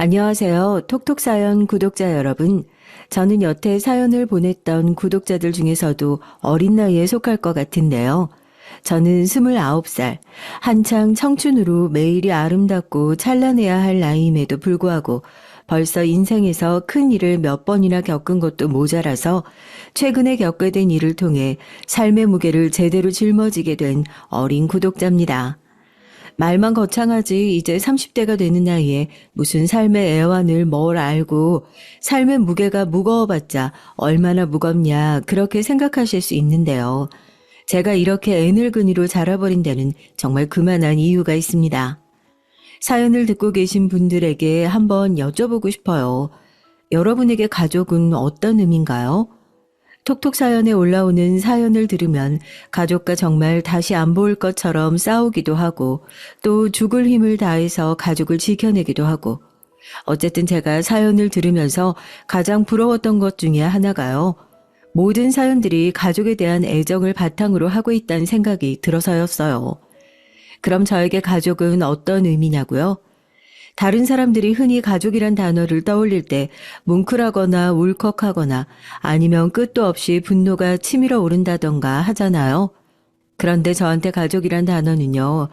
안녕하세요. 톡톡사연 구독자 여러분. 저는 여태 사연을 보냈던 구독자들 중에서도 어린 나이에 속할 것 같은데요. 저는 29살, 한창 청춘으로 매일이 아름답고 찬란해야 할 나이임에도 불구하고 벌써 인생에서 큰 일을 몇 번이나 겪은 것도 모자라서 최근에 겪게 된 일을 통해 삶의 무게를 제대로 짊어지게 된 어린 구독자입니다. 말만 거창하지 이제 30대가 되는 나이에 무슨 삶의 애환을 뭘 알고 삶의 무게가 무거워봤자 얼마나 무겁냐 그렇게 생각하실 수 있는데요. 제가 이렇게 애늙은이로 자라버린 데는 정말 그만한 이유가 있습니다. 사연을 듣고 계신 분들에게 한번 여쭤보고 싶어요. 여러분에게 가족은 어떤 의미인가요? 톡톡 사연에 올라오는 사연을 들으면 가족과 정말 다시 안 보일 것처럼 싸우기도 하고 또 죽을 힘을 다해서 가족을 지켜내기도 하고 어쨌든 제가 사연을 들으면서 가장 부러웠던 것 중에 하나가요. 모든 사연들이 가족에 대한 애정을 바탕으로 하고 있다는 생각이 들어서였어요. 그럼 저에게 가족은 어떤 의미냐고요? 다른 사람들이 흔히 가족이란 단어를 떠올릴 때 뭉클하거나 울컥하거나 아니면 끝도 없이 분노가 치밀어 오른다던가 하잖아요. 그런데 저한테 가족이란 단어는요,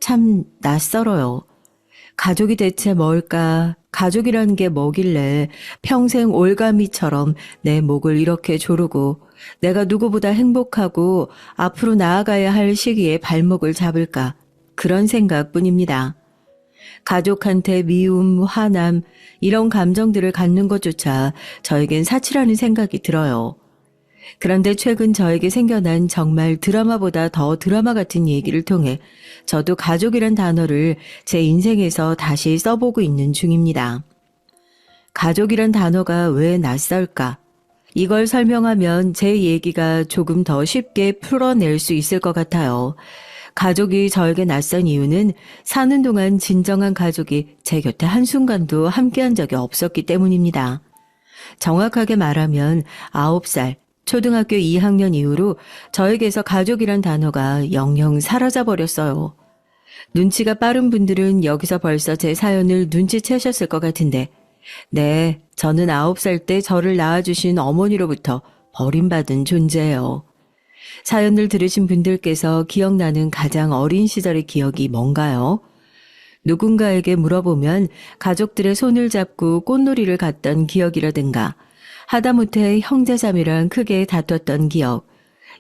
참 낯설어요. 가족이 대체 뭘까? 가족이라는 게 뭐길래 평생 올가미처럼 내 목을 이렇게 조르고 내가 누구보다 행복하고 앞으로 나아가야 할 시기에 발목을 잡을까? 그런 생각뿐입니다. 가족한테 미움, 화남, 이런 감정들을 갖는 것조차 저에겐 사치라는 생각이 들어요. 그런데 최근 저에게 생겨난 정말 드라마보다 더 드라마 같은 얘기를 통해 저도 가족이란 단어를 제 인생에서 다시 써보고 있는 중입니다. 가족이란 단어가 왜 낯설까? 이걸 설명하면 제 얘기가 조금 더 쉽게 풀어낼 수 있을 것 같아요. 가족이 저에게 낯선 이유는 사는 동안 진정한 가족이 제 곁에 한순간도 함께한 적이 없었기 때문입니다. 정확하게 말하면 9살, 초등학교 2학년 이후로 저에게서 가족이란 단어가 영영 사라져버렸어요. 눈치가 빠른 분들은 여기서 벌써 제 사연을 눈치채셨을 것 같은데 네, 저는 9살 때 저를 낳아주신 어머니로부터 버림받은 존재예요. 사연을 들으신 분들께서 기억나는 가장 어린 시절의 기억이 뭔가요? 누군가에게 물어보면 가족들의 손을 잡고 꽃놀이를 갔던 기억이라든가 하다못해 형제자매랑 크게 다퉜던 기억,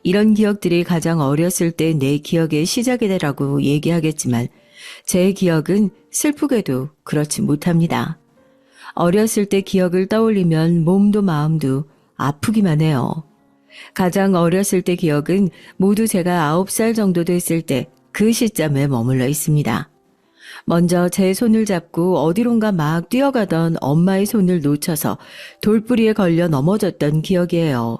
이런 기억들이 가장 어렸을 때 내 기억의 시작이라고 얘기하겠지만 제 기억은 슬프게도 그렇지 못합니다. 어렸을 때 기억을 떠올리면 몸도 마음도 아프기만 해요. 가장 어렸을 때 기억은 모두 제가 9살 정도 됐을 때 그 시점에 머물러 있습니다. 먼저 제 손을 잡고 어디론가 막 뛰어가던 엄마의 손을 놓쳐서 돌부리에 걸려 넘어졌던 기억이에요.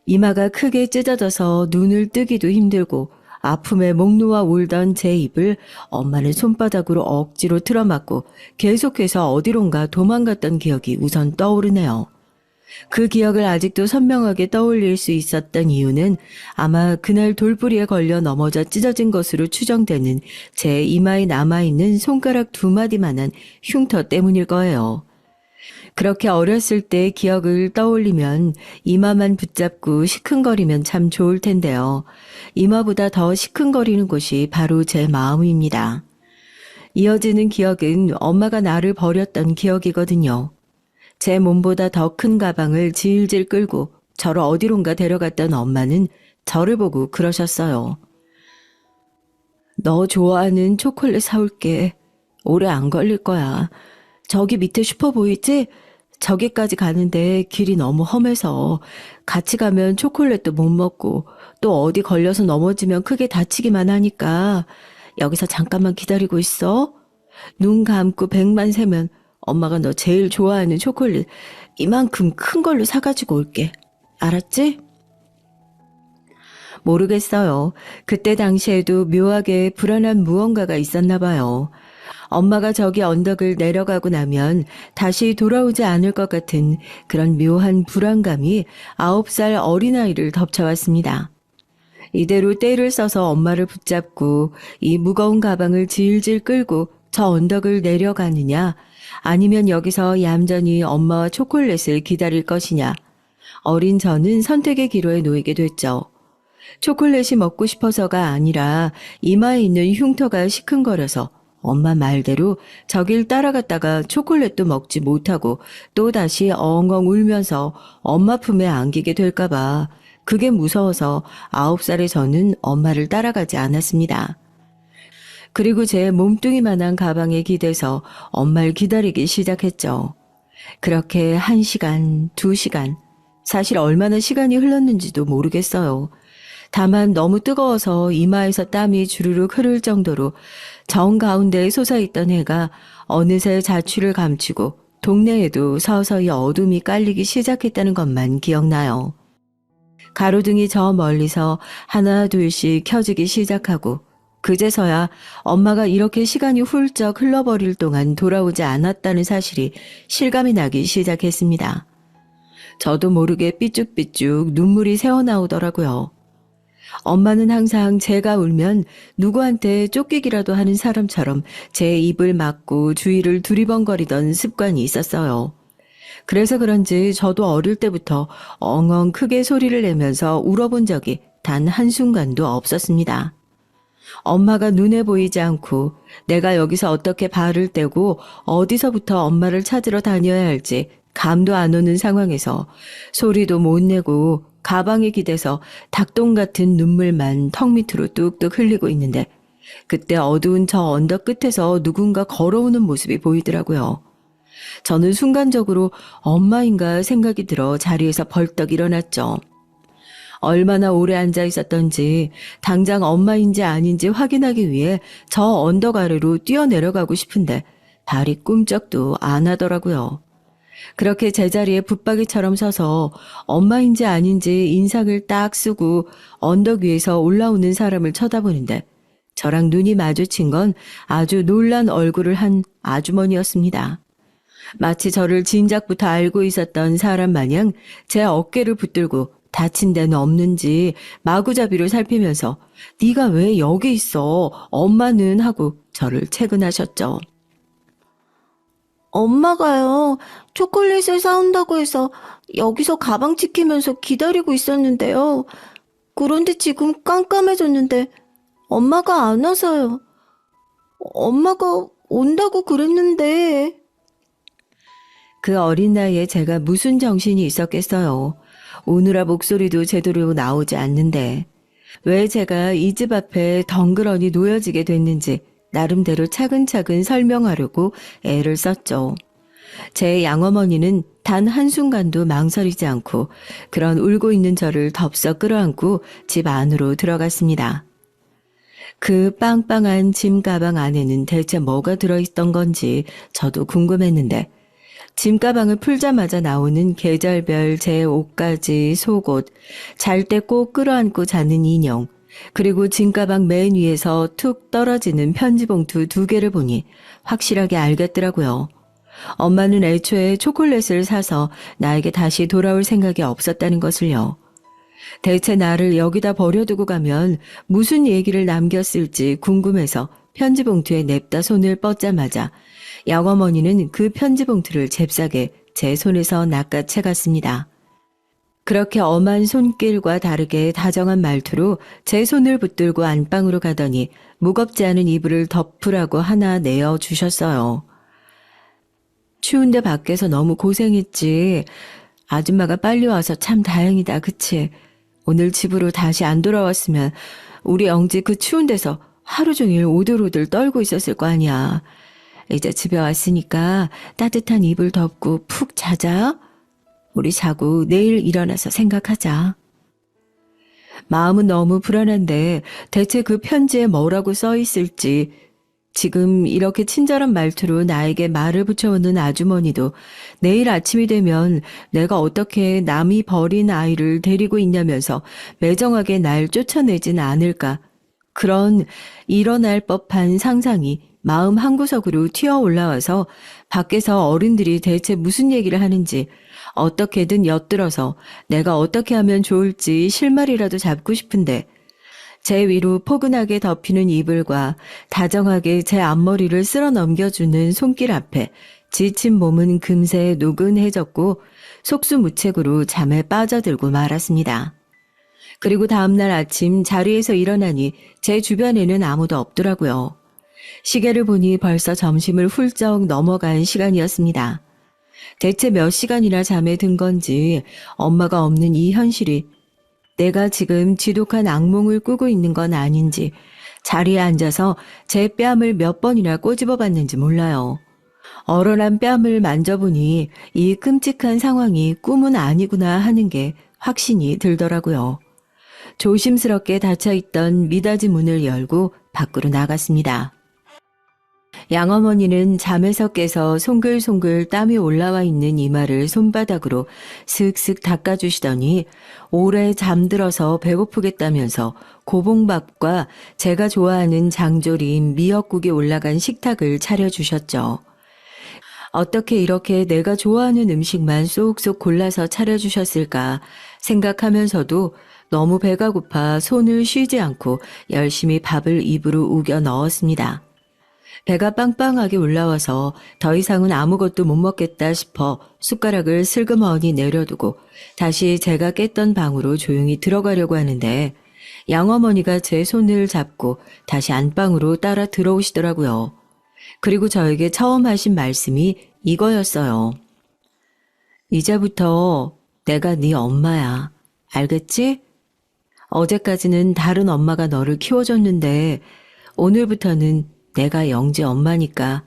이마가 크게 찢어져서 눈을 뜨기도 힘들고 아픔에 목 놓아 울던 제 입을 엄마는 손바닥으로 억지로 틀어막고 계속해서 어디론가 도망갔던 기억이 우선 떠오르네요. 그 기억을 아직도 선명하게 떠올릴 수 있었던 이유는 아마 그날 돌부리에 걸려 넘어져 찢어진 것으로 추정되는 제 이마에 남아있는 손가락 2마디만한 흉터 때문일 거예요. 그렇게 어렸을 때 기억을 떠올리면 이마만 붙잡고 시큰거리면 참 좋을 텐데요. 이마보다 더 시큰거리는 곳이 바로 제 마음입니다. 이어지는 기억은 엄마가 나를 버렸던 기억이거든요. 제 몸보다 더 큰 가방을 질질 끌고 저를 어디론가 데려갔던 엄마는 저를 보고 그러셨어요. 너 좋아하는 초콜릿 사올게. 오래 안 걸릴 거야. 저기 밑에 슈퍼 보이지? 저기까지 가는데 길이 너무 험해서 같이 가면 초콜릿도 못 먹고 또 어디 걸려서 넘어지면 크게 다치기만 하니까 여기서 잠깐만 기다리고 있어. 눈 감고 100만 세면 엄마가 너 제일 좋아하는 초콜릿 이만큼 큰 걸로 사가지고 올게. 알았지? 모르겠어요. 그때 당시에도 묘하게 불안한 무언가가 있었나 봐요. 엄마가 저기 언덕을 내려가고 나면 다시 돌아오지 않을 것 같은 그런 묘한 불안감이 9살 어린아이를 덮쳐왔습니다. 이대로 떼를 써서 엄마를 붙잡고 이 무거운 가방을 질질 끌고 저 언덕을 내려가느냐 아니면 여기서 얌전히 엄마와 초콜릿을 기다릴 것이냐. 어린 저는 선택의 기로에 놓이게 됐죠. 초콜릿이 먹고 싶어서가 아니라 이마에 있는 흉터가 시큰거려서 엄마 말대로 저길 따라갔다가 초콜릿도 먹지 못하고 또다시 엉엉 울면서 엄마 품에 안기게 될까봐 그게 무서워서 9살의 저는 엄마를 따라가지 않았습니다. 그리고 제 몸뚱이만한 가방에 기대서 엄마를 기다리기 시작했죠. 그렇게 1시간, 2시간, 사실 얼마나 시간이 흘렀는지도 모르겠어요. 다만 너무 뜨거워서 이마에서 땀이 주르륵 흐를 정도로 정 가운데에 솟아있던 해가 어느새 자취를 감추고 동네에도 서서히 어둠이 깔리기 시작했다는 것만 기억나요. 가로등이 저 멀리서 하나 둘씩 켜지기 시작하고 그제서야 엄마가 이렇게 시간이 훌쩍 흘러버릴 동안 돌아오지 않았다는 사실이 실감이 나기 시작했습니다. 저도 모르게 삐쭉삐쭉 눈물이 새어나오더라고요. 엄마는 항상 제가 울면 누구한테 쫓기기라도 하는 사람처럼 제 입을 막고 주위를 두리번거리던 습관이 있었어요. 그래서 그런지 저도 어릴 때부터 엉엉 크게 소리를 내면서 울어본 적이 단 한순간도 없었습니다. 엄마가 눈에 보이지 않고 내가 여기서 어떻게 발을 떼고 어디서부터 엄마를 찾으러 다녀야 할지 감도 안 오는 상황에서 소리도 못 내고 가방에 기대서 닭똥 같은 눈물만 턱 밑으로 뚝뚝 흘리고 있는데 그때 어두운 저 언덕 끝에서 누군가 걸어오는 모습이 보이더라고요. 저는 순간적으로 엄마인가 생각이 들어 자리에서 벌떡 일어났죠. 얼마나 오래 앉아 있었던지 당장 엄마인지 아닌지 확인하기 위해 저 언덕 아래로 뛰어내려가고 싶은데 발이 꿈쩍도 안 하더라고요. 그렇게 제자리에 붙박이처럼 서서 엄마인지 아닌지 인상을 딱 쓰고 언덕 위에서 올라오는 사람을 쳐다보는데 저랑 눈이 마주친 건 아주 놀란 얼굴을 한 아주머니였습니다. 마치 저를 진작부터 알고 있었던 사람 마냥 제 어깨를 붙들고 다친 데는 없는지 마구잡이로 살피면서 네가 왜 여기 있어? 엄마는 하고 저를 채근하셨죠. 엄마가요, 초콜릿을 사온다고 해서 여기서 가방 지키면서 기다리고 있었는데요. 그런데 지금 깜깜해졌는데 엄마가 안 와서요. 엄마가 온다고 그랬는데. 그 어린 나이에 제가 무슨 정신이 있었겠어요. 오느라 목소리도 제대로 나오지 않는데 왜 제가 이 집 앞에 덩그러니 놓여지게 됐는지 나름대로 차근차근 설명하려고 애를 썼죠. 제 양어머니는 단 한순간도 망설이지 않고 그런 울고 있는 저를 덥석 끌어안고 집 안으로 들어갔습니다. 그 빵빵한 짐 가방 안에는 대체 뭐가 들어있던 건지 저도 궁금했는데 짐가방을 풀자마자 나오는 계절별 제 옷가지, 속옷, 잘 때 꼭 끌어안고 자는 인형, 그리고 짐가방 맨 위에서 툭 떨어지는 편지봉투 2개를 보니 확실하게 알겠더라고요. 엄마는 애초에 초콜릿을 사서 나에게 다시 돌아올 생각이 없었다는 것을요. 대체 나를 여기다 버려두고 가면 무슨 얘기를 남겼을지 궁금해서 편지봉투에 냅다 손을 뻗자마자 양어머니는 그 편지봉투를 잽싸게 제 손에서 낚아채 갔습니다. 그렇게 엄한 손길과 다르게 다정한 말투로 제 손을 붙들고 안방으로 가더니 무겁지 않은 이불을 덮으라고 하나 내어주셨어요. 추운데 밖에서 너무 고생했지. 아줌마가 빨리 와서 참 다행이다, 그치? 오늘 집으로 다시 안 돌아왔으면 우리 영지 그 추운 데서 하루 종일 오들오들 떨고 있었을 거 아니야. 이제 집에 왔으니까 따뜻한 이불 덮고 푹 자자. 우리 자고 내일 일어나서 생각하자. 마음은 너무 불안한데 대체 그 편지에 뭐라고 써 있을지 지금 이렇게 친절한 말투로 나에게 말을 붙여오는 아주머니도 내일 아침이 되면 내가 어떻게 남이 버린 아이를 데리고 있냐면서 매정하게 날 쫓아내진 않을까. 그런 일어날 법한 상상이 마음 한구석으로 튀어 올라와서 밖에서 어른들이 대체 무슨 얘기를 하는지 어떻게든 엿들어서 내가 어떻게 하면 좋을지 실마리라도 잡고 싶은데 제 위로 포근하게 덮이는 이불과 다정하게 제 앞머리를 쓸어 넘겨주는 손길 앞에 지친 몸은 금세 노근해졌고 속수무책으로 잠에 빠져들고 말았습니다. 그리고 다음날 아침 자리에서 일어나니 제 주변에는 아무도 없더라고요. 시계를 보니 벌써 점심을 훌쩍 넘어간 시간이었습니다. 대체 몇 시간이나 잠에 든 건지 엄마가 없는 이 현실이 내가 지금 지독한 악몽을 꾸고 있는 건 아닌지 자리에 앉아서 제 뺨을 몇 번이나 꼬집어 봤는지 몰라요. 얼얼한 뺨을 만져보니 이 끔찍한 상황이 꿈은 아니구나 하는 게 확신이 들더라고요. 조심스럽게 닫혀있던 미닫이 문을 열고 밖으로 나갔습니다. 양어머니는 잠에서 깨서 송글송글 땀이 올라와 있는 이마를 손바닥으로 슥슥 닦아주시더니 오래 잠들어서 배고프겠다면서 고봉밥과 제가 좋아하는 장조림 미역국이 올라간 식탁을 차려주셨죠. 어떻게 이렇게 내가 좋아하는 음식만 쏙쏙 골라서 차려주셨을까 생각하면서도 너무 배가 고파 손을 쉬지 않고 열심히 밥을 입으로 우겨 넣었습니다. 배가 빵빵하게 올라와서 더 이상은 아무것도 못 먹겠다 싶어 숟가락을 슬그머니 내려두고 다시 제가 깼던 방으로 조용히 들어가려고 하는데 양어머니가 제 손을 잡고 다시 안방으로 따라 들어오시더라고요. 그리고 저에게 처음 하신 말씀이 이거였어요. 이제부터 내가 네 엄마야. 알겠지? 어제까지는 다른 엄마가 너를 키워줬는데 오늘부터는 내가 영지 엄마니까.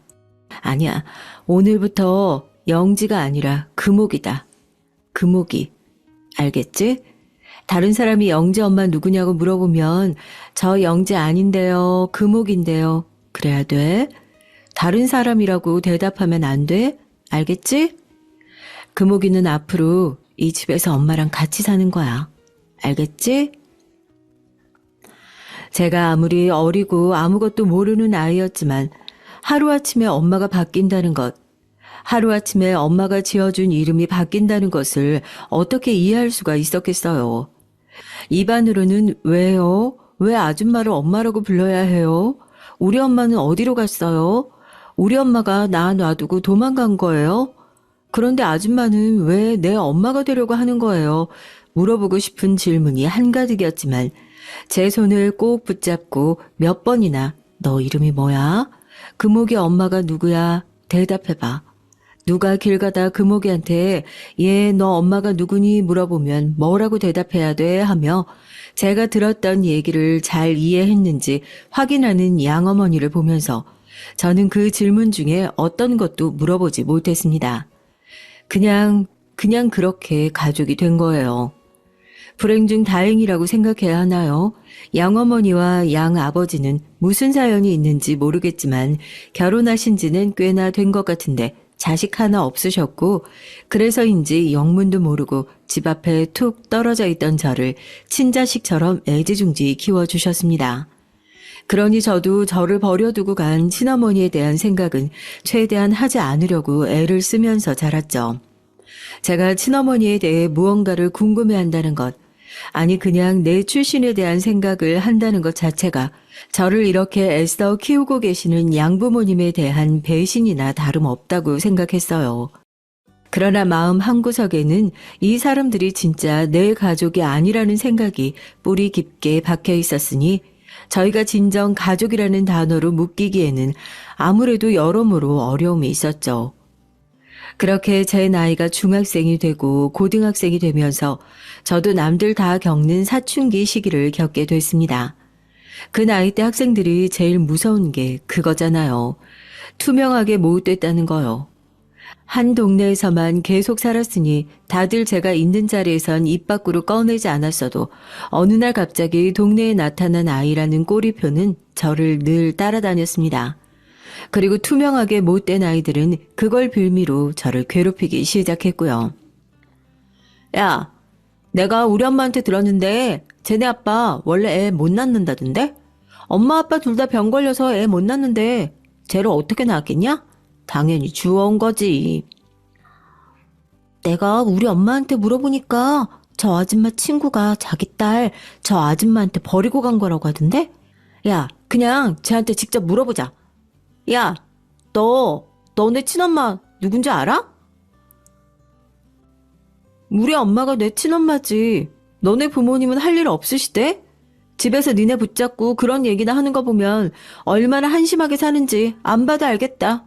아니야, 오늘부터 영지가 아니라 금옥이다. 금옥이. 알겠지? 다른 사람이 영지 엄마 누구냐고 물어보면 저 영지 아닌데요, 금옥인데요. 그래야 돼? 다른 사람이라고 대답하면 안 돼? 알겠지? 금옥이는 앞으로 이 집에서 엄마랑 같이 사는 거야. 알겠지? 제가 아무리 어리고 아무것도 모르는 아이였지만 하루아침에 엄마가 바뀐다는 것, 하루아침에 엄마가 지어준 이름이 바뀐다는 것을 어떻게 이해할 수가 있었겠어요. 입안으로는 왜요? 왜 아줌마를 엄마라고 불러야 해요? 우리 엄마는 어디로 갔어요? 우리 엄마가 나 놔두고 도망간 거예요? 그런데 아줌마는 왜 내 엄마가 되려고 하는 거예요? 물어보고 싶은 질문이 한가득이었지만 제 손을 꼭 붙잡고 몇 번이나 너 이름이 뭐야? 금옥이 엄마가 누구야? 대답해봐. 누가 길 가다 금옥이한테 얘 너 엄마가 누구니 물어보면 뭐라고 대답해야 돼 하며 제가 들었던 얘기를 잘 이해했는지 확인하는 양어머니를 보면서 저는 그 질문 중에 어떤 것도 물어보지 못했습니다. 그냥 그렇게 가족이 된 거예요. 불행 중 다행이라고 생각해야 하나요? 양어머니와 양아버지는 무슨 사연이 있는지 모르겠지만 결혼하신 지는 꽤나 된 것 같은데 자식 하나 없으셨고 그래서인지 영문도 모르고 집 앞에 툭 떨어져 있던 저를 친자식처럼 애지중지 키워주셨습니다. 그러니 저도 저를 버려두고 간 친어머니에 대한 생각은 최대한 하지 않으려고 애를 쓰면서 자랐죠. 제가 친어머니에 대해 무언가를 궁금해한다는 것, 아니 그냥 내 출신에 대한 생각을 한다는 것 자체가 저를 이렇게 애써 키우고 계시는 양부모님에 대한 배신이나 다름없다고 생각했어요. 그러나 마음 한구석에는 이 사람들이 진짜 내 가족이 아니라는 생각이 뿌리 깊게 박혀 있었으니 저희가 진정 가족이라는 단어로 묶이기에는 아무래도 여러모로 어려움이 있었죠. 그렇게 제 나이가 중학생이 되고 고등학생이 되면서 저도 남들 다 겪는 사춘기 시기를 겪게 됐습니다. 그 나이 때 학생들이 제일 무서운 게 그거잖아요. 투명하게 모웃됐다는 거요. 한 동네에서만 계속 살았으니 다들 제가 있는 자리에선 입 밖으로 꺼내지 않았어도 어느 날 갑자기 동네에 나타난 아이라는 꼬리표는 저를 늘 따라다녔습니다. 그리고 투명하게 못된 아이들은 그걸 빌미로 저를 괴롭히기 시작했고요. 야, 내가 우리 엄마한테 들었는데 쟤네 아빠 원래 애 못 낳는다던데? 엄마 아빠 둘 다 병 걸려서 애 못 낳는데 쟤를 어떻게 낳았겠냐? 당연히 주워온 거지. 내가 우리 엄마한테 물어보니까 저 아줌마 친구가 자기 딸 저 아줌마한테 버리고 간 거라고 하던데? 야, 그냥 쟤한테 직접 물어보자. 야, 너네 친엄마 누군지 알아? 우리 엄마가 내 친엄마지. 너네 부모님은 할 일 없으시대? 집에서 니네 붙잡고 그런 얘기나 하는 거 보면 얼마나 한심하게 사는지 안 봐도 알겠다.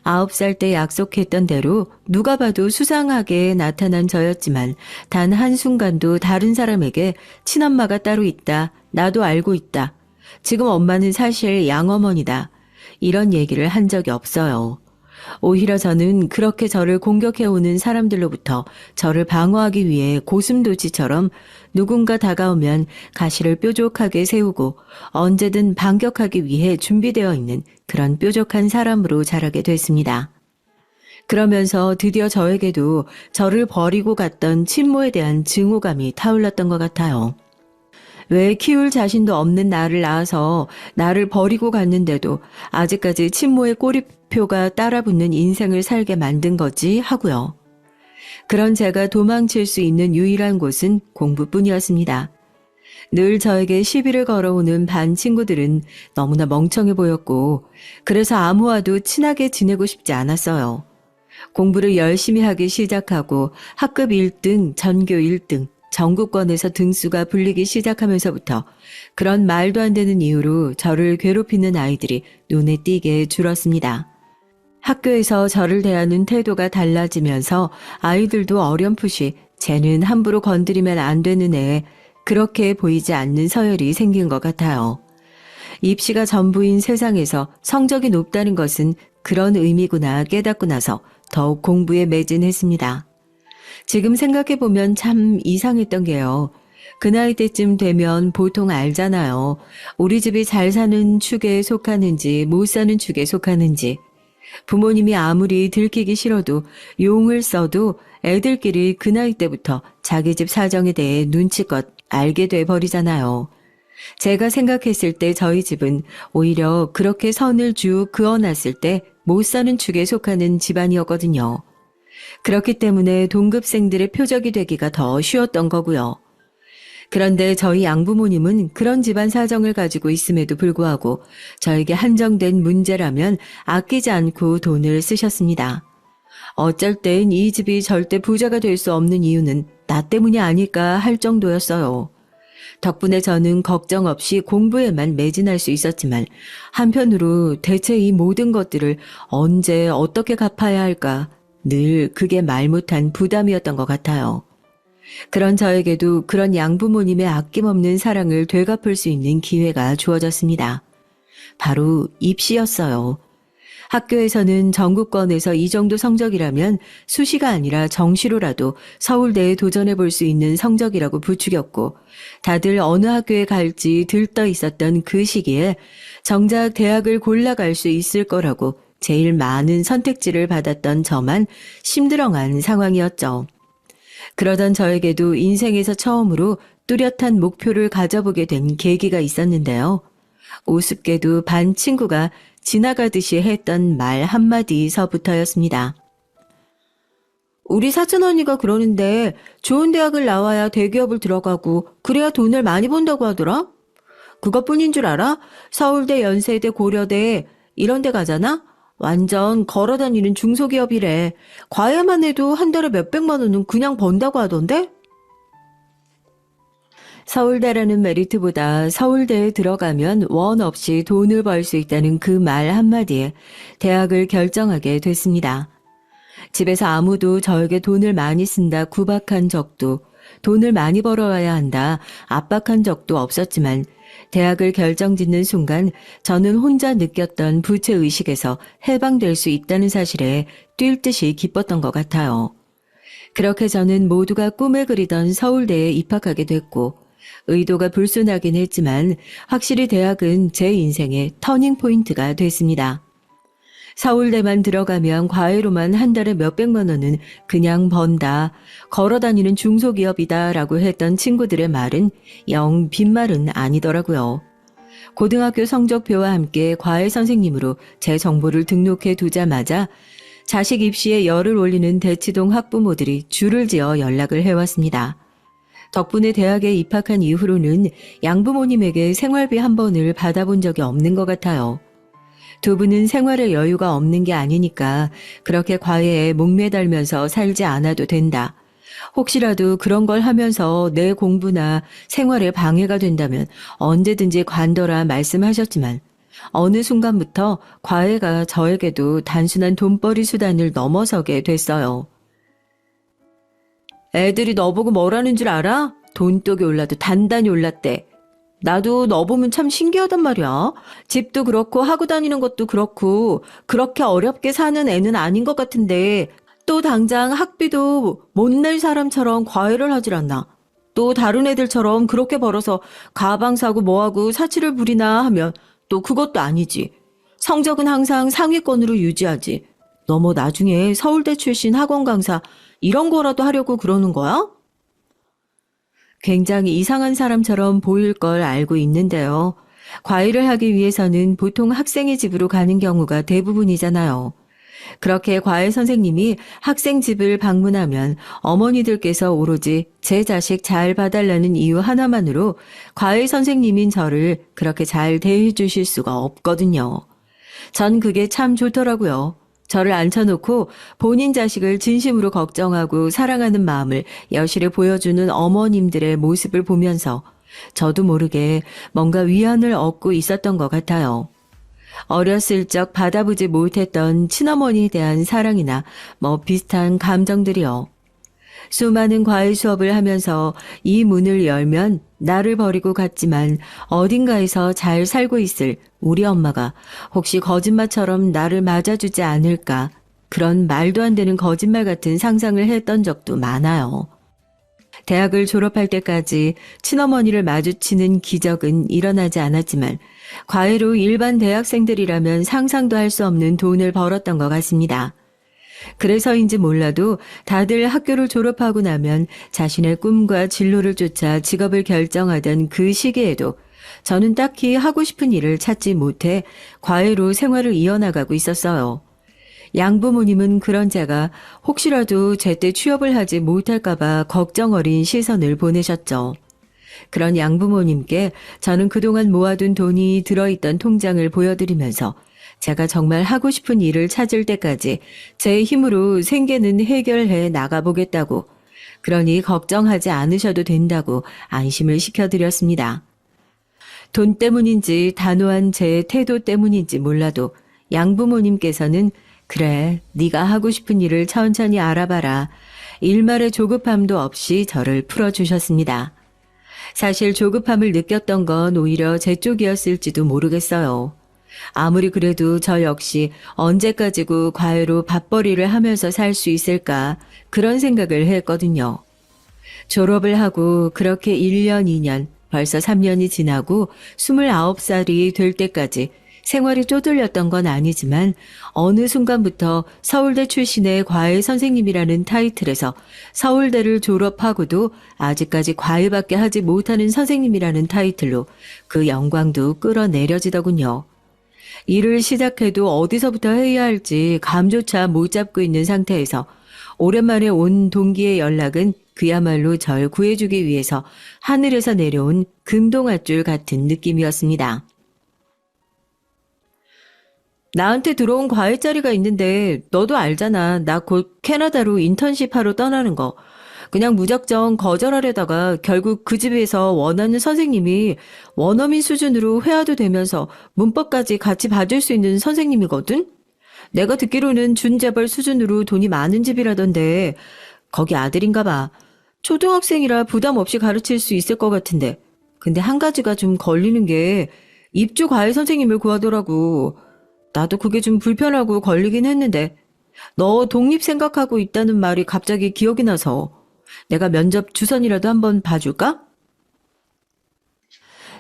9살 때 약속했던 대로 누가 봐도 수상하게 나타난 저였지만 단 한순간도 다른 사람에게 친엄마가 따로 있다. 나도 알고 있다. 지금 엄마는 사실 양어머니다. 이런 얘기를 한 적이 없어요. 오히려 저는 그렇게 저를 공격해오는 사람들로부터 저를 방어하기 위해 고슴도치처럼 누군가 다가오면 가시를 뾰족하게 세우고 언제든 반격하기 위해 준비되어 있는 그런 뾰족한 사람으로 자라게 됐습니다. 그러면서 드디어 저에게도 저를 버리고 갔던 친모에 대한 증오감이 타올랐던 것 같아요. 왜 키울 자신도 없는 나를 낳아서 나를 버리고 갔는데도 아직까지 친모의 꼬리표가 따라붙는 인생을 살게 만든 거지 하고요. 그런 제가 도망칠 수 있는 유일한 곳은 공부뿐이었습니다. 늘 저에게 시비를 걸어오는 반 친구들은 너무나 멍청해 보였고 그래서 아무와도 친하게 지내고 싶지 않았어요. 공부를 열심히 하기 시작하고 학급 1등, 전교 1등, 전국권에서 등수가 불리기 시작하면서부터 그런 말도 안 되는 이유로 저를 괴롭히는 아이들이 눈에 띄게 줄었습니다. 학교에서 저를 대하는 태도가 달라지면서 아이들도 어렴풋이 쟤는 함부로 건드리면 안 되는 애, 그렇게 보이지 않는 서열이 생긴 것 같아요. 입시가 전부인 세상에서 성적이 높다는 것은 그런 의미구나 깨닫고 나서 더욱 공부에 매진했습니다. 지금 생각해보면 참 이상했던 게요. 그 나이 때쯤 되면 보통 알잖아요. 우리 집이 잘 사는 축에 속하는지 못 사는 축에 속하는지. 부모님이 아무리 들키기 싫어도 용을 써도 애들끼리 그 나이 때부터 자기 집 사정에 대해 눈치껏 알게 돼 버리잖아요. 제가 생각했을 때 저희 집은 오히려 그렇게 선을 쭉 그어놨을 때 못 사는 축에 속하는 집안이었거든요. 그렇기 때문에 동급생들의 표적이 되기가 더 쉬웠던 거고요. 그런데 저희 양부모님은 그런 집안 사정을 가지고 있음에도 불구하고 저에게 한정된 문제라면 아끼지 않고 돈을 쓰셨습니다. 어쩔 땐 이 집이 절대 부자가 될 수 없는 이유는 나 때문이 아닐까 할 정도였어요. 덕분에 저는 걱정 없이 공부에만 매진할 수 있었지만 한편으로 대체 이 모든 것들을 언제 어떻게 갚아야 할까 늘 그게 말 못한 부담이었던 것 같아요. 그런 저에게도 그런 양부모님의 아낌없는 사랑을 되갚을 수 있는 기회가 주어졌습니다. 바로 입시였어요. 학교에서는 전국권에서 이 정도 성적이라면 수시가 아니라 정시로라도 서울대에 도전해 볼 수 있는 성적이라고 부추겼고 다들 어느 학교에 갈지 들떠 있었던 그 시기에 정작 대학을 골라갈 수 있을 거라고 제일 많은 선택지를 받았던 저만 심드렁한 상황이었죠. 그러던 저에게도 인생에서 처음으로 뚜렷한 목표를 가져보게 된 계기가 있었는데요. 우습게도 반 친구가 지나가듯이 했던 말 한마디서부터였습니다. 우리 사촌 언니가 그러는데 좋은 대학을 나와야 대기업을 들어가고 그래야 돈을 많이 번다고 하더라? 그것뿐인 줄 알아? 서울대, 연세대, 고려대 이런 데 가잖아? 완전 걸어다니는 중소기업이래. 과외만 해도 한 달에 몇백만 원은 그냥 번다고 하던데? 서울대라는 메리트보다 서울대에 들어가면 원 없이 돈을 벌 수 있다는 그 말 한마디에 대학을 결정하게 됐습니다. 집에서 아무도 저에게 돈을 많이 쓴다 구박한 적도 돈을 많이 벌어와야 한다 압박한 적도 없었지만 대학을 결정짓는 순간 저는 혼자 느꼈던 부채의식에서 해방될 수 있다는 사실에 뛸 듯이 기뻤던 것 같아요. 그렇게 저는 모두가 꿈에 그리던 서울대에 입학하게 됐고 의도가 불순하긴 했지만 확실히 대학은 제 인생의 터닝포인트가 됐습니다. 서울대만 들어가면 과외로만 한 달에 몇백만 원은 그냥 번다. 걸어다니는 중소기업이다 라고 했던 친구들의 말은 영 빈말은 아니더라고요. 고등학교 성적표와 함께 과외 선생님으로 제 정보를 등록해 두자마자 자식 입시에 열을 올리는 대치동 학부모들이 줄을 지어 연락을 해왔습니다. 덕분에 대학에 입학한 이후로는 양부모님에게 생활비 한 번을 받아본 적이 없는 것 같아요. 두 분은 생활에 여유가 없는 게 아니니까 그렇게 과외에 목매달면서 살지 않아도 된다. 혹시라도 그런 걸 하면서 내 공부나 생활에 방해가 된다면 언제든지 관둬라 말씀하셨지만 어느 순간부터 과외가 저에게도 단순한 돈벌이 수단을 넘어서게 됐어요. 애들이 너보고 뭐라는 줄 알아? 돈독이 올라도 단단히 올랐대. 나도 너 보면 참 신기하단 말이야. 집도 그렇고 하고 다니는 것도 그렇고 그렇게 어렵게 사는 애는 아닌 것 같은데 또 당장 학비도 못 낼 사람처럼 과외를 하질 않나. 또 다른 애들처럼 그렇게 벌어서 가방 사고 뭐하고 사치를 부리나 하면 또 그것도 아니지. 성적은 항상 상위권으로 유지하지. 너 뭐 나중에 서울대 출신 학원 강사 이런 거라도 하려고 그러는 거야? 굉장히 이상한 사람처럼 보일 걸 알고 있는데요. 과외를 하기 위해서는 보통 학생의 집으로 가는 경우가 대부분이잖아요. 그렇게 과외 선생님이 학생 집을 방문하면 어머니들께서 오로지 제 자식 잘 봐달라는 이유 하나만으로 과외 선생님인 저를 그렇게 잘 대해 주실 수가 없거든요. 전 그게 참 좋더라고요. 저를 앉혀놓고 본인 자식을 진심으로 걱정하고 사랑하는 마음을 여실히 보여주는 어머님들의 모습을 보면서 저도 모르게 뭔가 위안을 얻고 있었던 것 같아요. 어렸을 적 받아보지 못했던 친어머니에 대한 사랑이나 뭐 비슷한 감정들이요. 수많은 과외 수업을 하면서 이 문을 열면 나를 버리고 갔지만 어딘가에서 잘 살고 있을 우리 엄마가 혹시 거짓말처럼 나를 맞아주지 않을까, 그런 말도 안 되는 거짓말 같은 상상을 했던 적도 많아요. 대학을 졸업할 때까지 친어머니를 마주치는 기적은 일어나지 않았지만 과외로 일반 대학생들이라면 상상도 할 수 없는 돈을 벌었던 것 같습니다. 그래서인지 몰라도 다들 학교를 졸업하고 나면 자신의 꿈과 진로를 쫓아 직업을 결정하던 그 시기에도 저는 딱히 하고 싶은 일을 찾지 못해 과외로 생활을 이어나가고 있었어요. 양부모님은 그런 제가 혹시라도 제때 취업을 하지 못할까봐 걱정 어린 시선을 보내셨죠. 그런 양부모님께 저는 그동안 모아둔 돈이 들어있던 통장을 보여드리면서 제가 정말 하고 싶은 일을 찾을 때까지 제 힘으로 생계는 해결해 나가보겠다고, 그러니 걱정하지 않으셔도 된다고 안심을 시켜드렸습니다. 돈 때문인지 단호한 제 태도 때문인지 몰라도 양부모님께서는 그래, 네가 하고 싶은 일을 천천히 알아봐라. 일말의 조급함도 없이 저를 풀어주셨습니다. 사실 조급함을 느꼈던 건 오히려 제 쪽이었을지도 모르겠어요. 아무리 그래도 저 역시 언제까지고 과외로 밥벌이를 하면서 살 수 있을까, 그런 생각을 했거든요. 졸업을 하고 그렇게 1년, 2년, 벌써 3년이 지나고 29살이 될 때까지 생활이 쪼들렸던 건 아니지만 어느 순간부터 서울대 출신의 과외 선생님이라는 타이틀에서 서울대를 졸업하고도 아직까지 과외밖에 하지 못하는 선생님이라는 타이틀로 그 영광도 끌어내려지더군요. 일을 시작해도 어디서부터 해야 할지 감조차 못 잡고 있는 상태에서 오랜만에 온 동기의 연락은 그야말로 절 구해주기 위해서 하늘에서 내려온 금동아줄 같은 느낌이었습니다. 나한테 들어온 과외자리가 있는데 너도 알잖아. 나 곧 캐나다로 인턴십 하러 떠나는 거. 그냥 무작정 거절하려다가 결국 그 집에서 원하는 선생님이 원어민 수준으로 회화도 되면서 문법까지 같이 봐줄 수 있는 선생님이거든? 내가 듣기로는 준재벌 수준으로 돈이 많은 집이라던데 거기 아들인가 봐. 초등학생이라 부담 없이 가르칠 수 있을 것 같은데. 근데 한 가지가 좀 걸리는 게 입주 과외 선생님을 구하더라고. 나도 그게 좀 불편하고 걸리긴 했는데 너 독립 생각하고 있다는 말이 갑자기 기억이 나서 내가 면접 주선이라도 한번 봐줄까?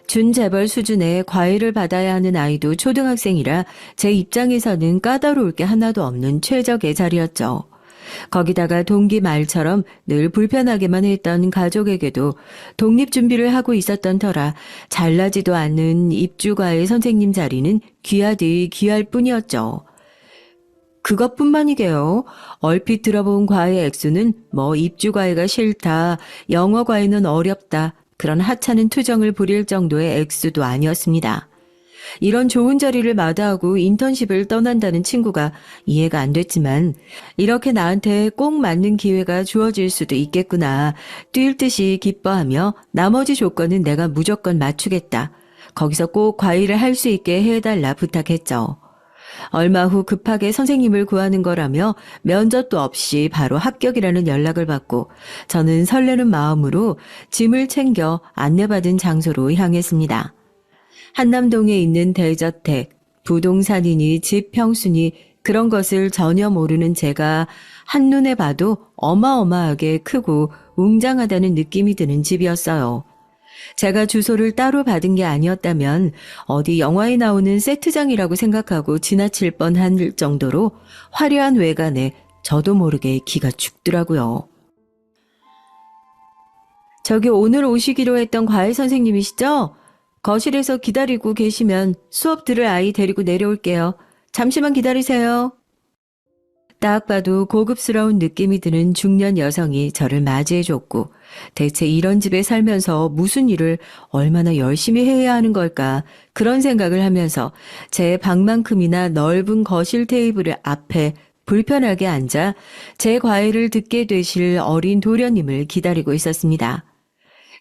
준재벌 수준의 과외를 받아야 하는 아이도 초등학생이라 제 입장에서는 까다로울 게 하나도 없는 최적의 자리였죠. 거기다가 동기 말처럼 늘 불편하게만 했던 가족에게도 독립 준비를 하고 있었던 터라 잘나지도 않는 입주과외 선생님 자리는 귀하디 귀할 뿐이었죠. 그것뿐만이게요. 얼핏 들어본 과외 액수는 뭐 입주과외가 싫다, 영어과외는 어렵다, 그런 하찮은 투정을 부릴 정도의 액수도 아니었습니다. 이런 좋은 자리를 마다하고 인턴십을 떠난다는 친구가 이해가 안 됐지만 이렇게 나한테 꼭 맞는 기회가 주어질 수도 있겠구나. 뛸 듯이 기뻐하며 나머지 조건은 내가 무조건 맞추겠다. 거기서 꼭 과외를 할 수 있게 해달라 부탁했죠. 얼마 후 급하게 선생님을 구하는 거라며 면접도 없이 바로 합격이라는 연락을 받고 저는 설레는 마음으로 짐을 챙겨 안내받은 장소로 향했습니다. 한남동에 있는 대저택, 부동산이니 집 평수니 그런 것을 전혀 모르는 제가 한눈에 봐도 어마어마하게 크고 웅장하다는 느낌이 드는 집이었어요. 제가 주소를 따로 받은 게 아니었다면 어디 영화에 나오는 세트장이라고 생각하고 지나칠 뻔할 정도로 화려한 외관에 저도 모르게 기가 죽더라고요. 저기 오늘 오시기로 했던 과외 선생님이시죠? 거실에서 기다리고 계시면 수업 들을 아이 데리고 내려올게요. 잠시만 기다리세요. 딱 봐도 고급스러운 느낌이 드는 중년 여성이 저를 맞이해줬고 대체 이런 집에 살면서 무슨 일을 얼마나 열심히 해야 하는 걸까 그런 생각을 하면서 제 방만큼이나 넓은 거실 테이블 앞에 불편하게 앉아 제 과외를 듣게 되실 어린 도련님을 기다리고 있었습니다.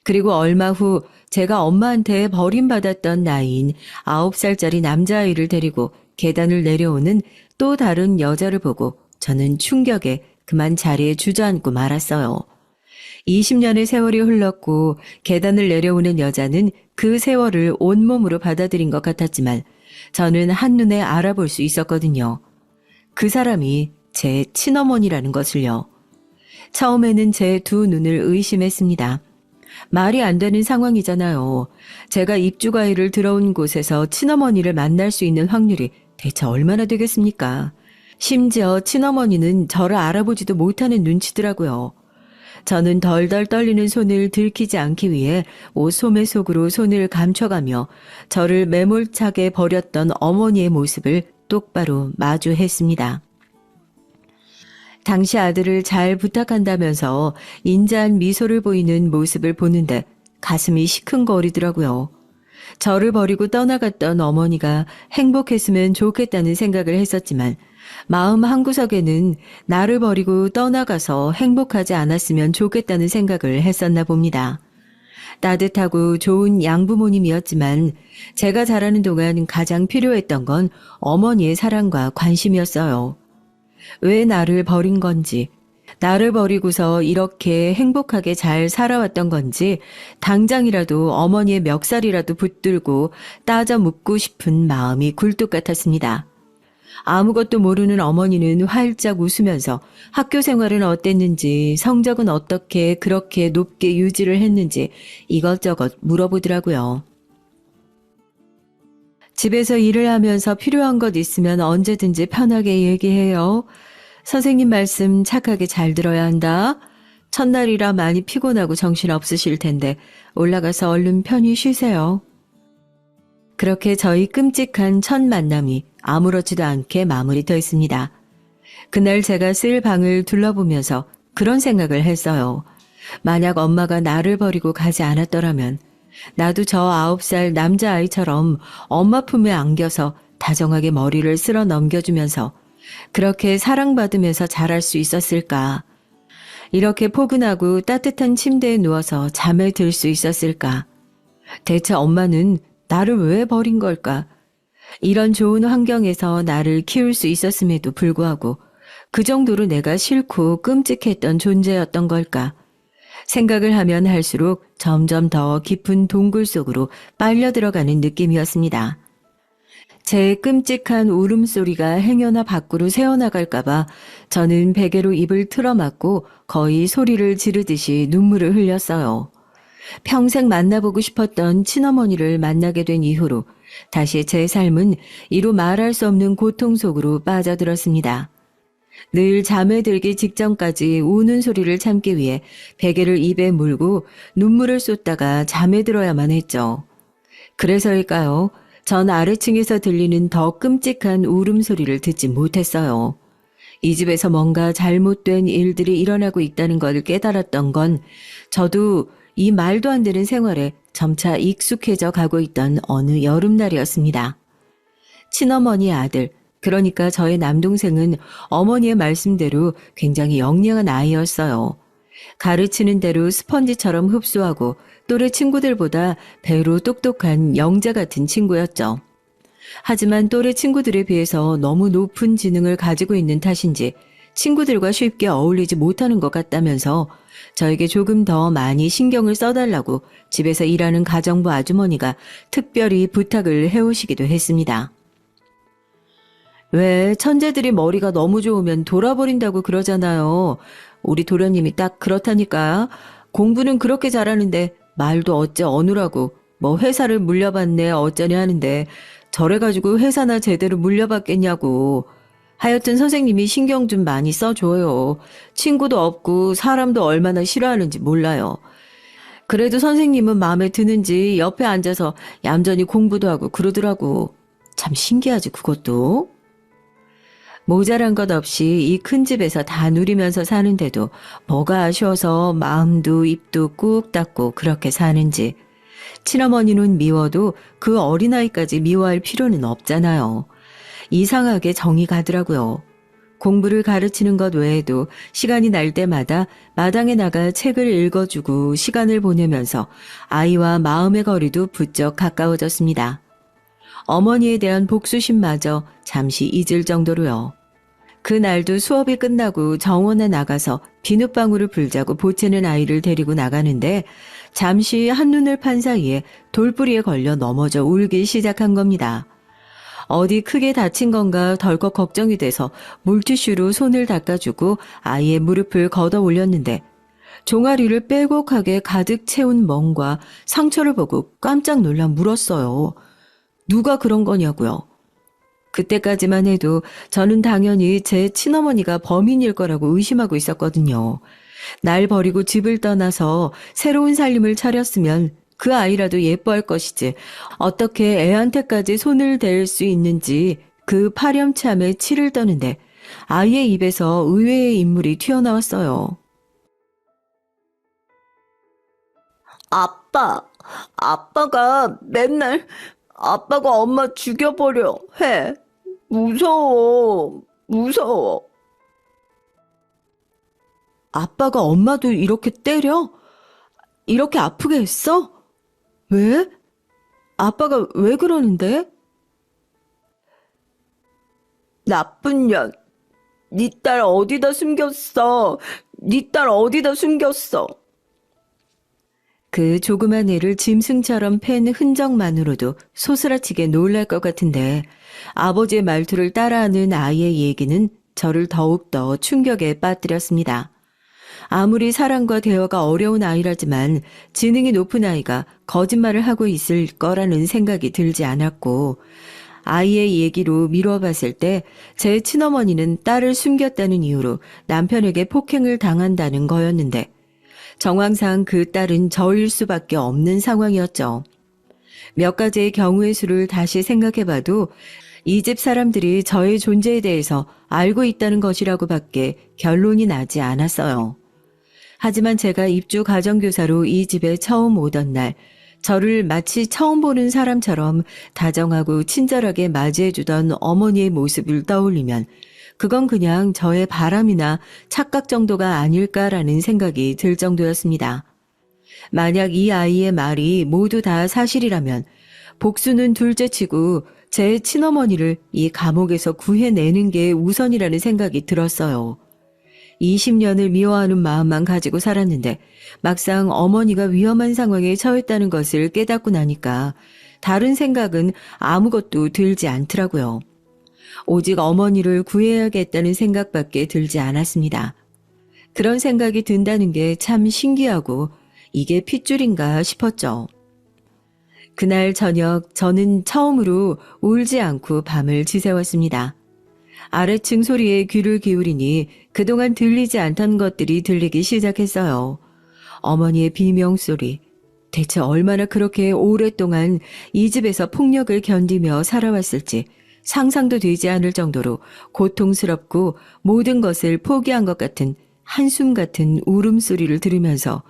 그리고 얼마 후 제가 엄마한테 버림받았던 나이인 9살짜리 남자아이를 데리고 계단을 내려오는 또 다른 여자를 보고 저는 충격에 그만 자리에 주저앉고 말았어요. 20년의 세월이 흘렀고 계단을 내려오는 여자는 그 세월을 온몸으로 받아들인 것 같았지만 저는 한눈에 알아볼 수 있었거든요. 그 사람이 제 친어머니라는 것을요. 처음에는 제 두 눈을 의심했습니다. 말이 안 되는 상황이잖아요. 제가 입주과외를 들어온 곳에서 친어머니를 만날 수 있는 확률이 대체 얼마나 되겠습니까? 심지어 친어머니는 저를 알아보지도 못하는 눈치더라고요. 저는 덜덜 떨리는 손을 들키지 않기 위해 옷 소매 속으로 손을 감춰가며 저를 매몰차게 버렸던 어머니의 모습을 똑바로 마주했습니다. 당시 아들을 잘 부탁한다면서 인자한 미소를 보이는 모습을 보는데 가슴이 시큰거리더라고요. 저를 버리고 떠나갔던 어머니가 행복했으면 좋겠다는 생각을 했었지만 마음 한구석에는 나를 버리고 떠나가서 행복하지 않았으면 좋겠다는 생각을 했었나 봅니다. 따뜻하고 좋은 양부모님이었지만 제가 자라는 동안 가장 필요했던 건 어머니의 사랑과 관심이었어요. 왜 나를 버린 건지, 나를 버리고서 이렇게 행복하게 잘 살아왔던 건지 당장이라도 어머니의 멱살이라도 붙들고 따져 묻고 싶은 마음이 굴뚝 같았습니다. 아무것도 모르는 어머니는 활짝 웃으면서 학교 생활은 어땠는지, 성적은 어떻게 그렇게 높게 유지를 했는지 이것저것 물어보더라고요. 집에서 일을 하면서 필요한 것 있으면 언제든지 편하게 얘기해요. 선생님 말씀 착하게 잘 들어야 한다. 첫날이라 많이 피곤하고 정신 없으실 텐데 올라가서 얼른 편히 쉬세요. 그렇게 저희 끔찍한 첫 만남이 아무렇지도 않게 마무리되었습니다. 그날 제가 쓸 방을 둘러보면서 그런 생각을 했어요. 만약 엄마가 나를 버리고 가지 않았더라면 나도 저 9살 남자아이처럼 엄마 품에 안겨서 다정하게 머리를 쓸어 넘겨주면서 그렇게 사랑받으면서 자랄 수 있었을까? 이렇게 포근하고 따뜻한 침대에 누워서 잠에 들 수 있었을까? 대체 엄마는 나를 왜 버린 걸까? 이런 좋은 환경에서 나를 키울 수 있었음에도 불구하고 그 정도로 내가 싫고 끔찍했던 존재였던 걸까? 생각을 하면 할수록 점점 더 깊은 동굴 속으로 빨려 들어가는 느낌이었습니다. 제 끔찍한 울음소리가 행여나 밖으로 새어나갈까봐 저는 베개로 입을 틀어막고 거의 소리를 지르듯이 눈물을 흘렸어요. 평생 만나보고 싶었던 친어머니를 만나게 된 이후로 다시 제 삶은 이루 말할 수 없는 고통 속으로 빠져들었습니다. 늘 잠에 들기 직전까지 우는 소리를 참기 위해 베개를 입에 물고 눈물을 쏟다가 잠에 들어야만 했죠. 그래서일까요? 전 아래층에서 들리는 더 끔찍한 울음소리를 듣지 못했어요. 이 집에서 뭔가 잘못된 일들이 일어나고 있다는 걸 깨달았던 건 저도 이 말도 안 되는 생활에 점차 익숙해져 가고 있던 어느 여름날이었습니다. 친어머니 아들, 그러니까 저의 남동생은 어머니의 말씀대로 굉장히 영리한 아이였어요. 가르치는 대로 스펀지처럼 흡수하고 또래 친구들보다 배로 똑똑한 영재 같은 친구였죠. 하지만 또래 친구들에 비해서 너무 높은 지능을 가지고 있는 탓인지 친구들과 쉽게 어울리지 못하는 것 같다면서 저에게 조금 더 많이 신경을 써달라고 집에서 일하는 가정부 아주머니가 특별히 부탁을 해오시기도 했습니다. 왜 천재들이 머리가 너무 좋으면 돌아버린다고 그러잖아요. 우리 도련님이 딱 그렇다니까. 공부는 그렇게 잘하는데 말도 어째 어느라고 뭐 회사를 물려받네 어쩌니 하는데 저래가지고 회사나 제대로 물려받겠냐고. 하여튼 선생님이 신경 좀 많이 써줘요. 친구도 없고 사람도 얼마나 싫어하는지 몰라요. 그래도 선생님은 마음에 드는지 옆에 앉아서 얌전히 공부도 하고 그러더라고. 참 신기하지 그것도. 모자란 것 없이 이 큰 집에서 다 누리면서 사는데도 뭐가 아쉬워서 마음도 입도 꾹 닫고 그렇게 사는지. 친어머니는 미워도 그 어린아이까지 미워할 필요는 없잖아요. 이상하게 정이 가더라고요. 공부를 가르치는 것 외에도 시간이 날 때마다 마당에 나가 책을 읽어주고 시간을 보내면서 아이와 마음의 거리도 부쩍 가까워졌습니다. 어머니에 대한 복수심마저 잠시 잊을 정도로요. 그날도 수업이 끝나고 정원에 나가서 비눗방울을 불자고 보채는 아이를 데리고 나가는데 잠시 한눈을 판 사이에 돌부리에 걸려 넘어져 울기 시작한 겁니다. 어디 크게 다친 건가 덜컥 걱정이 돼서 물티슈로 손을 닦아주고 아이의 무릎을 걷어 올렸는데 종아리를 빼곡하게 가득 채운 멍과 상처를 보고 깜짝 놀라 물었어요. 누가 그런 거냐고요. 그때까지만 해도 저는 당연히 제 친어머니가 범인일 거라고 의심하고 있었거든요. 날 버리고 집을 떠나서 새로운 살림을 차렸으면 그 아이라도 예뻐할 것이지 어떻게 애한테까지 손을 댈 수 있는지 그 파렴치함에 치를 떠는데 아이의 입에서 의외의 인물이 튀어나왔어요. 아빠가 맨날 아빠가 엄마 죽여버려 해. 무서워. 아빠가 엄마도 이렇게 때려? 이렇게 아프게 했어? 왜? 아빠가 왜 그러는데? 나쁜 년. 네 딸 어디다 숨겼어? 그 조그만 애를 짐승처럼 팬 흔적만으로도 소스라치게 놀랄 것 같은데 아버지의 말투를 따라하는 아이의 얘기는 저를 더욱더 충격에 빠뜨렸습니다. 아무리 사랑과 대화가 어려운 아이라지만 지능이 높은 아이가 거짓말을 하고 있을 거라는 생각이 들지 않았고 아이의 얘기로 미뤄봤을 때 제 친어머니는 딸을 숨겼다는 이유로 남편에게 폭행을 당한다는 거였는데 정황상 그 딸은 저일 수밖에 없는 상황이었죠. 몇 가지의 경우의 수를 다시 생각해봐도 이 집 사람들이 저의 존재에 대해서 알고 있다는 것이라고 밖에 결론이 나지 않았어요. 하지만 제가 입주 가정교사로 이 집에 처음 오던 날 저를 마치 처음 보는 사람처럼 다정하고 친절하게 맞이해주던 어머니의 모습을 떠올리면 그건 그냥 저의 바람이나 착각 정도가 아닐까라는 생각이 들 정도였습니다. 만약 이 아이의 말이 모두 다 사실이라면 복수는 둘째치고 제 친어머니를 이 감옥에서 구해내는 게 우선이라는 생각이 들었어요. 20년을 미워하는 마음만 가지고 살았는데 막상 어머니가 위험한 상황에 처했다는 것을 깨닫고 나니까 다른 생각은 아무것도 들지 않더라고요. 오직 어머니를 구해야겠다는 생각밖에 들지 않았습니다. 그런 생각이 든다는 게 참 신기하고 이게 핏줄인가 싶었죠. 그날 저녁 저는 처음으로 울지 않고 밤을 지새웠습니다. 아래층 소리에 귀를 기울이니 그동안 들리지 않던 것들이 들리기 시작했어요. 어머니의 비명소리. 대체 얼마나 그렇게 오랫동안 이 집에서 폭력을 견디며 살아왔을지 상상도 되지 않을 정도로 고통스럽고 모든 것을 포기한 것 같은 한숨 같은 울음소리를 들으면서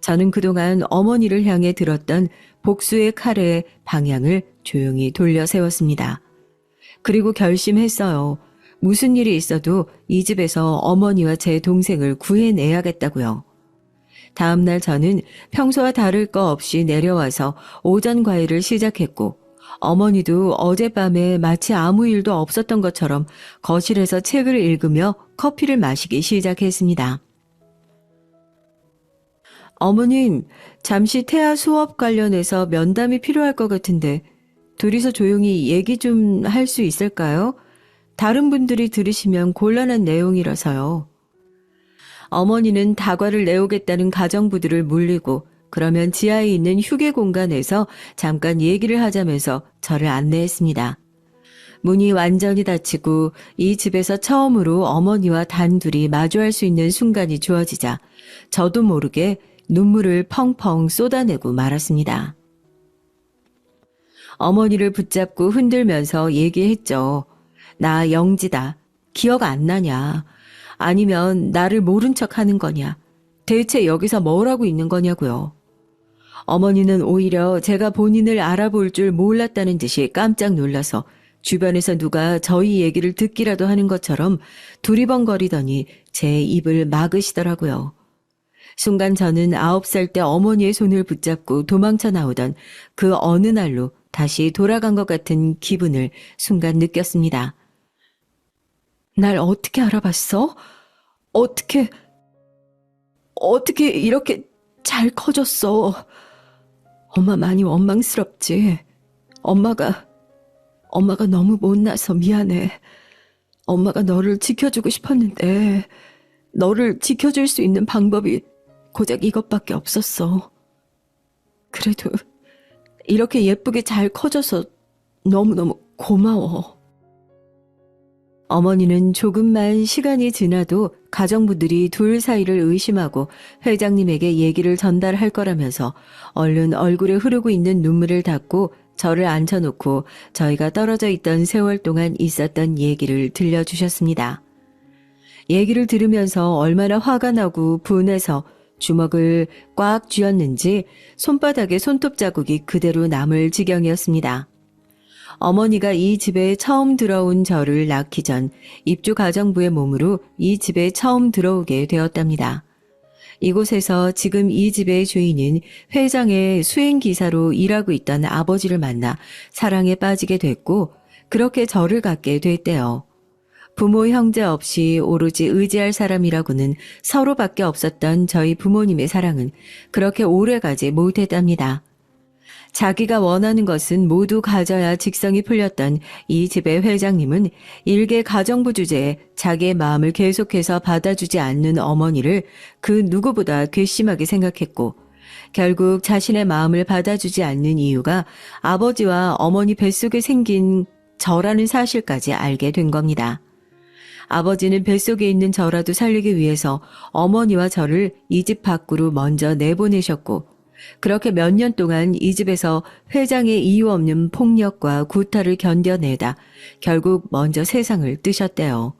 저는 그동안 어머니를 향해 들었던 복수의 칼의 방향을 조용히 돌려 세웠습니다. 그리고 결심했어요. 무슨 일이 있어도 이 집에서 어머니와 제 동생을 구해내야겠다고요. 다음 날 저는 평소와 다를 거 없이 내려와서 오전 과일을 시작했고 어머니도 어젯밤에 마치 아무 일도 없었던 것처럼 거실에서 책을 읽으며 커피를 마시기 시작했습니다. 어머님, 잠시 태아 수업 관련해서 면담이 필요할 것 같은데 둘이서 조용히 얘기 좀 할 수 있을까요? 다른 분들이 들으시면 곤란한 내용이라서요. 어머니는 다과를 내오겠다는 가정부들을 물리고 그러면 지하에 있는 휴게 공간에서 잠깐 얘기를 하자면서 저를 안내했습니다. 문이 완전히 닫히고 이 집에서 처음으로 어머니와 단둘이 마주할 수 있는 순간이 주어지자 저도 모르게 눈물을 펑펑 쏟아내고 말았습니다. 어머니를 붙잡고 흔들면서 얘기했죠. 나 영지다. 기억 안 나냐? 아니면 나를 모른 척 하는 거냐? 대체 여기서 뭘 하고 있는 거냐고요. 어머니는 오히려 제가 본인을 알아볼 줄 몰랐다는 듯이 깜짝 놀라서 주변에서 누가 저희 얘기를 듣기라도 하는 것처럼 두리번거리더니 제 입을 막으시더라고요. 순간 저는 9살 때 어머니의 손을 붙잡고 도망쳐 나오던 그 어느 날로 다시 돌아간 것 같은 기분을 순간 느꼈습니다. 날 어떻게 알아봤어? 어떻게 이렇게 잘 커졌어? 엄마 많이 원망스럽지? 엄마가 너무 못나서 미안해. 엄마가 너를 지켜주고 싶었는데 너를 지켜줄 수 있는 방법이 고작 이것밖에 없었어. 그래도 이렇게 예쁘게 잘 커져서 너무너무 고마워. 어머니는 조금만 시간이 지나도 가정부들이 둘 사이를 의심하고 회장님에게 얘기를 전달할 거라면서 얼른 얼굴에 흐르고 있는 눈물을 닦고 저를 앉혀놓고 저희가 떨어져 있던 세월 동안 있었던 얘기를 들려주셨습니다. 얘기를 들으면서 얼마나 화가 나고 분해서 주먹을 꽉 쥐었는지 손바닥에 손톱 자국이 그대로 남을 지경이었습니다. 어머니가 이 집에 처음 들어온 저를 낳기 전 입주 가정부의 몸으로 이 집에 처음 들어오게 되었답니다. 이곳에서 지금 이 집의 주인인 회장의 수행기사로 일하고 있던 아버지를 만나 사랑에 빠지게 됐고 그렇게 저를 갖게 됐대요. 부모 형제 없이 오로지 의지할 사람이라고는 서로밖에 없었던 저희 부모님의 사랑은 그렇게 오래가지 못했답니다. 자기가 원하는 것은 모두 가져야 직성이 풀렸던 이 집의 회장님은 일개 가정부 주제에 자기의 마음을 계속해서 받아주지 않는 어머니를 그 누구보다 괘씸하게 생각했고 결국 자신의 마음을 받아주지 않는 이유가 아버지와 어머니 뱃속에 생긴 저라는 사실까지 알게 된 겁니다. 아버지는 뱃속에 있는 저라도 살리기 위해서 어머니와 저를 이 집 밖으로 먼저 내보내셨고 그렇게 몇 년 동안 이 집에서 회장의 이유 없는 폭력과 구타를 견뎌내다 결국 먼저 세상을 뜨셨대요.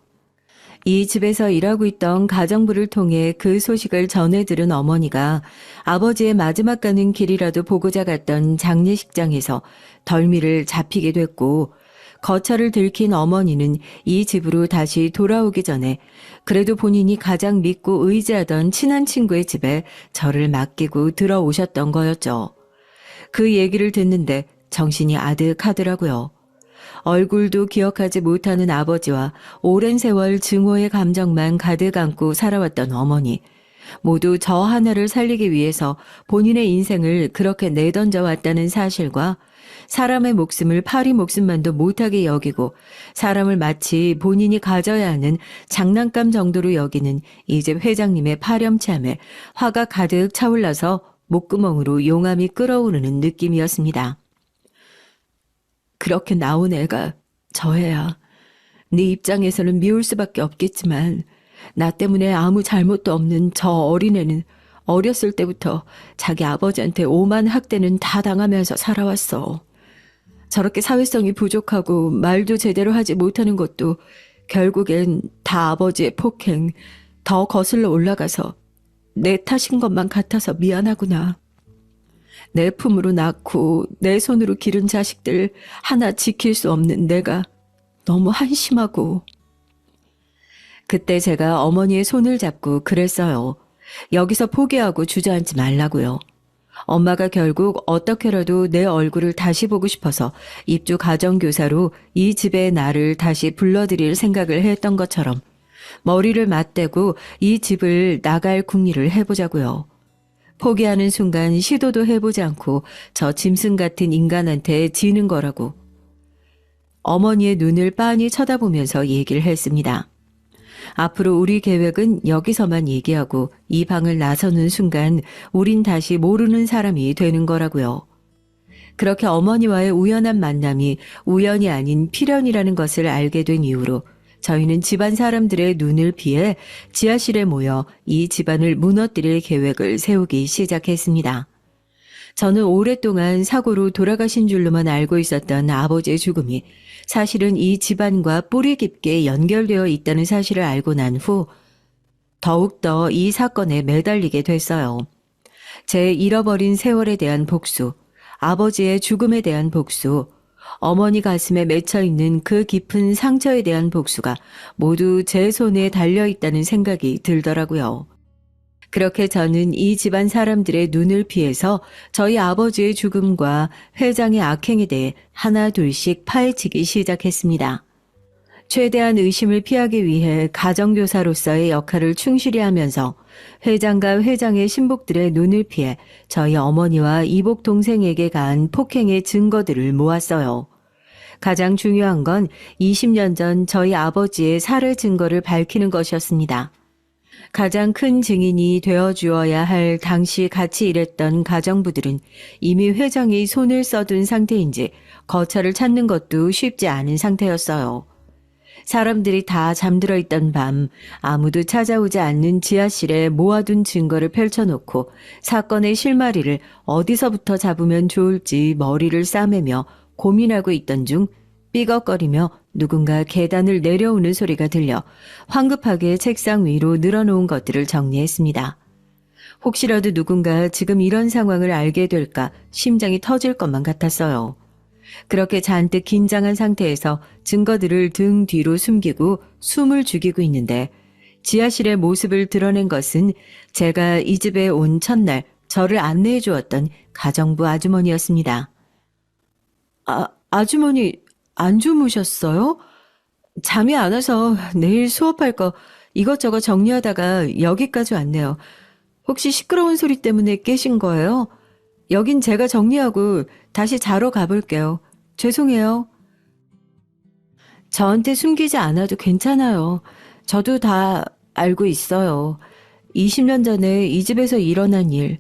이 집에서 일하고 있던 가정부를 통해 그 소식을 전해 들은 어머니가 아버지의 마지막 가는 길이라도 보고자 갔던 장례식장에서 덜미를 잡히게 됐고 거처를 들킨 어머니는 이 집으로 다시 돌아오기 전에 그래도 본인이 가장 믿고 의지하던 친한 친구의 집에 저를 맡기고 들어오셨던 거였죠. 그 얘기를 듣는데 정신이 아득하더라고요. 얼굴도 기억하지 못하는 아버지와 오랜 세월 증오의 감정만 가득 안고 살아왔던 어머니. 모두 저 하나를 살리기 위해서 본인의 인생을 그렇게 내던져 왔다는 사실과 사람의 목숨을 파리 목숨만도 못하게 여기고 사람을 마치 본인이 가져야 하는 장난감 정도로 여기는 이 집 회장님의 파렴치함에 화가 가득 차올라서 목구멍으로 용암이 끓어오르는 느낌이었습니다. 그렇게 나온 애가 저 애야. 네 입장에서는 미울 수밖에 없겠지만 나 때문에 아무 잘못도 없는 저 어린애는 어렸을 때부터 자기 아버지한테 오만 학대는 다 당하면서 살아왔어. 저렇게 사회성이 부족하고 말도 제대로 하지 못하는 것도 결국엔 다 아버지의 폭행, 더 거슬러 올라가서 내 탓인 것만 같아서 미안하구나. 내 품으로 낳고 내 손으로 기른 자식들 하나 지킬 수 없는 내가 너무 한심하고. 그때 제가 어머니의 손을 잡고 그랬어요. 여기서 포기하고 주저앉지 말라고요. 엄마가 결국 어떻게라도 내 얼굴을 다시 보고 싶어서 입주 가정교사로 이 집에 나를 다시 불러들일 생각을 했던 것처럼 머리를 맞대고 이 집을 나갈 궁리를 해보자고요. 포기하는 순간 시도도 해보지 않고 저 짐승 같은 인간한테 지는 거라고. 어머니의 눈을 빤히 쳐다보면서 얘기를 했습니다. 앞으로 우리 계획은 여기서만 얘기하고 이 방을 나서는 순간 우린 다시 모르는 사람이 되는 거라고요. 그렇게 어머니와의 우연한 만남이 우연이 아닌 필연이라는 것을 알게 된 이후로 저희는 집안 사람들의 눈을 피해 지하실에 모여 이 집안을 무너뜨릴 계획을 세우기 시작했습니다. 저는 오랫동안 사고로 돌아가신 줄로만 알고 있었던 아버지의 죽음이 사실은 이 집안과 뿌리 깊게 연결되어 있다는 사실을 알고 난 후 더욱더 이 사건에 매달리게 됐어요. 제 잃어버린 세월에 대한 복수, 아버지의 죽음에 대한 복수, 어머니 가슴에 맺혀있는 그 깊은 상처에 대한 복수가 모두 제 손에 달려있다는 생각이 들더라고요. 그렇게 저는 이 집안 사람들의 눈을 피해서 저희 아버지의 죽음과 회장의 악행에 대해 하나 둘씩 파헤치기 시작했습니다. 최대한 의심을 피하기 위해 가정교사로서의 역할을 충실히 하면서 회장과 회장의 신복들의 눈을 피해 저희 어머니와 이복 동생에게 가한 폭행의 증거들을 모았어요. 가장 중요한 건 20년 전 저희 아버지의 살해 증거를 밝히는 것이었습니다. 가장 큰 증인이 되어주어야 할 당시 같이 일했던 가정부들은 이미 회장이 손을 써둔 상태인지 거처를 찾는 것도 쉽지 않은 상태였어요. 사람들이 다 잠들어 있던 밤 아무도 찾아오지 않는 지하실에 모아둔 증거를 펼쳐놓고 사건의 실마리를 어디서부터 잡으면 좋을지 머리를 싸매며 고민하고 있던 중 삐걱거리며 누군가 계단을 내려오는 소리가 들려 황급하게 책상 위로 늘어놓은 것들을 정리했습니다. 혹시라도 누군가 지금 이런 상황을 알게 될까 심장이 터질 것만 같았어요. 그렇게 잔뜩 긴장한 상태에서 증거들을 등 뒤로 숨기고 숨을 죽이고 있는데 지하실의 모습을 드러낸 것은 제가 이 집에 온 첫날 저를 안내해 주었던 가정부 아주머니였습니다. 아주머니 안 주무셨어요? 잠이 안 와서 내일 수업할 거 이것저것 정리하다가 여기까지 왔네요. 혹시 시끄러운 소리 때문에 깨신 거예요? 여긴 제가 정리하고 다시 자러 가볼게요. 죄송해요. 저한테 숨기지 않아도 괜찮아요. 저도 다 알고 있어요. 20년 전에 이 집에서 일어난 일,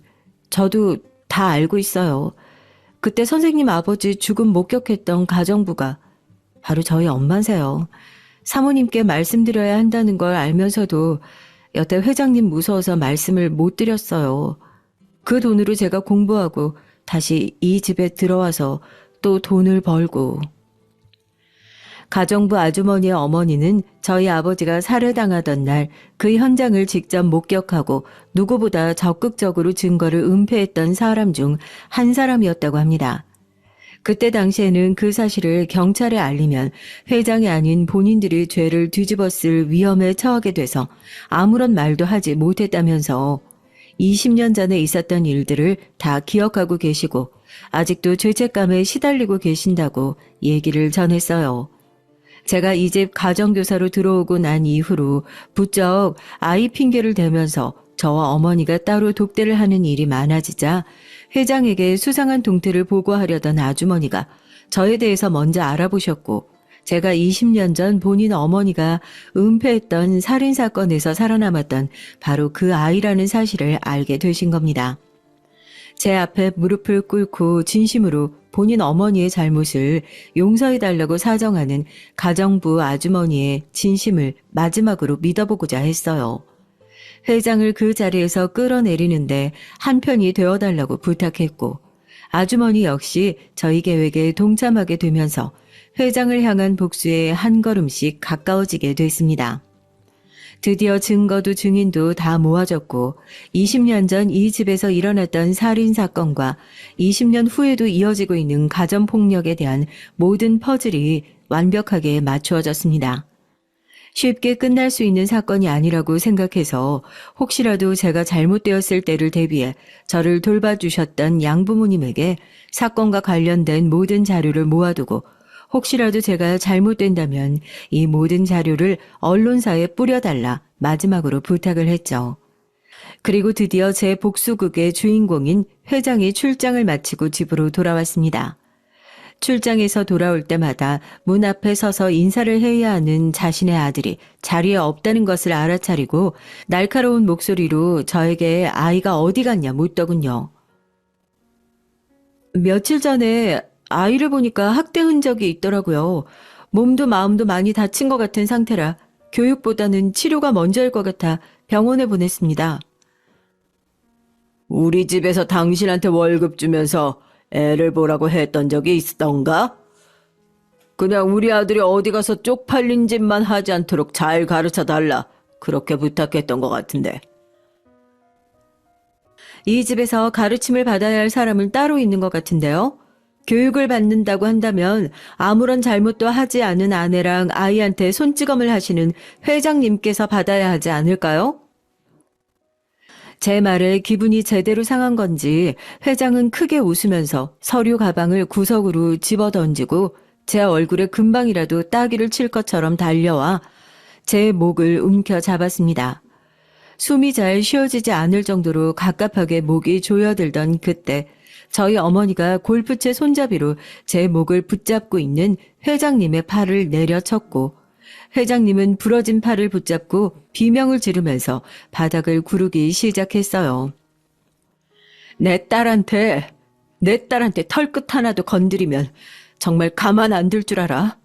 저도 다 알고 있어요. 그때 선생님 아버지 죽음 목격했던 가정부가 바로 저희 엄마세요. 사모님께 말씀드려야 한다는 걸 알면서도 여태 회장님 무서워서 말씀을 못 드렸어요. 그 돈으로 제가 공부하고 다시 이 집에 들어와서 또 돈을 벌고. 가정부 아주머니의 어머니는 저희 아버지가 살해당하던 날 그 현장을 직접 목격하고 누구보다 적극적으로 증거를 은폐했던 사람 중 한 사람이었다고 합니다. 그때 당시에는 그 사실을 경찰에 알리면 회장이 아닌 본인들이 죄를 뒤집었을 위험에 처하게 돼서 아무런 말도 하지 못했다면서 20년 전에 있었던 일들을 다 기억하고 계시고 아직도 죄책감에 시달리고 계신다고 얘기를 전했어요. 제가 이 집 가정교사로 들어오고 난 이후로 부쩍 아이 핑계를 대면서 저와 어머니가 따로 독대를 하는 일이 많아지자 회장에게 수상한 동태를 보고하려던 아주머니가 저에 대해서 먼저 알아보셨고 제가 20년 전 본인 어머니가 은폐했던 살인사건에서 살아남았던 바로 그 아이라는 사실을 알게 되신 겁니다. 제 앞에 무릎을 꿇고 진심으로 본인 어머니의 잘못을 용서해달라고 사정하는 가정부 아주머니의 진심을 마지막으로 믿어보고자 했어요. 회장을 그 자리에서 끌어내리는데 한편이 되어달라고 부탁했고 아주머니 역시 저희 계획에 동참하게 되면서 회장을 향한 복수에 한 걸음씩 가까워지게 됐습니다. 드디어 증거도 증인도 다 모아졌고 20년 전 이 집에서 일어났던 살인 사건과 20년 후에도 이어지고 있는 가정폭력에 대한 모든 퍼즐이 완벽하게 맞추어졌습니다. 쉽게 끝날 수 있는 사건이 아니라고 생각해서 혹시라도 제가 잘못되었을 때를 대비해 저를 돌봐주셨던 양부모님에게 사건과 관련된 모든 자료를 모아두고 혹시라도 제가 잘못된다면 이 모든 자료를 언론사에 뿌려달라 마지막으로 부탁을 했죠. 그리고 드디어 제 복수극의 주인공인 회장이 출장을 마치고 집으로 돌아왔습니다. 출장에서 돌아올 때마다 문 앞에 서서 인사를 해야 하는 자신의 아들이 자리에 없다는 것을 알아차리고 날카로운 목소리로 저에게 아이가 어디 갔냐 묻더군요. 며칠 전에 아이를 보니까 학대 흔적이 있더라고요. 몸도 마음도 많이 다친 것 같은 상태라 교육보다는 치료가 먼저일 것 같아 병원에 보냈습니다. 우리 집에서 당신한테 월급 주면서 애를 보라고 했던 적이 있었던가? 그냥 우리 아들이 어디 가서 쪽팔린 짓만 하지 않도록 잘 가르쳐 달라. 그렇게 부탁했던 것 같은데. 이 집에서 가르침을 받아야 할 사람은 따로 있는 것 같은데요. 교육을 받는다고 한다면 아무런 잘못도 하지 않은 아내랑 아이한테 손찌검을 하시는 회장님께서 받아야 하지 않을까요? 제 말에 기분이 제대로 상한 건지 회장은 크게 웃으면서 서류 가방을 구석으로 집어던지고 제 얼굴에 금방이라도 따귀를 칠 것처럼 달려와 제 목을 움켜 잡았습니다. 숨이 잘 쉬어지지 않을 정도로 갑갑하게 목이 조여들던 그때 저희 어머니가 골프채 손잡이로 제 목을 붙잡고 있는 회장님의 팔을 내려쳤고 회장님은 부러진 팔을 붙잡고 비명을 지르면서 바닥을 구르기 시작했어요. 내 딸한테 털끝 하나도 건드리면 정말 가만 안 둘 줄 알아.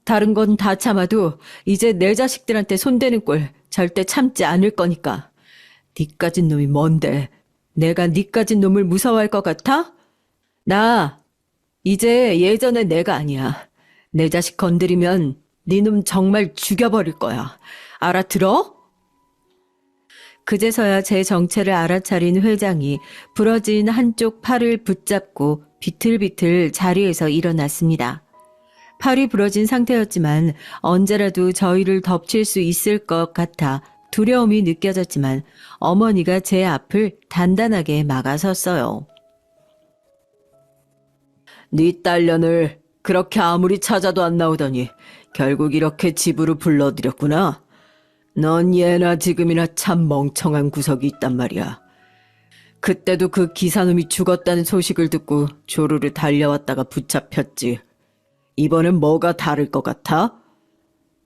다른 건 다 참아도 이제 내 자식들한테 손대는 꼴 절대 참지 않을 거니까. 니까진 놈이 뭔데? 내가 니까진 놈을 무서워할 것 같아? 나 이제 예전의 내가 아니야. 내 자식 건드리면 네 놈 정말 죽여버릴 거야. 알아들어? 그제서야 제 정체를 알아차린 회장이 부러진 한쪽 팔을 붙잡고 비틀비틀 자리에서 일어났습니다. 팔이 부러진 상태였지만 언제라도 저희를 덮칠 수 있을 것 같아 두려움이 느껴졌지만 어머니가 제 앞을 단단하게 막아섰어요. 네 딸년을 그렇게 아무리 찾아도 안 나오더니 결국 이렇게 집으로 불러들였구나. 넌 예나 지금이나 참 멍청한 구석이 있단 말이야. 그때도 그 기사놈이 죽었다는 소식을 듣고 조르르 달려왔다가 붙잡혔지. 이번엔 뭐가 다를 것 같아?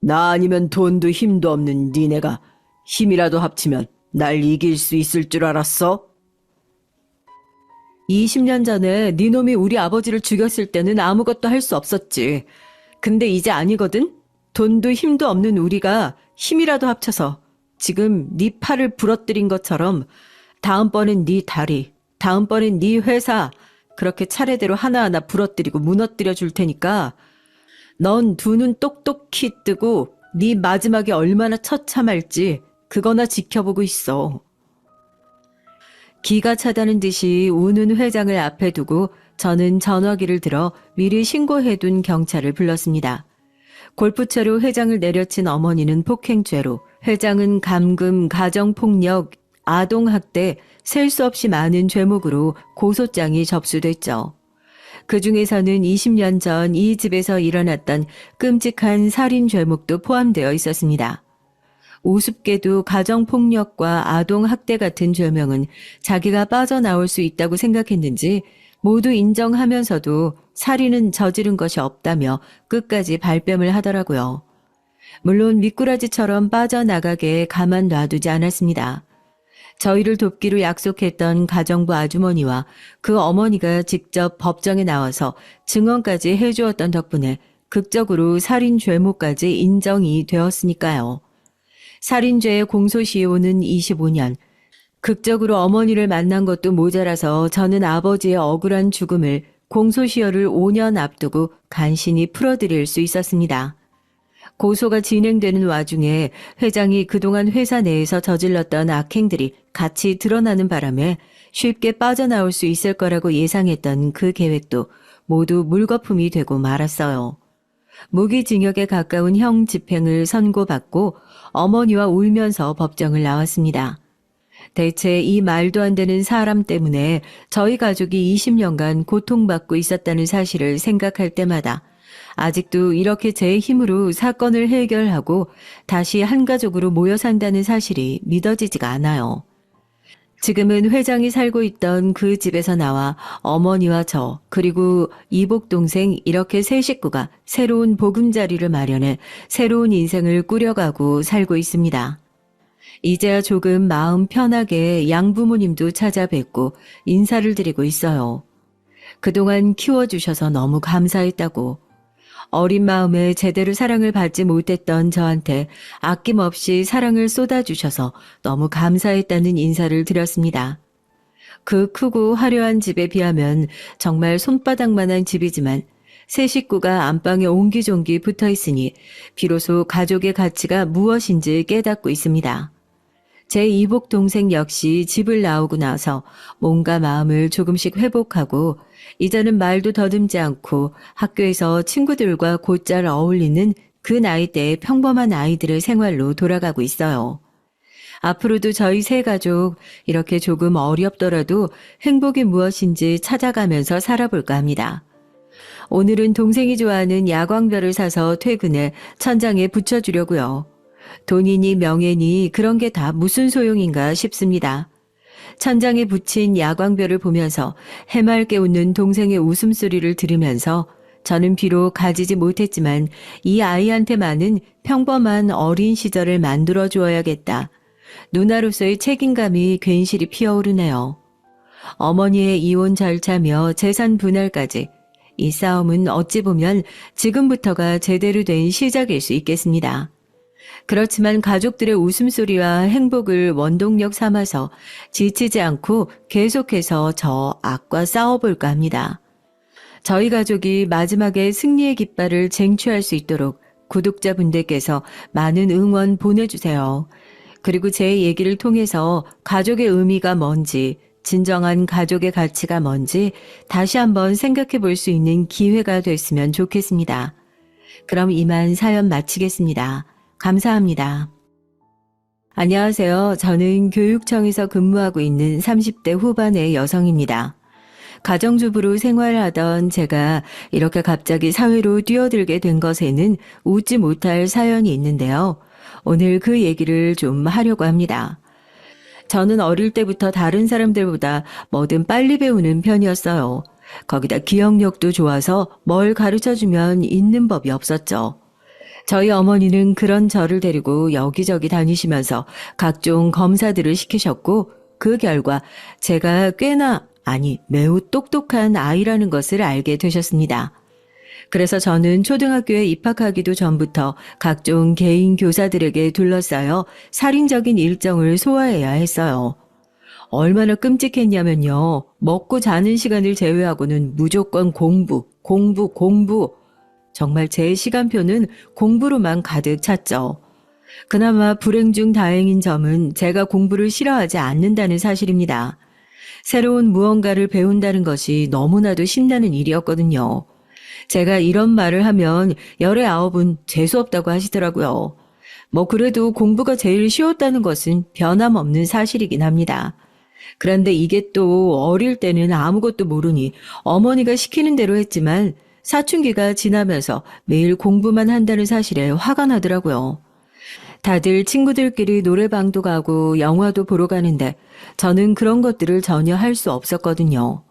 나 아니면 돈도 힘도 없는 니네가 힘이라도 합치면 날 이길 수 있을 줄 알았어? 20년 전에 네 놈이 우리 아버지를 죽였을 때는 아무것도 할 수 없었지. 근데 이제 아니거든? 돈도 힘도 없는 우리가 힘이라도 합쳐서 지금 네 팔을 부러뜨린 것처럼 다음번엔 네 다리, 다음번엔 네 회사 그렇게 차례대로 하나하나 부러뜨리고 무너뜨려 줄 테니까 넌 두 눈 똑똑히 뜨고 네 마지막에 얼마나 처참할지 그거나 지켜보고 있어. 기가 차다는 듯이 우는 회장을 앞에 두고 저는 전화기를 들어 미리 신고해둔 경찰을 불렀습니다. 골프채로 회장을 내려친 어머니는 폭행죄로, 회장은 감금, 가정폭력, 아동학대, 셀 수 없이 많은 죄목으로 고소장이 접수됐죠. 그 중에서는 20년 전 이 집에서 일어났던 끔찍한 살인 죄목도 포함되어 있었습니다. 우습게도 가정폭력과 아동학대 같은 죄명은 자기가 빠져나올 수 있다고 생각했는지 모두 인정하면서도 살인은 저지른 것이 없다며 끝까지 발뺌을 하더라고요. 물론 미꾸라지처럼 빠져나가게 가만 놔두지 않았습니다. 저희를 돕기로 약속했던 가정부 아주머니와 그 어머니가 직접 법정에 나와서 증언까지 해주었던 덕분에 극적으로 살인 죄목까지 인정이 되었으니까요. 살인죄의 공소시효는 25년, 극적으로 어머니를 만난 것도 모자라서 저는 아버지의 억울한 죽음을 공소시효를 5년 앞두고 간신히 풀어드릴 수 있었습니다. 고소가 진행되는 와중에 회장이 그동안 회사 내에서 저질렀던 악행들이 같이 드러나는 바람에 쉽게 빠져나올 수 있을 거라고 예상했던 그 계획도 모두 물거품이 되고 말았어요. 무기징역에 가까운 형 집행을 선고받고 어머니와 울면서 법정을 나왔습니다. 대체 이 말도 안 되는 사람 때문에 저희 가족이 20년간 고통받고 있었다는 사실을 생각할 때마다 아직도 이렇게 제 힘으로 사건을 해결하고 다시 한 가족으로 모여 산다는 사실이 믿어지지가 않아요. 지금은 회장이 살고 있던 그 집에서 나와 어머니와 저 그리고 이복 동생 이렇게 세 식구가 새로운 보금자리를 마련해 새로운 인생을 꾸려가고 살고 있습니다. 이제야 조금 마음 편하게 양부모님도 찾아뵙고 인사를 드리고 있어요. 그동안 키워주셔서 너무 감사했다고, 어린 마음에 제대로 사랑을 받지 못했던 저한테 아낌없이 사랑을 쏟아주셔서 너무 감사했다는 인사를 드렸습니다. 그 크고 화려한 집에 비하면 정말 손바닥만한 집이지만 세 식구가 안방에 옹기종기 붙어 있으니 비로소 가족의 가치가 무엇인지 깨닫고 있습니다. 제 이복 동생 역시 집을 나오고 나서 몸과 마음을 조금씩 회복하고 이제는 말도 더듬지 않고 학교에서 친구들과 곧잘 어울리는 그 나이대의 평범한 아이들의 생활로 돌아가고 있어요. 앞으로도 저희 세 가족 이렇게 조금 어렵더라도 행복이 무엇인지 찾아가면서 살아볼까 합니다. 오늘은 동생이 좋아하는 야광별을 사서 퇴근에 천장에 붙여주려고요. 돈이니 명예니 그런 게 다 무슨 소용인가 싶습니다. 천장에 붙인 야광별을 보면서 해맑게 웃는 동생의 웃음소리를 들으면서 저는 비록 가지지 못했지만 이 아이한테만은 평범한 어린 시절을 만들어 주어야겠다. 누나로서의 책임감이 괜시리 피어오르네요. 어머니의 이혼 절차며 재산 분할까지 이 싸움은 어찌 보면 지금부터가 제대로 된 시작일 수 있겠습니다. 그렇지만 가족들의 웃음소리와 행복을 원동력 삼아서 지치지 않고 계속해서 저 악과 싸워볼까 합니다. 저희 가족이 마지막에 승리의 깃발을 쟁취할 수 있도록 구독자분들께서 많은 응원 보내주세요. 그리고 제 얘기를 통해서 가족의 의미가 뭔지, 진정한 가족의 가치가 뭔지 다시 한번 생각해 볼 수 있는 기회가 됐으면 좋겠습니다. 그럼 이만 사연 마치겠습니다. 감사합니다. 안녕하세요. 저는 교육청에서 근무하고 있는 30대 후반의 여성입니다. 가정주부로 생활하던 제가 이렇게 갑자기 사회로 뛰어들게 된 것에는 웃지 못할 사연이 있는데요. 오늘 그 얘기를 좀 하려고 합니다. 저는 어릴 때부터 다른 사람들보다 뭐든 빨리 배우는 편이었어요. 거기다 기억력도 좋아서 뭘 가르쳐주면 잊는 법이 없었죠. 저희 어머니는 그런 저를 데리고 여기저기 다니시면서 각종 검사들을 시키셨고 그 결과 제가 매우 똑똑한 아이라는 것을 알게 되셨습니다. 그래서 저는 초등학교에 입학하기도 전부터 각종 개인 교사들에게 둘러싸여 살인적인 일정을 소화해야 했어요. 얼마나 끔찍했냐면요. 먹고 자는 시간을 제외하고는 무조건 공부. 정말 제 시간표는 공부로만 가득 찼죠. 그나마 불행 중 다행인 점은 제가 공부를 싫어하지 않는다는 사실입니다. 새로운 무언가를 배운다는 것이 너무나도 신나는 일이었거든요. 제가 이런 말을 하면 열의 아홉은 재수없다고 하시더라고요. 그래도 공부가 제일 쉬웠다는 것은 변함없는 사실이긴 합니다. 그런데 이게 또 어릴 때는 아무것도 모르니 어머니가 시키는 대로 했지만 사춘기가 지나면서 매일 공부만 한다는 사실에 화가 나더라고요. 다들 친구들끼리 노래방도 가고 영화도 보러 가는데 저는 그런 것들을 전혀 할 수 없었거든요.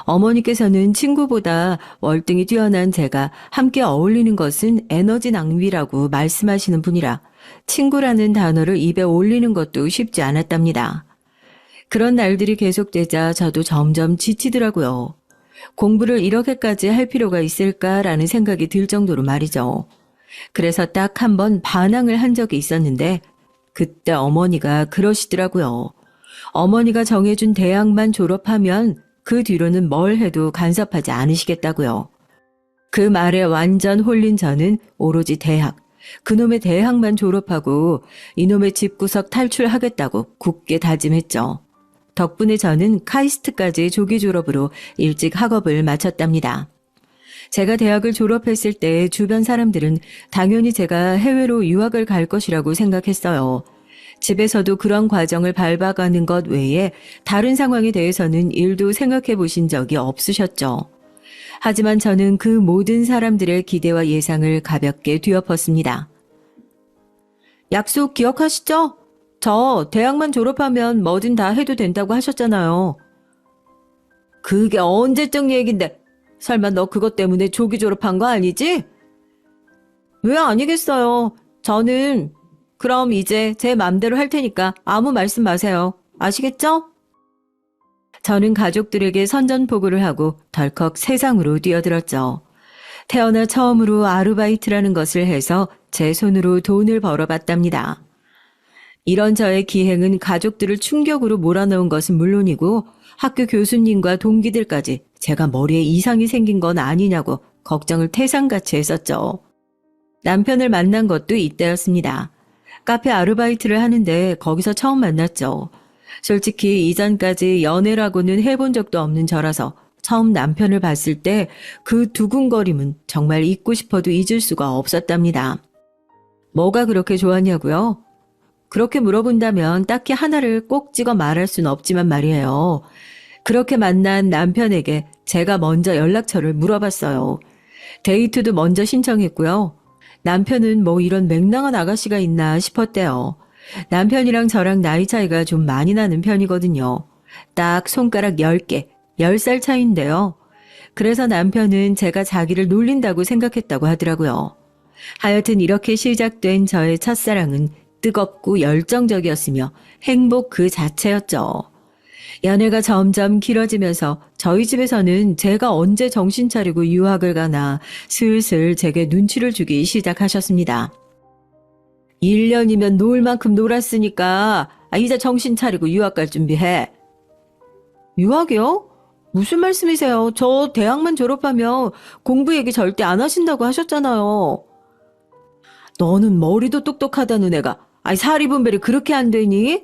어머니께서는 친구보다 월등히 뛰어난 제가 함께 어울리는 것은 에너지 낭비라고 말씀하시는 분이라 친구라는 단어를 입에 올리는 것도 쉽지 않았답니다. 그런 날들이 계속되자 저도 점점 지치더라고요. 공부를 이렇게까지 할 필요가 있을까라는 생각이 들 정도로 말이죠. 그래서 딱 한 번 반항을 한 적이 있었는데 그때 어머니가 그러시더라고요. 어머니가 정해준 대학만 졸업하면 그 뒤로는 뭘 해도 간섭하지 않으시겠다고요. 그 말에 완전 홀린 저는 오로지 대학, 그놈의 대학만 졸업하고 이놈의 집구석 탈출하겠다고 굳게 다짐했죠. 덕분에 저는 카이스트까지 조기 졸업으로 일찍 학업을 마쳤답니다. 제가 대학을 졸업했을 때 주변 사람들은 당연히 제가 해외로 유학을 갈 것이라고 생각했어요. 집에서도 그런 과정을 밟아가는 것 외에 다른 상황에 대해서는 일도 생각해 보신 적이 없으셨죠. 하지만 저는 그 모든 사람들의 기대와 예상을 가볍게 뒤엎었습니다. 약속 기억하시죠? 저 대학만 졸업하면 뭐든 다 해도 된다고 하셨잖아요. 그게 언제적 얘긴데 설마 너 그것 때문에 조기 졸업한 거 아니지? 왜 아니겠어요. 저는 그럼 이제 제 맘대로 할 테니까 아무 말씀 마세요. 아시겠죠? 저는 가족들에게 선전포고를 하고 덜컥 세상으로 뛰어들었죠. 태어나 처음으로 아르바이트라는 것을 해서 제 손으로 돈을 벌어봤답니다. 이런 저의 기행은 가족들을 충격으로 몰아넣은 것은 물론이고 학교 교수님과 동기들까지 제가 머리에 이상이 생긴 건 아니냐고 걱정을 태산같이 했었죠. 남편을 만난 것도 이때였습니다. 카페 아르바이트를 하는데 거기서 처음 만났죠. 솔직히 이전까지 연애라고는 해본 적도 없는 저라서 처음 남편을 봤을 때 그 두근거림은 정말 잊고 싶어도 잊을 수가 없었답니다. 뭐가 그렇게 좋았냐고요? 그렇게 물어본다면 딱히 하나를 꼭 찍어 말할 수는 없지만 말이에요. 그렇게 만난 남편에게 제가 먼저 연락처를 물어봤어요. 데이트도 먼저 신청했고요. 남편은 뭐 이런 맹랑한 아가씨가 있나 싶었대요. 남편이랑 저랑 나이 차이가 좀 많이 나는 편이거든요. 딱 손가락 10개, 10살 차이인데요. 그래서 남편은 제가 자기를 놀린다고 생각했다고 하더라고요. 하여튼 이렇게 시작된 저의 첫사랑은 뜨겁고 열정적이었으며 행복 그 자체였죠. 연애가 점점 길어지면서 저희 집에서는 제가 언제 정신 차리고 유학을 가나 슬슬 제게 눈치를 주기 시작하셨습니다. 1년이면 놀 만큼 놀았으니까 이제 정신 차리고 유학 갈 준비해. 유학이요? 무슨 말씀이세요? 저 대학만 졸업하면 공부 얘기 절대 안 하신다고 하셨잖아요. 너는 머리도 똑똑하다는 애가 살이 분별이 그렇게 안 되니?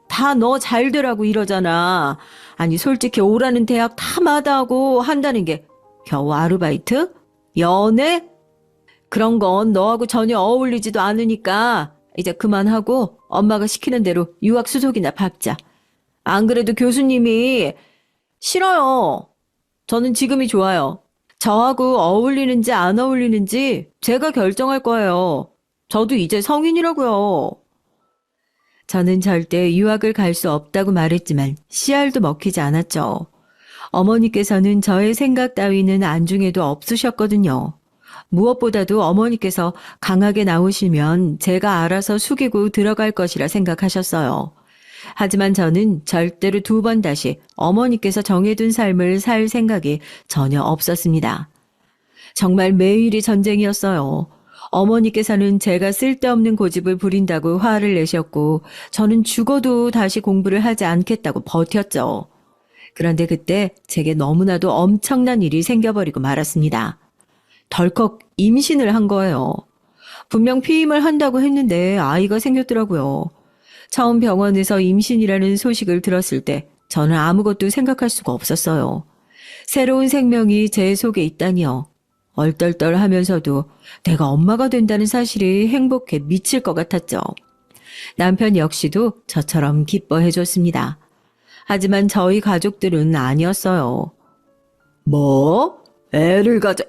다 너 잘 되라고 이러잖아. 아니 솔직히 오라는 대학 다 마다하고 한다는 게 겨우 아르바이트? 연애? 그런 건 너하고 전혀 어울리지도 않으니까 이제 그만하고 엄마가 시키는 대로 유학 수속이나 밟자. 안 그래도 교수님이 싫어요. 저는 지금이 좋아요. 저하고 어울리는지 안 어울리는지 제가 결정할 거예요. 저도 이제 성인이라고요. 저는 절대 유학을 갈 수 없다고 말했지만 씨알도 먹히지 않았죠. 어머니께서는 저의 생각 따위는 안중에도 없으셨거든요. 무엇보다도 어머니께서 강하게 나오시면 제가 알아서 숙이고 들어갈 것이라 생각하셨어요. 하지만 저는 절대로 2번 다시 어머니께서 정해둔 삶을 살 생각이 전혀 없었습니다. 정말 매일이 전쟁이었어요. 어머니께서는 제가 쓸데없는 고집을 부린다고 화를 내셨고 저는 죽어도 다시 공부를 하지 않겠다고 버텼죠. 그런데 그때 제게 너무나도 엄청난 일이 생겨버리고 말았습니다. 덜컥 임신을 한 거예요. 분명 피임을 한다고 했는데 아이가 생겼더라고요. 처음 병원에서 임신이라는 소식을 들었을 때 저는 아무것도 생각할 수가 없었어요. 새로운 생명이 제 속에 있다니요. 얼떨떨하면서도 내가 엄마가 된다는 사실이 행복해 미칠 것 같았죠. 남편 역시도 저처럼 기뻐해줬습니다. 하지만 저희 가족들은 아니었어요. 뭐? 애를 가져...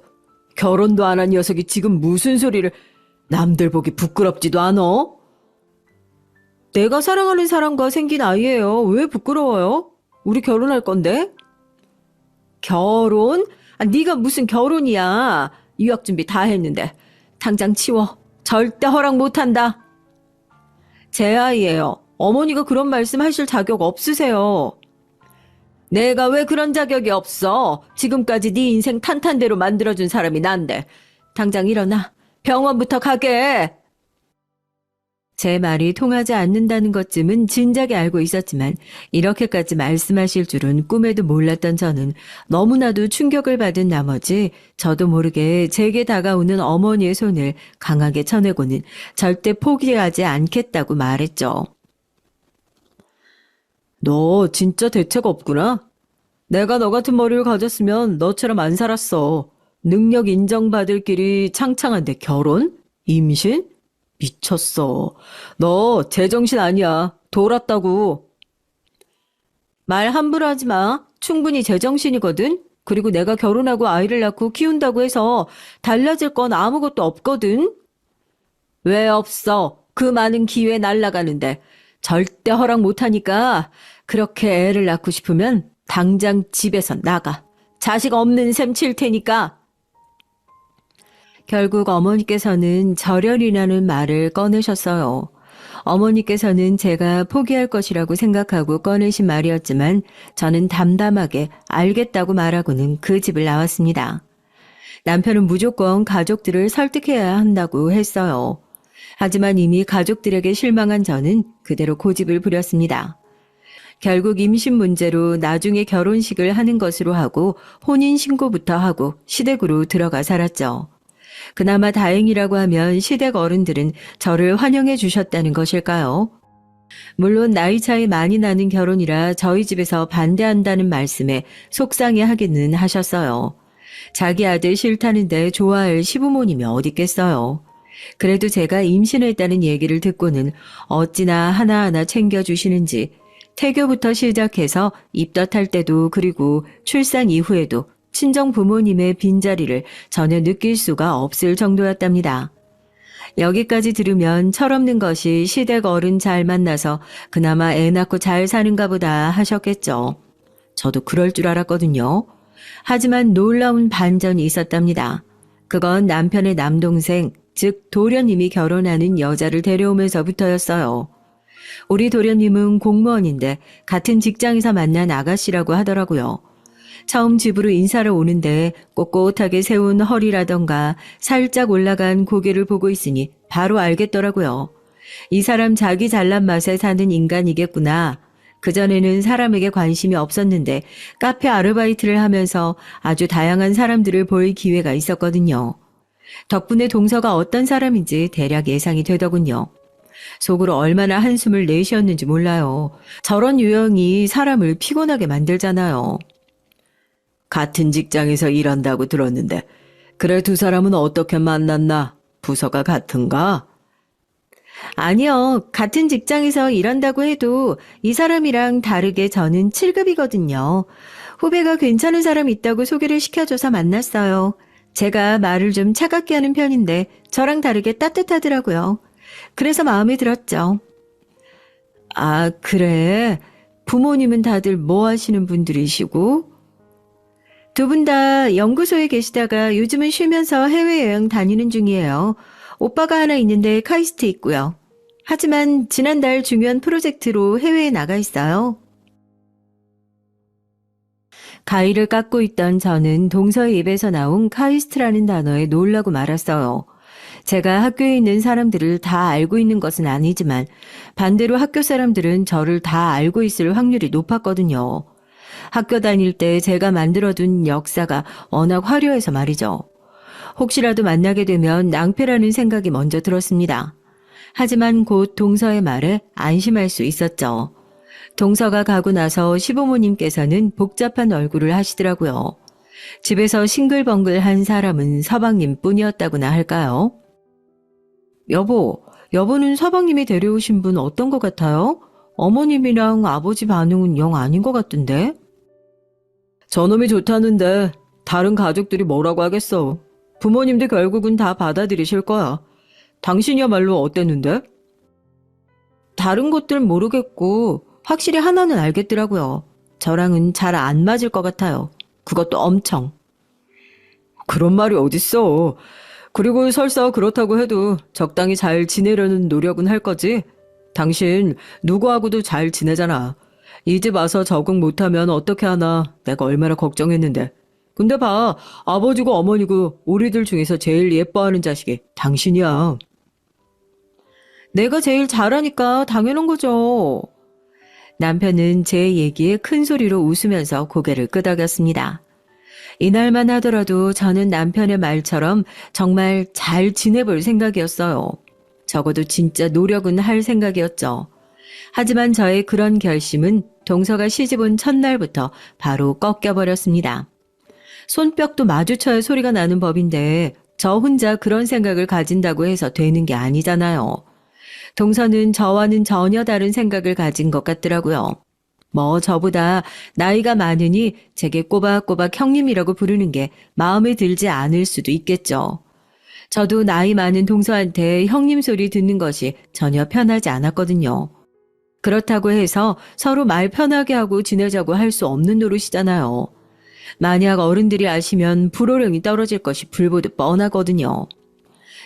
결혼도 안 한 녀석이 지금 무슨 소리를... 남들 보기 부끄럽지도 않어? 내가 사랑하는 사람과 생긴 아이예요. 왜 부끄러워요? 우리 결혼할 건데? 결혼? 네가 무슨 결혼이야. 유학 준비 다 했는데. 당장 치워. 절대 허락 못한다. 제 아이예요. 어머니가 그런 말씀 하실 자격 없으세요. 내가 왜 그런 자격이 없어? 지금까지 네 인생 탄탄대로 만들어준 사람이 난데. 당장 일어나. 병원부터 가게. 제 말이 통하지 않는다는 것쯤은 진작에 알고 있었지만 이렇게까지 말씀하실 줄은 꿈에도 몰랐던 저는 너무나도 충격을 받은 나머지 저도 모르게 제게 다가오는 어머니의 손을 강하게 쳐내고는 절대 포기하지 않겠다고 말했죠. 너 진짜 대책 없구나. 내가 너 같은 머리를 가졌으면 너처럼 안 살았어. 능력 인정받을 길이 창창한데 결혼? 임신? 미쳤어. 너 제정신 아니야. 돌았다고. 말 함부로 하지 마. 충분히 제정신이거든. 그리고 내가 결혼하고 아이를 낳고 키운다고 해서 달라질 건 아무것도 없거든. 왜 없어? 그 많은 기회 날라가는데. 절대 허락 못하니까 그렇게 애를 낳고 싶으면 당장 집에서 나가. 자식 없는 셈 칠 테니까. 결국 어머니께서는 절연이라는 말을 꺼내셨어요. 어머니께서는 제가 포기할 것이라고 생각하고 꺼내신 말이었지만 저는 담담하게 알겠다고 말하고는 그 집을 나왔습니다. 남편은 무조건 가족들을 설득해야 한다고 했어요. 하지만 이미 가족들에게 실망한 저는 그대로 고집을 부렸습니다. 결국 임신 문제로 나중에 결혼식을 하는 것으로 하고 혼인신고부터 하고 시댁으로 들어가 살았죠. 그나마 다행이라고 하면 시댁 어른들은 저를 환영해 주셨다는 것일까요? 물론 나이 차이 많이 나는 결혼이라 저희 집에서 반대한다는 말씀에 속상해 하기는 하셨어요. 자기 아들 싫다는데 좋아할 시부모님이 어딨겠어요. 그래도 제가 임신했다는 얘기를 듣고는 어찌나 하나하나 챙겨주시는지 태교부터 시작해서 입덧할 때도 그리고 출산 이후에도 친정 부모님의 빈자리를 전혀 느낄 수가 없을 정도였답니다. 여기까지 들으면 철없는 것이 시댁 어른 잘 만나서 그나마 애 낳고 잘 사는가 보다 하셨겠죠. 저도 그럴 줄 알았거든요. 하지만 놀라운 반전이 있었답니다. 그건 남편의 남동생, 즉 도련님이 결혼하는 여자를 데려오면서부터였어요. 우리 도련님은 공무원인데 같은 직장에서 만난 아가씨라고 하더라고요. 처음 집으로 인사를 오는데 꼿꼿하게 세운 허리라던가 살짝 올라간 고개를 보고 있으니 바로 알겠더라고요. 이 사람 자기 잘난 맛에 사는 인간이겠구나. 그전에는 사람에게 관심이 없었는데 카페 아르바이트를 하면서 아주 다양한 사람들을 볼 기회가 있었거든요. 덕분에 동서가 어떤 사람인지 대략 예상이 되더군요. 속으로 얼마나 한숨을 내쉬었는지 몰라요. 저런 유형이 사람을 피곤하게 만들잖아요. 같은 직장에서 일한다고 들었는데 그래 두 사람은 어떻게 만났나? 부서가 같은가? 아니요. 같은 직장에서 일한다고 해도 이 사람이랑 다르게 저는 7급이거든요. 후배가 괜찮은 사람 있다고 소개를 시켜줘서 만났어요. 제가 말을 좀 차갑게 하는 편인데 저랑 다르게 따뜻하더라고요. 그래서 마음에 들었죠. 아, 그래. 부모님은 다들 뭐 하시는 분들이시고? 두 분 다 연구소에 계시다가 요즘은 쉬면서 해외여행 다니는 중이에요. 오빠가 하나 있는데 카이스트 있고요. 하지만 지난달 중요한 프로젝트로 해외에 나가 있어요. 가위를 깎고 있던 저는 동서의 입에서 나온 카이스트라는 단어에 놀라고 말았어요. 제가 학교에 있는 사람들을 다 알고 있는 것은 아니지만 반대로 학교 사람들은 저를 다 알고 있을 확률이 높았거든요. 학교 다닐 때 제가 만들어둔 역사가 워낙 화려해서 말이죠. 혹시라도 만나게 되면 낭패라는 생각이 먼저 들었습니다. 하지만 곧 동서의 말에 안심할 수 있었죠. 동서가 가고 나서 시부모님께서는 복잡한 얼굴을 하시더라고요. 집에서 싱글벙글한 사람은 서방님 뿐이었다고나 할까요? 여보는 서방님이 데려오신 분 어떤 것 같아요? 어머님이랑 아버지 반응은 영 아닌 것 같던데? 저놈이 좋다는데 다른 가족들이 뭐라고 하겠어. 부모님도 결국은 다 받아들이실 거야. 당신이야말로 어땠는데? 다른 것들 모르겠고 확실히 하나는 알겠더라고요. 저랑은 잘 안 맞을 것 같아요. 그것도 엄청. 그런 말이 어딨어. 그리고 설사 그렇다고 해도 적당히 잘 지내려는 노력은 할 거지. 당신 누구하고도 잘 지내잖아. 이 집 와서 적응 못하면 어떻게 하나 내가 얼마나 걱정했는데. 근데 봐, 아버지고 어머니고 우리들 중에서 제일 예뻐하는 자식이 당신이야. 내가 제일 잘하니까 당연한 거죠. 남편은 제 얘기에 큰 소리로 웃으면서 고개를 끄덕였습니다. 이날만 하더라도 저는 남편의 말처럼 정말 잘 지내볼 생각이었어요. 적어도 진짜 노력은 할 생각이었죠. 하지만 저의 그런 결심은 동서가 시집온 첫날부터 바로 꺾여버렸습니다. 손뼉도 마주쳐야 소리가 나는 법인데 저 혼자 그런 생각을 가진다고 해서 되는 게 아니잖아요. 동서는 저와는 전혀 다른 생각을 가진 것 같더라고요. 뭐 저보다 나이가 많으니 제게 꼬박꼬박 형님이라고 부르는 게 마음에 들지 않을 수도 있겠죠. 저도 나이 많은 동서한테 형님 소리 듣는 것이 전혀 편하지 않았거든요. 그렇다고 해서 서로 말 편하게 하고 지내자고 할 수 없는 노릇이잖아요. 만약 어른들이 아시면 불호령이 떨어질 것이 불보듯 뻔하거든요.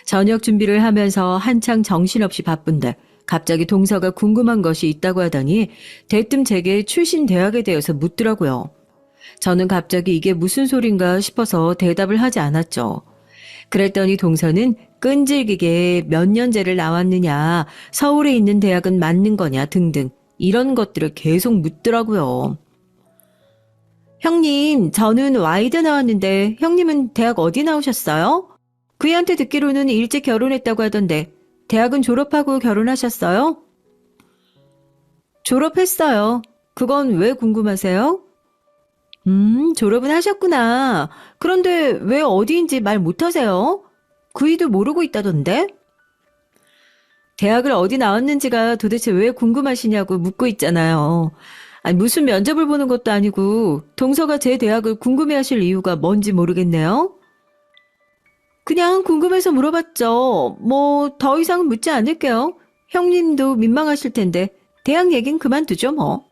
저녁 준비를 하면서 한창 정신없이 바쁜데 갑자기 동서가 궁금한 것이 있다고 하더니 대뜸 제게 출신 대학에 대해서 묻더라고요. 저는 갑자기 이게 무슨 소린가 싶어서 대답을 하지 않았죠. 그랬더니 동서는 끈질기게 몇 년제를 나왔느냐, 서울에 있는 대학은 맞는 거냐 등등 이런 것들을 계속 묻더라고요. 형님, 저는 와이드 나왔는데 형님은 대학 어디 나오셨어요? 그이한테 듣기로는 일찍 결혼했다고 하던데 대학은 졸업하고 결혼하셨어요? 졸업했어요. 그건 왜 궁금하세요? 졸업은 하셨구나. 그런데 왜 어디인지 말 못하세요? 그이도 모르고 있다던데? 대학을 어디 나왔는지가 도대체 왜 궁금하시냐고 묻고 있잖아요. 아니, 무슨 면접을 보는 것도 아니고 동서가 제 대학을 궁금해하실 이유가 뭔지 모르겠네요. 그냥 궁금해서 물어봤죠. 뭐 더 이상은 묻지 않을게요. 형님도 민망하실 텐데 대학 얘긴 그만두죠 뭐.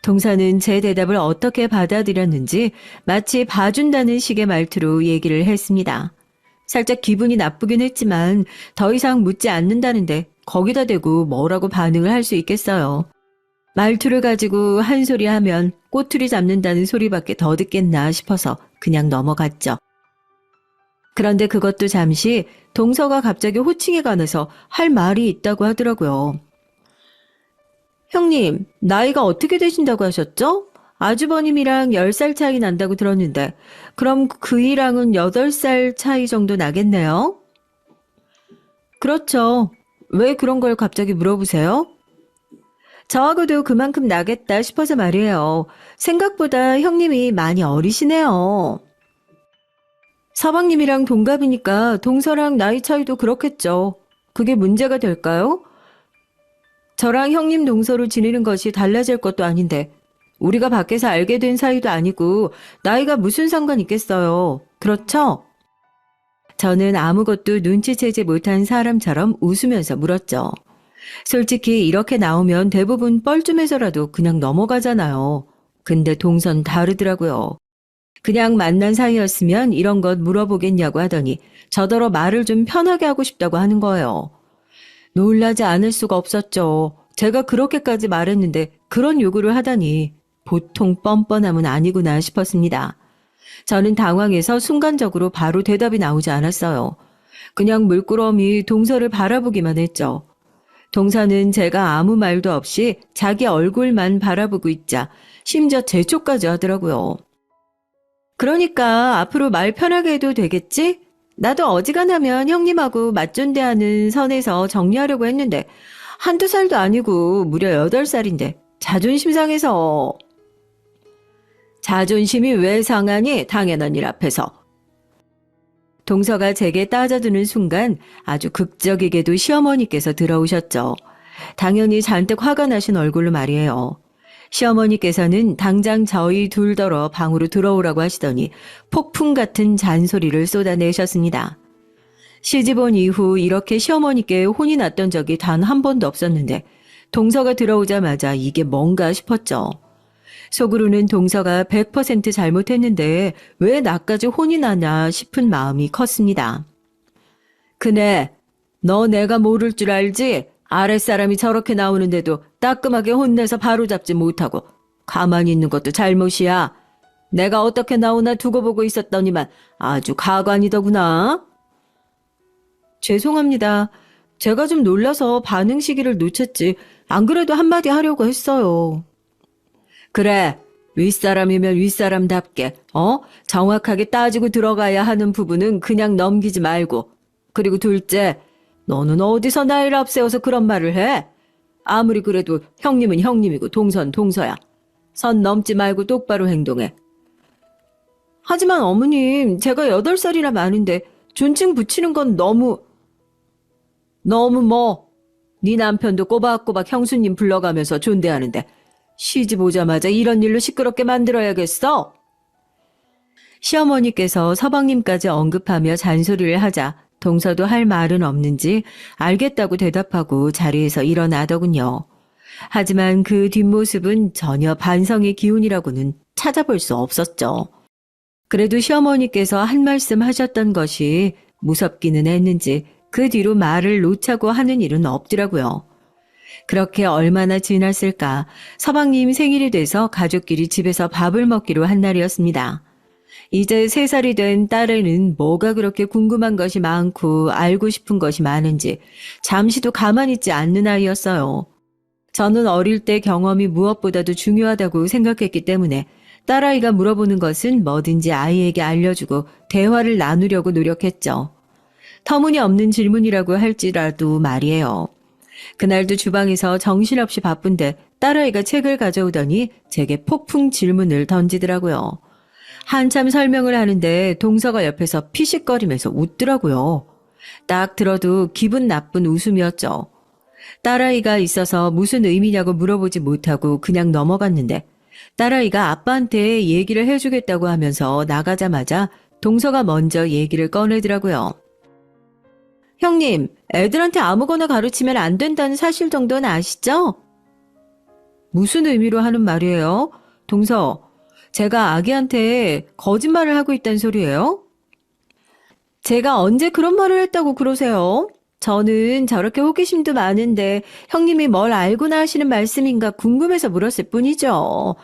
동서는 제 대답을 어떻게 받아들였는지 마치 봐준다는 식의 말투로 얘기를 했습니다. 살짝 기분이 나쁘긴 했지만 더 이상 묻지 않는다는데 거기다 대고 뭐라고 반응을 할 수 있겠어요. 말투를 가지고 한 소리 하면 꼬투리 잡는다는 소리밖에 더 듣겠나 싶어서 그냥 넘어갔죠. 그런데 그것도 잠시 동서가 갑자기 호칭에 관해서 할 말이 있다고 하더라고요. 형님, 나이가 어떻게 되신다고 하셨죠? 아주버님이랑 10살 차이 난다고 들었는데 그럼 그이랑은 8살 차이 정도 나겠네요? 그렇죠. 왜 그런 걸 갑자기 물어보세요? 저하고도 그만큼 나겠다 싶어서 말이에요. 생각보다 형님이 많이 어리시네요. 서방님이랑 동갑이니까 동서랑 나이 차이도 그렇겠죠. 그게 문제가 될까요? 저랑 형님 동서로 지내는 것이 달라질 것도 아닌데 우리가 밖에서 알게 된 사이도 아니고 나이가 무슨 상관 있겠어요. 그렇죠? 저는 아무것도 눈치채지 못한 사람처럼 웃으면서 물었죠. 솔직히 이렇게 나오면 대부분 뻘쭘해서라도 그냥 넘어가잖아요. 근데 동선 다르더라고요. 그냥 만난 사이였으면 이런 것 물어보겠냐고 하더니 저더러 말을 좀 편하게 하고 싶다고 하는 거예요. 놀라지 않을 수가 없었죠. 제가 그렇게까지 말했는데 그런 요구를 하다니 보통 뻔뻔함은 아니구나 싶었습니다. 저는 당황해서 순간적으로 바로 대답이 나오지 않았어요. 그냥 물끄러미 동서를 바라보기만 했죠. 동서는 제가 아무 말도 없이 자기 얼굴만 바라보고 있자 심지어 재촉까지 하더라고요. 그러니까 앞으로 말 편하게 해도 되겠지? 나도 어지간하면 형님하고 맞존대하는 선에서 정리하려고 했는데 한두 살도 아니고 무려 8살인데 자존심 상해서. 자존심이 왜 상하니? 당연한 일 앞에서. 동서가 제게 따져드는 순간 아주 극적이게도 시어머니께서 들어오셨죠. 당연히 잔뜩 화가 나신 얼굴로 말이에요. 시어머니께서는 당장 저희 둘더러 방으로 들어오라고 하시더니 폭풍 같은 잔소리를 쏟아내셨습니다. 시집 온 이후 이렇게 시어머니께 혼이 났던 적이 단 한 번도 없었는데 동서가 들어오자마자 이게 뭔가 싶었죠. 속으로는 동서가 100% 잘못했는데 왜 나까지 혼이 나냐 싶은 마음이 컸습니다. 그네, 너 내가 모를 줄 알지? 아랫사람이 저렇게 나오는데도 따끔하게 혼내서 바로잡지 못하고 가만히 있는 것도 잘못이야. 내가 어떻게 나오나 두고 보고 있었더니만 아주 가관이더구나. 죄송합니다. 제가 좀 놀라서 반응 시기를 놓쳤지. 안 그래도 한마디 하려고 했어요. 그래. 윗사람이면 윗사람답게, 정확하게 따지고 들어가야 하는 부분은 그냥 넘기지 말고. 그리고 둘째, 너는 어디서 나이를 앞세워서 그런 말을 해? 아무리 그래도 형님은 형님이고 동선 동서야. 선 넘지 말고 똑바로 행동해. 하지만 어머님, 제가 8살이나 많은데 존칭 붙이는 건 너무 뭐? 네 남편도 꼬박꼬박 형수님 불러가면서 존대하는데 시집 오자마자 이런 일로 시끄럽게 만들어야겠어? 시어머니께서 서방님까지 언급하며 잔소리를 하자 동서도 할 말은 없는지 알겠다고 대답하고 자리에서 일어나더군요. 하지만 그 뒷모습은 전혀 반성의 기운이라고는 찾아볼 수 없었죠. 그래도 시어머니께서 한 말씀 하셨던 것이 무섭기는 했는지 그 뒤로 말을 놓자고 하는 일은 없더라고요. 그렇게 얼마나 지났을까. 서방님 생일이 돼서 가족끼리 집에서 밥을 먹기로 한 날이었습니다. 이제 3살이 된 딸에는 뭐가 그렇게 궁금한 것이 많고 알고 싶은 것이 많은지 잠시도 가만히 있지 않는 아이였어요. 저는 어릴 때 경험이 무엇보다도 중요하다고 생각했기 때문에 딸아이가 물어보는 것은 뭐든지 아이에게 알려주고 대화를 나누려고 노력했죠. 터무니없는 질문이라고 할지라도 말이에요. 그날도 주방에서 정신없이 바쁜데 딸아이가 책을 가져오더니 제게 폭풍 질문을 던지더라고요. 한참 설명을 하는데 동서가 옆에서 피식거리면서 웃더라고요. 딱 들어도 기분 나쁜 웃음이었죠. 딸아이가 있어서 무슨 의미냐고 물어보지 못하고 그냥 넘어갔는데 딸아이가 아빠한테 얘기를 해주겠다고 하면서 나가자마자 동서가 먼저 얘기를 꺼내더라고요. 형님, 애들한테 아무거나 가르치면 안 된다는 사실 정도는 아시죠? 무슨 의미로 하는 말이에요? 동서, 제가 아기한테 거짓말을 하고 있다는 소리예요? 제가 언제 그런 말을 했다고 그러세요? 저는 저렇게 호기심도 많은데 형님이 뭘 알고나 하시는 말씀인가 궁금해서 물었을 뿐이죠.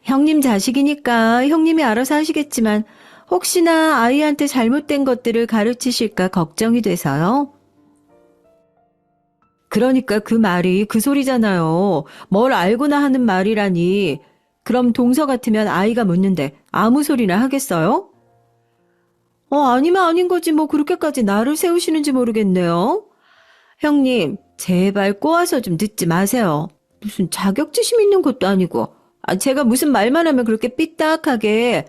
형님 자식이니까 형님이 알아서 하시겠지만 혹시나 아이한테 잘못된 것들을 가르치실까 걱정이 돼서요. 그러니까 그 말이 그 소리잖아요. 뭘 알고나 하는 말이라니. 그럼 동서 같으면 아이가 묻는데 아무 소리나 하겠어요? 아니면 아닌 거지 뭐 그렇게까지 나를 세우시는지 모르겠네요. 형님, 제발 꼬아서 좀 듣지 마세요. 무슨 자격지심 있는 것도 아니고. 제가 무슨 말만 하면 그렇게 삐딱하게.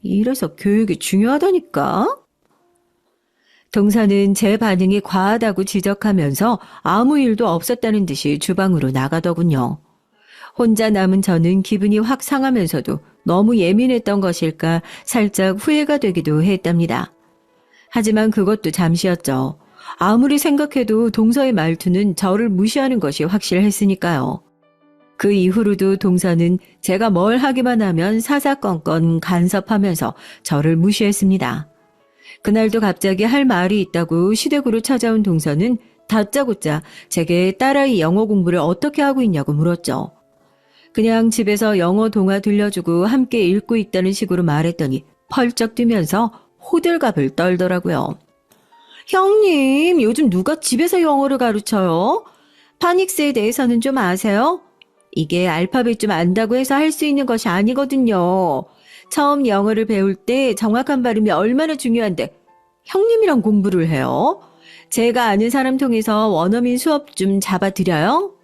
이래서 교육이 중요하다니까. 동서는 제 반응이 과하다고 지적하면서 아무 일도 없었다는 듯이 주방으로 나가더군요. 혼자 남은 저는 기분이 확 상하면서도 너무 예민했던 것일까 살짝 후회가 되기도 했답니다. 하지만 그것도 잠시였죠. 아무리 생각해도 동서의 말투는 저를 무시하는 것이 확실했으니까요. 그 이후로도 동서는 제가 뭘 하기만 하면 사사건건 간섭하면서 저를 무시했습니다. 그날도 갑자기 할 말이 있다고 시댁으로 찾아온 동서는 다짜고짜 제게 딸아이 영어 공부를 어떻게 하고 있냐고 물었죠. 그냥 집에서 영어 동화 들려주고 함께 읽고 있다는 식으로 말했더니 펄쩍 뛰면서 호들갑을 떨더라고요. 형님, 요즘 누가 집에서 영어를 가르쳐요? 파닉스에 대해서는 좀 아세요? 이게 알파벳 좀 안다고 해서 할 수 있는 것이 아니거든요. 처음 영어를 배울 때 정확한 발음이 얼마나 중요한데 형님이랑 공부를 해요? 제가 아는 사람 통해서 원어민 수업 좀 잡아드려요?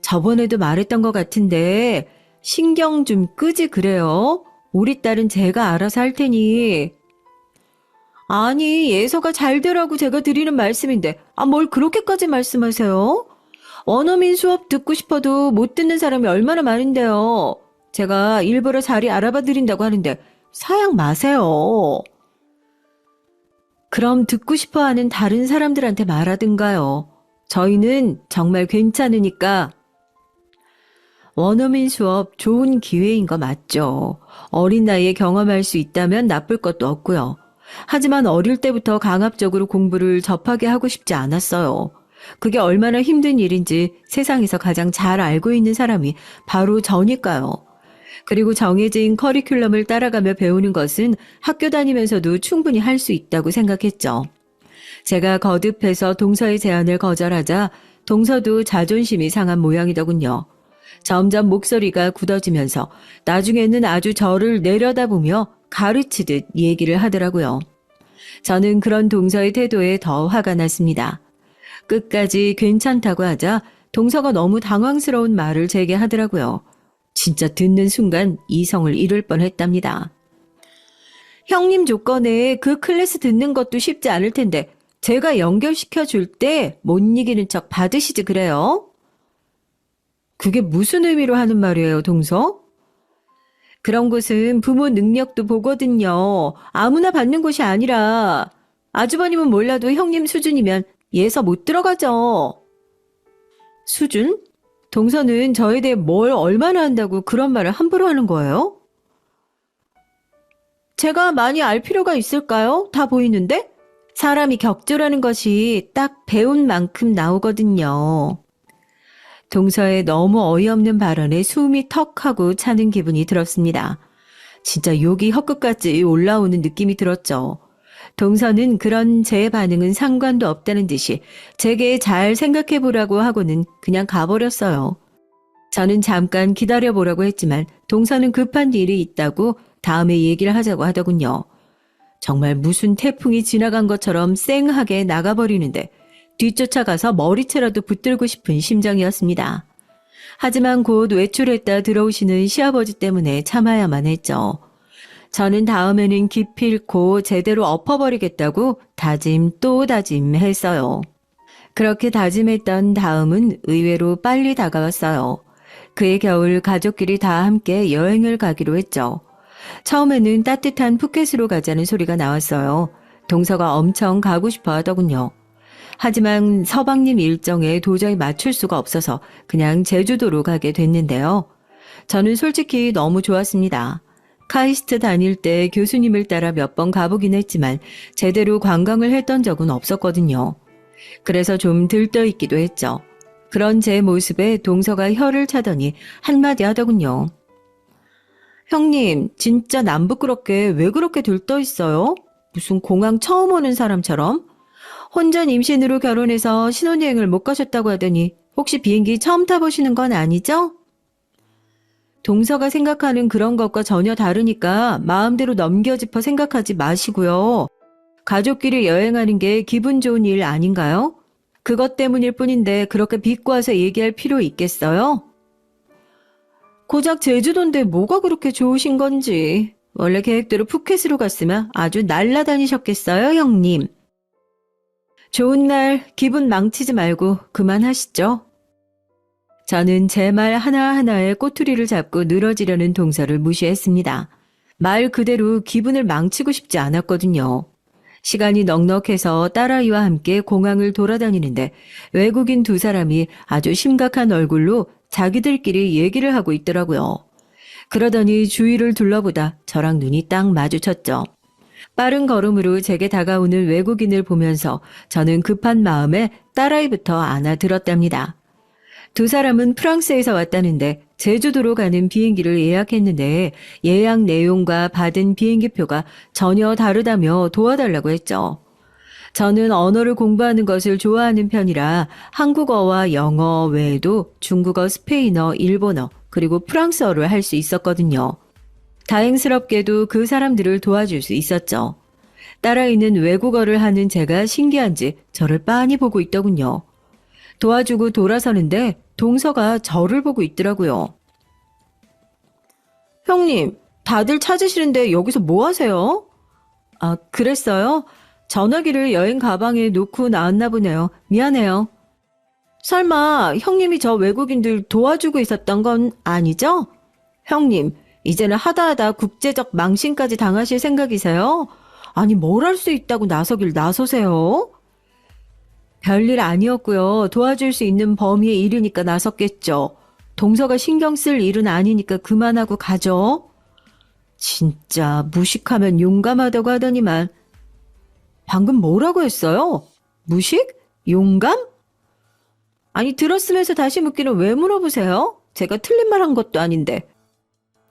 저번에도 말했던 것 같은데 신경 좀 끄지 그래요? 우리 딸은 제가 알아서 할 테니. 아니, 예서가 잘 되라고 제가 드리는 말씀인데 뭘 그렇게까지 말씀하세요? 원어민 수업 듣고 싶어도 못 듣는 사람이 얼마나 많은데요. 제가 일부러 자리 알아봐 드린다고 하는데 사양 마세요. 그럼 듣고 싶어하는 다른 사람들한테 말하든가요. 저희는 정말 괜찮으니까. 원어민 수업 좋은 기회인 거 맞죠. 어린 나이에 경험할 수 있다면 나쁠 것도 없고요. 하지만 어릴 때부터 강압적으로 공부를 접하게 하고 싶지 않았어요. 그게 얼마나 힘든 일인지 세상에서 가장 잘 알고 있는 사람이 바로 저니까요. 그리고 정해진 커리큘럼을 따라가며 배우는 것은 학교 다니면서도 충분히 할 수 있다고 생각했죠. 제가 거듭해서 동서의 제안을 거절하자 동서도 자존심이 상한 모양이더군요. 점점 목소리가 굳어지면서 나중에는 아주 저를 내려다보며 가르치듯 얘기를 하더라고요. 저는 그런 동서의 태도에 더 화가 났습니다. 끝까지 괜찮다고 하자 동서가 너무 당황스러운 말을 제게 하더라고요. 진짜 듣는 순간 이성을 잃을 뻔했답니다. 형님 조건에 그 클래스 듣는 것도 쉽지 않을 텐데 제가 연결시켜 줄 때 못 이기는 척 받으시지 그래요? 그게 무슨 의미로 하는 말이에요, 동서? 그런 곳은 부모 능력도 보거든요. 아무나 받는 곳이 아니라 아주버님은 몰라도 형님 수준이면 예서 못 들어가죠. 수준? 동서는 저에 대해 뭘 얼마나 한다고 그런 말을 함부로 하는 거예요? 제가 많이 알 필요가 있을까요? 다 보이는데? 사람이 격조라는 것이 딱 배운 만큼 나오거든요. 동서의 너무 어이없는 발언에 숨이 턱하고 차는 기분이 들었습니다. 진짜 욕이 헛끝까지 올라오는 느낌이 들었죠. 동서는 그런 제 반응은 상관도 없다는 듯이 제게 잘 생각해보라고 하고는 그냥 가버렸어요. 저는 잠깐 기다려보라고 했지만 동서는 급한 일이 있다고 다음에 얘기를 하자고 하더군요. 정말 무슨 태풍이 지나간 것처럼 쌩하게 나가버리는데 뒤쫓아가서 머리채라도 붙들고 싶은 심정이었습니다. 하지만 곧 외출했다 들어오시는 시아버지 때문에 참아야만 했죠. 저는 다음에는 기필코 제대로 엎어버리겠다고 다짐 또 다짐했어요. 그렇게 다짐했던 다음은 의외로 빨리 다가왔어요. 그해 겨울 가족끼리 다 함께 여행을 가기로 했죠. 처음에는 따뜻한 푸켓으로 가자는 소리가 나왔어요. 동서가 엄청 가고 싶어 하더군요. 하지만 서방님 일정에 도저히 맞출 수가 없어서 그냥 제주도로 가게 됐는데요. 저는 솔직히 너무 좋았습니다. 카이스트 다닐 때 교수님을 따라 몇 번 가보긴 했지만 제대로 관광을 했던 적은 없었거든요. 그래서 좀 들떠있기도 했죠. 그런 제 모습에 동서가 혀를 차더니 한마디 하더군요. 형님, 진짜 남부끄럽게 왜 그렇게 들떠있어요? 무슨 공항 처음 오는 사람처럼? 혼전 임신으로 결혼해서 신혼여행을 못 가셨다고 하더니 혹시 비행기 처음 타보시는 건 아니죠? 동서가 생각하는 그런 것과 전혀 다르니까 마음대로 넘겨짚어 생각하지 마시고요. 가족끼리 여행하는 게 기분 좋은 일 아닌가요? 그것 때문일 뿐인데 그렇게 비꼬아서 얘기할 필요 있겠어요? 고작 제주도인데 뭐가 그렇게 좋으신 건지. 원래 계획대로 푸켓으로 갔으면 아주 날라다니셨겠어요, 형님. 좋은 날 기분 망치지 말고 그만하시죠. 저는 제 말 하나하나에 꼬투리를 잡고 늘어지려는 동서를 무시했습니다. 말 그대로 기분을 망치고 싶지 않았거든요. 시간이 넉넉해서 딸아이와 함께 공항을 돌아다니는데 외국인 두 사람이 아주 심각한 얼굴로 자기들끼리 얘기를 하고 있더라고요. 그러더니 주위를 둘러보다 저랑 눈이 딱 마주쳤죠. 빠른 걸음으로 제게 다가오는 외국인을 보면서 저는 급한 마음에 딸아이부터 안아들었답니다. 두 사람은 프랑스에서 왔다는데 제주도로 가는 비행기를 예약했는데 예약 내용과 받은 비행기표가 전혀 다르다며 도와달라고 했죠. 저는 언어를 공부하는 것을 좋아하는 편이라 한국어와 영어 외에도 중국어, 스페인어, 일본어, 그리고 프랑스어를 할 수 있었거든요. 다행스럽게도 그 사람들을 도와줄 수 있었죠. 딸아이는 외국어를 하는 제가 신기한지 저를 빤히 보고 있더군요. 도와주고 돌아서는데 동서가 저를 보고 있더라고요. 형님, 다들 찾으시는데 여기서 뭐 하세요? 아, 그랬어요? 전화기를 여행 가방에 놓고 나왔나 보네요. 미안해요. 설마 형님이 저 외국인들 도와주고 있었던 건 아니죠? 형님, 이제는 하다하다 국제적 망신까지 당하실 생각이세요? 아니, 뭘 할 수 있다고 나서길 나서세요? 별일 아니었고요. 도와줄 수 있는 범위의 일이니까 나섰겠죠. 동서가 신경 쓸 일은 아니니까 그만하고 가죠. 진짜 무식하면 용감하다고 하더니만. 방금 뭐라고 했어요? 무식? 용감? 아니, 들었으면서 다시 묻기는 왜 물어보세요? 제가 틀린 말 한 것도 아닌데.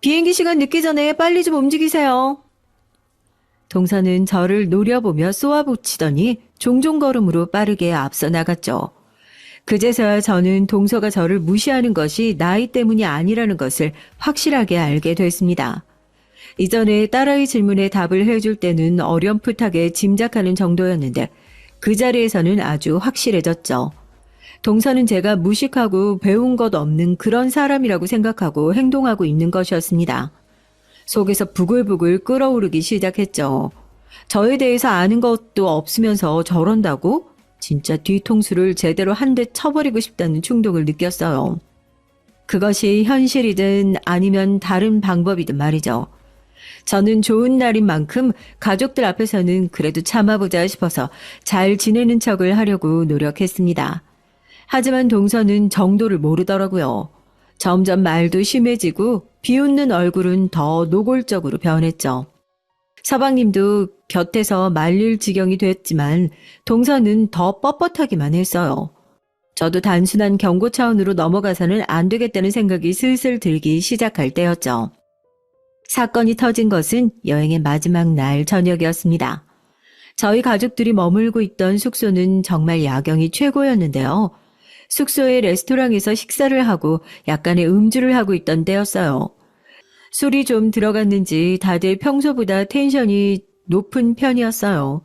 비행기 시간 늦기 전에 빨리 좀 움직이세요. 동서는 저를 노려보며 쏘아붙이더니 종종 걸음으로 빠르게 앞서 나갔죠. 그제서야 저는 동서가 저를 무시하는 것이 나이 때문이 아니라는 것을 확실하게 알게 됐습니다. 이전에 딸아이 질문에 답을 해줄 때는 어렴풋하게 짐작하는 정도였는데 그 자리에서는 아주 확실해졌죠. 동서는 제가 무식하고 배운 것 없는 그런 사람이라고 생각하고 행동하고 있는 것이었습니다. 속에서 부글부글 끓어오르기 시작했죠. 저에 대해서 아는 것도 없으면서 저런다고? 진짜 뒤통수를 제대로 한 대 쳐버리고 싶다는 충동을 느꼈어요. 그것이 현실이든 아니면 다른 방법이든 말이죠. 저는 좋은 날인 만큼 가족들 앞에서는 그래도 참아보자 싶어서 잘 지내는 척을 하려고 노력했습니다. 하지만 동서는 정도를 모르더라고요. 점점 말도 심해지고 비웃는 얼굴은 더 노골적으로 변했죠. 서방님도 곁에서 말릴 지경이 됐지만 동서는 더 뻣뻣하기만 했어요. 저도 단순한 경고 차원으로 넘어가서는 안 되겠다는 생각이 슬슬 들기 시작할 때였죠. 사건이 터진 것은 여행의 마지막 날 저녁이었습니다. 저희 가족들이 머물고 있던 숙소는 정말 야경이 최고였는데요. 숙소의 레스토랑에서 식사를 하고 약간의 음주를 하고 있던 때였어요. 술이 좀 들어갔는지 다들 평소보다 텐션이 높은 편이었어요.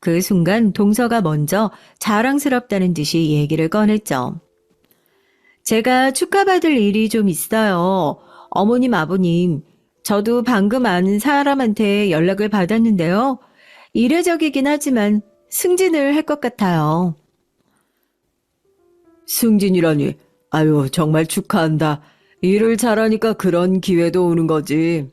그 순간 동서가 먼저 자랑스럽다는 듯이 얘기를 꺼냈죠. 제가 축하받을 일이 좀 있어요. 어머님, 아버님, 저도 방금 아는 사람한테 연락을 받았는데요. 이례적이긴 하지만 승진을 할 것 같아요. 승진이라니, 아유, 정말 축하한다. 일을 잘하니까 그런 기회도 오는 거지.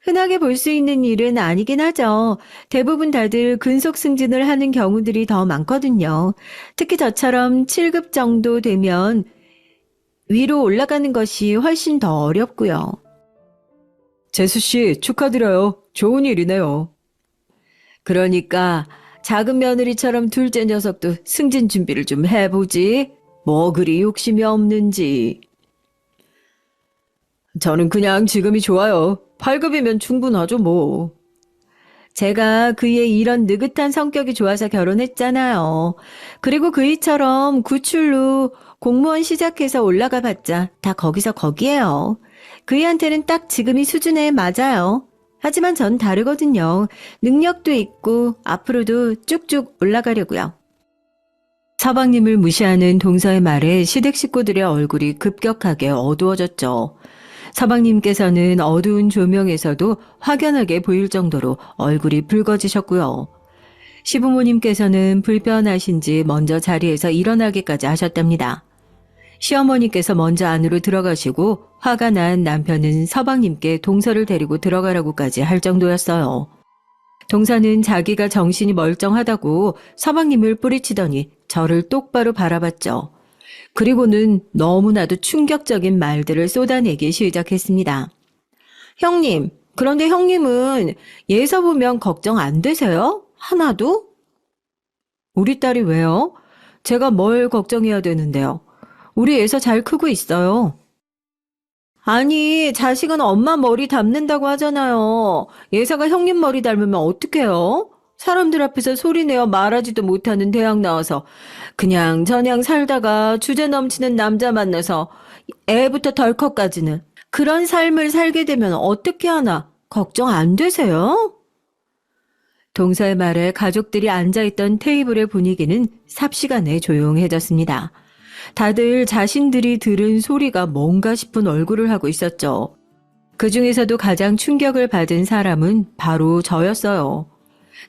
흔하게 볼 수 있는 일은 아니긴 하죠. 대부분 다들 근속 승진을 하는 경우들이 더 많거든요. 특히 저처럼 7급 정도 되면 위로 올라가는 것이 훨씬 더 어렵고요. 재수 씨, 축하드려요. 좋은 일이네요. 그러니까 작은 며느리처럼 둘째 녀석도 승진 준비를 좀 해보지. 뭐 그리 욕심이 없는지. 저는 그냥 지금이 좋아요. 8급이면 충분하죠 뭐. 제가 그의 이런 느긋한 성격이 좋아서 결혼했잖아요. 그리고 그이처럼 구출로 공무원 시작해서 올라가 봤자 다 거기서 거기에요. 그이한테는 딱 지금이 수준에 맞아요. 하지만 전 다르거든요. 능력도 있고 앞으로도 쭉쭉 올라가려고요. 서방님을 무시하는 동서의 말에 시댁 식구들의 얼굴이 급격하게 어두워졌죠. 서방님께서는 어두운 조명에서도 확연하게 보일 정도로 얼굴이 붉어지셨고요. 시부모님께서는 불편하신지 먼저 자리에서 일어나기까지 하셨답니다. 시어머니께서 먼저 안으로 들어가시고 화가 난 남편은 서방님께 동서를 데리고 들어가라고까지 할 정도였어요. 동서는 자기가 정신이 멀쩡하다고 서방님을 뿌리치더니 저를 똑바로 바라봤죠. 그리고는 너무나도 충격적인 말들을 쏟아내기 시작했습니다. 형님, 그런데 형님은 예서 보면 걱정 안 되세요? 하나도? 우리 딸이 왜요? 제가 뭘 걱정해야 되는데요? 우리 예서 잘 크고 있어요. 아니, 자식은 엄마 머리 닮는다고 하잖아요. 예서가 형님 머리 닮으면 어떡해요? 사람들 앞에서 소리내어 말하지도 못하는 대학 나와서 그냥 저냥 살다가 주제 넘치는 남자 만나서 애부터 덜컥까지는 그런 삶을 살게 되면 어떻게 하나 걱정 안 되세요? 동서의 말에 가족들이 앉아있던 테이블의 분위기는 삽시간에 조용해졌습니다. 다들 자신들이 들은 소리가 뭔가 싶은 얼굴을 하고 있었죠. 그 중에서도 가장 충격을 받은 사람은 바로 저였어요.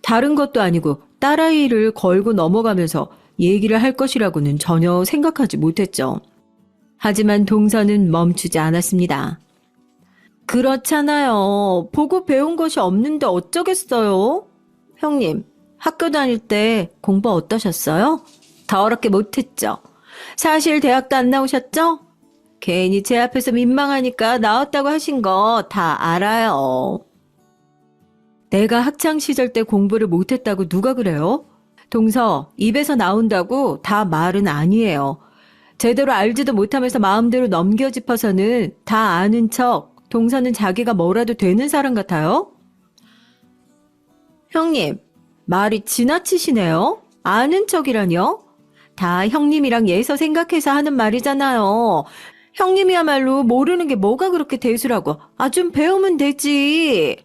다른 것도 아니고 딸아이를 걸고 넘어가면서 얘기를 할 것이라고는 전혀 생각하지 못했죠. 하지만 동서는 멈추지 않았습니다. 그렇잖아요. 보고 배운 것이 없는데 어쩌겠어요? 형님, 학교 다닐 때 공부 어떠셨어요? 더럽게 못했죠? 사실 대학도 안 나오셨죠? 괜히 제 앞에서 민망하니까 나왔다고 하신 거 다 알아요. 내가 학창시절 때 공부를 못했다고 누가 그래요? 동서, 입에서 나온다고 다 말은 아니에요. 제대로 알지도 못하면서 마음대로 넘겨짚어서는 다 아는 척, 동서는 자기가 뭐라도 되는 사람 같아요? 형님, 말이 지나치시네요. 아는 척이라뇨? 다 형님이랑 예서 생각해서 하는 말이잖아요. 형님이야말로 모르는 게 뭐가 그렇게 대수라고. 아, 좀 배우면 되지.